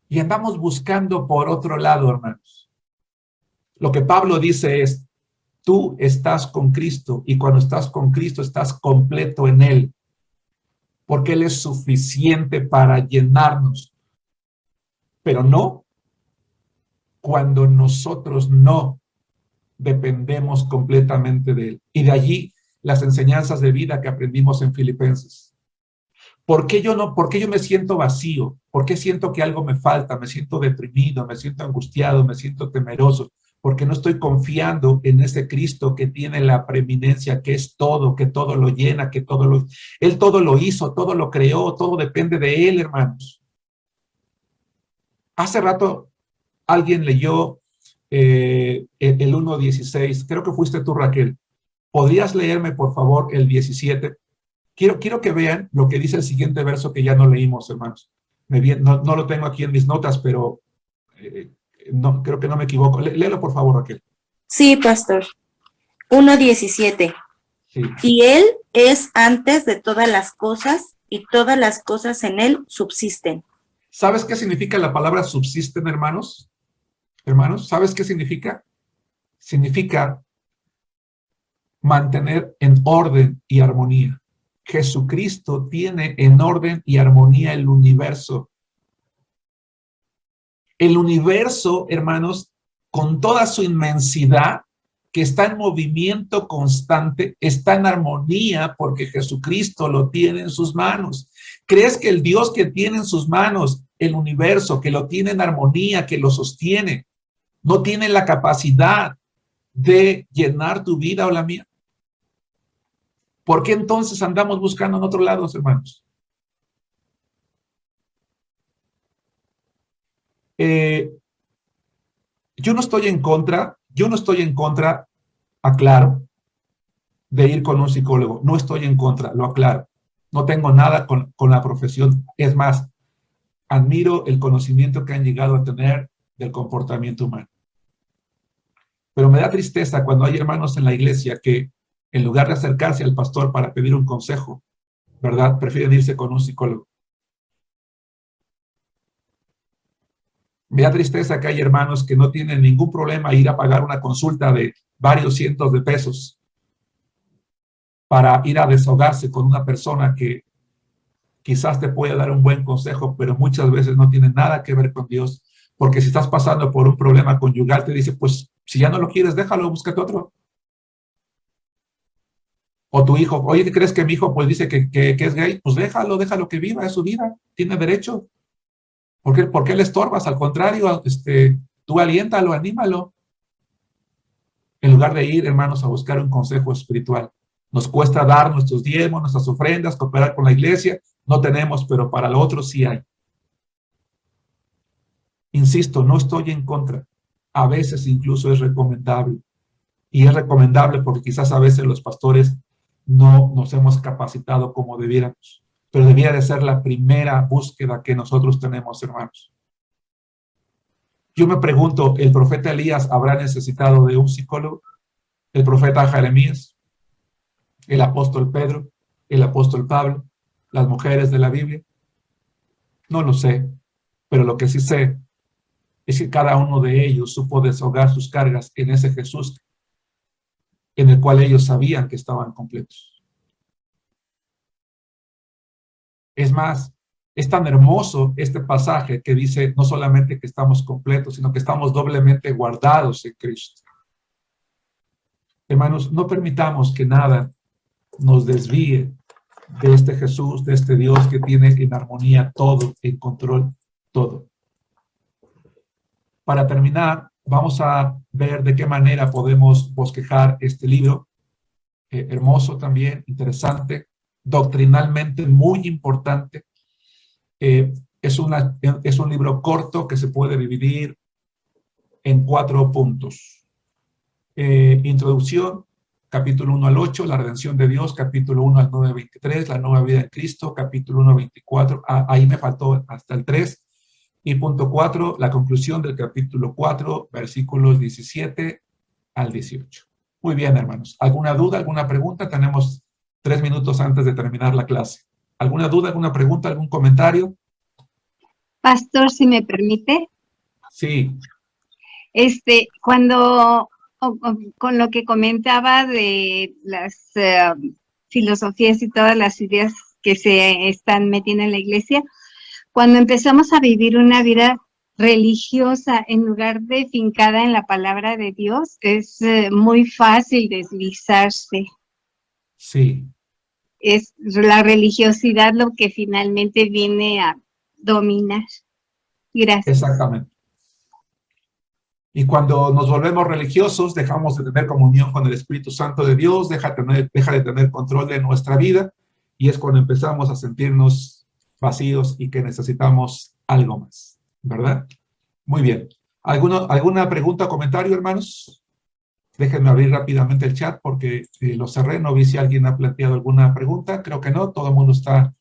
Y andamos buscando por otro lado, hermanos. Lo que Pablo dice es, tú estás con Cristo, y cuando estás con Cristo estás completo en Él, porque Él es suficiente para llenarnos. Pero no cuando nosotros no dependemos completamente de Él. Y de allí las enseñanzas de vida que aprendimos en Filipenses. ¿Por qué yo me siento vacío? ¿Por qué siento que algo me falta? Me siento deprimido, me siento angustiado, me siento temeroso, porque no estoy confiando en ese Cristo que tiene la preeminencia, que es todo, que todo lo llena, Él todo lo hizo, todo lo creó, todo depende de Él, hermanos. Hace rato alguien leyó el 1.16, creo que fuiste tú, Raquel. ¿Podrías leerme, por favor, el 17? Quiero que vean lo que dice el siguiente verso que ya no leímos, hermanos. No lo tengo aquí en mis notas, pero no, creo que no me equivoco. Léelo, por favor, Raquel. Sí, pastor. 1:17. Sí. Y Él es antes de todas las cosas, y todas las cosas en Él subsisten. ¿Sabes qué significa la palabra subsisten, hermanos? Hermanos, ¿sabes qué significa? Significa mantener en orden y armonía. Jesucristo tiene en orden y armonía el universo. El universo, hermanos, con toda su inmensidad, que está en movimiento constante, está en armonía porque Jesucristo lo tiene en sus manos. ¿Crees que el Dios que tiene en sus manos el universo, que lo tiene en armonía, que lo sostiene, no tiene la capacidad de llenar tu vida o la mía? ¿Por qué entonces andamos buscando en otro lado, hermanos? Yo no estoy en contra, aclaro, de ir con un psicólogo. No estoy en contra, lo aclaro. No tengo nada con la profesión. Es más, admiro el conocimiento que han llegado a tener del comportamiento humano. Pero me da tristeza cuando hay hermanos en la iglesia que, en lugar de acercarse al pastor para pedir un consejo, ¿verdad?, prefieren irse con un psicólogo. Me da tristeza que hay hermanos que no tienen ningún problema ir a pagar una consulta de varios cientos de pesos para ir a desahogarse con una persona que quizás te puede dar un buen consejo, pero muchas veces no tiene nada que ver con Dios, porque si estás pasando por un problema conyugal, te dice, pues, si ya no lo quieres, déjalo, búscate otro. O tu hijo, oye, ¿qué crees que mi hijo pues dice que es gay? Pues déjalo que viva, es su vida, tiene derecho. ¿Por qué le estorbas? Al contrario, tú aliéntalo, anímalo. En lugar de ir, hermanos, a buscar un consejo espiritual. Nos cuesta dar nuestros diezmos, nuestras ofrendas, cooperar con la iglesia. No tenemos, pero para lo otro sí hay. Insisto, no estoy en contra. A veces incluso es recomendable. Y es recomendable porque quizás a veces los pastores no nos hemos capacitado como debiéramos. Pero debiera de ser la primera búsqueda que nosotros tenemos, hermanos. Yo me pregunto, ¿el profeta Elías habrá necesitado de un psicólogo? ¿El profeta Jeremías? ¿El apóstol Pedro? ¿El apóstol Pablo? ¿Las mujeres de la Biblia? No lo sé, pero lo que sí sé es que cada uno de ellos supo desahogar sus cargas en ese Jesús en el cual ellos sabían que estaban completos. Es más, es tan hermoso este pasaje que dice no solamente que estamos completos, sino que estamos doblemente guardados en Cristo. Hermanos, no permitamos que nada nos desvíe de este Jesús, de este Dios que tiene en armonía todo, en control todo. Para terminar, vamos a ver de qué manera podemos bosquejar este libro, hermoso también, interesante, doctrinalmente muy importante. Es un libro corto que se puede dividir en 4 puntos. Introducción, capítulo 1 al 8, la redención de Dios, capítulo 1 al 9:23, la nueva vida en Cristo, capítulo 1:24, ahí me faltó hasta el 3. Y punto 4, la conclusión del capítulo 4, versículos 17 al 18. Muy bien, hermanos. ¿Alguna duda, alguna pregunta? Tenemos 3 minutos antes de terminar la clase. ¿Alguna duda, alguna pregunta, algún comentario? Pastor, si me permite. Sí. Con lo que comentaba de las filosofías y todas las ideas que se están metiendo en la iglesia, cuando empezamos a vivir una vida religiosa en lugar de fincada en la palabra de Dios, es muy fácil deslizarse. Sí. es la religiosidad lo que finalmente viene a dominar. Gracias. Exactamente. Y cuando nos volvemos religiosos, dejamos de tener comunión con el Espíritu Santo de Dios, deja de tener control de nuestra vida, y es cuando empezamos a sentirnos vacíos y que necesitamos algo más, ¿verdad? Muy bien. ¿Alguna pregunta o comentario, hermanos? Déjenme abrir rápidamente el chat porque lo cerré, no vi si alguien ha planteado alguna pregunta, creo que no, todo el mundo está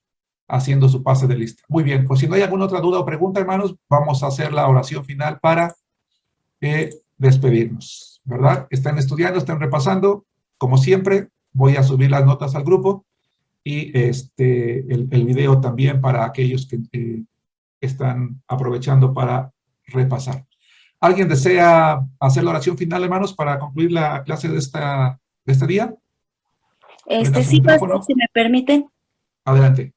haciendo su pase de lista. Muy bien, pues si no hay alguna otra duda o pregunta, hermanos, vamos a hacer la oración final para despedirnos, ¿verdad? Están estudiando, están repasando, como siempre, voy a subir las notas al grupo y el video también para aquellos que están aprovechando para repasar. ¿Alguien desea hacer la oración final, hermanos, para concluir la clase de este día? Sí, pastor, si me permiten. Adelante.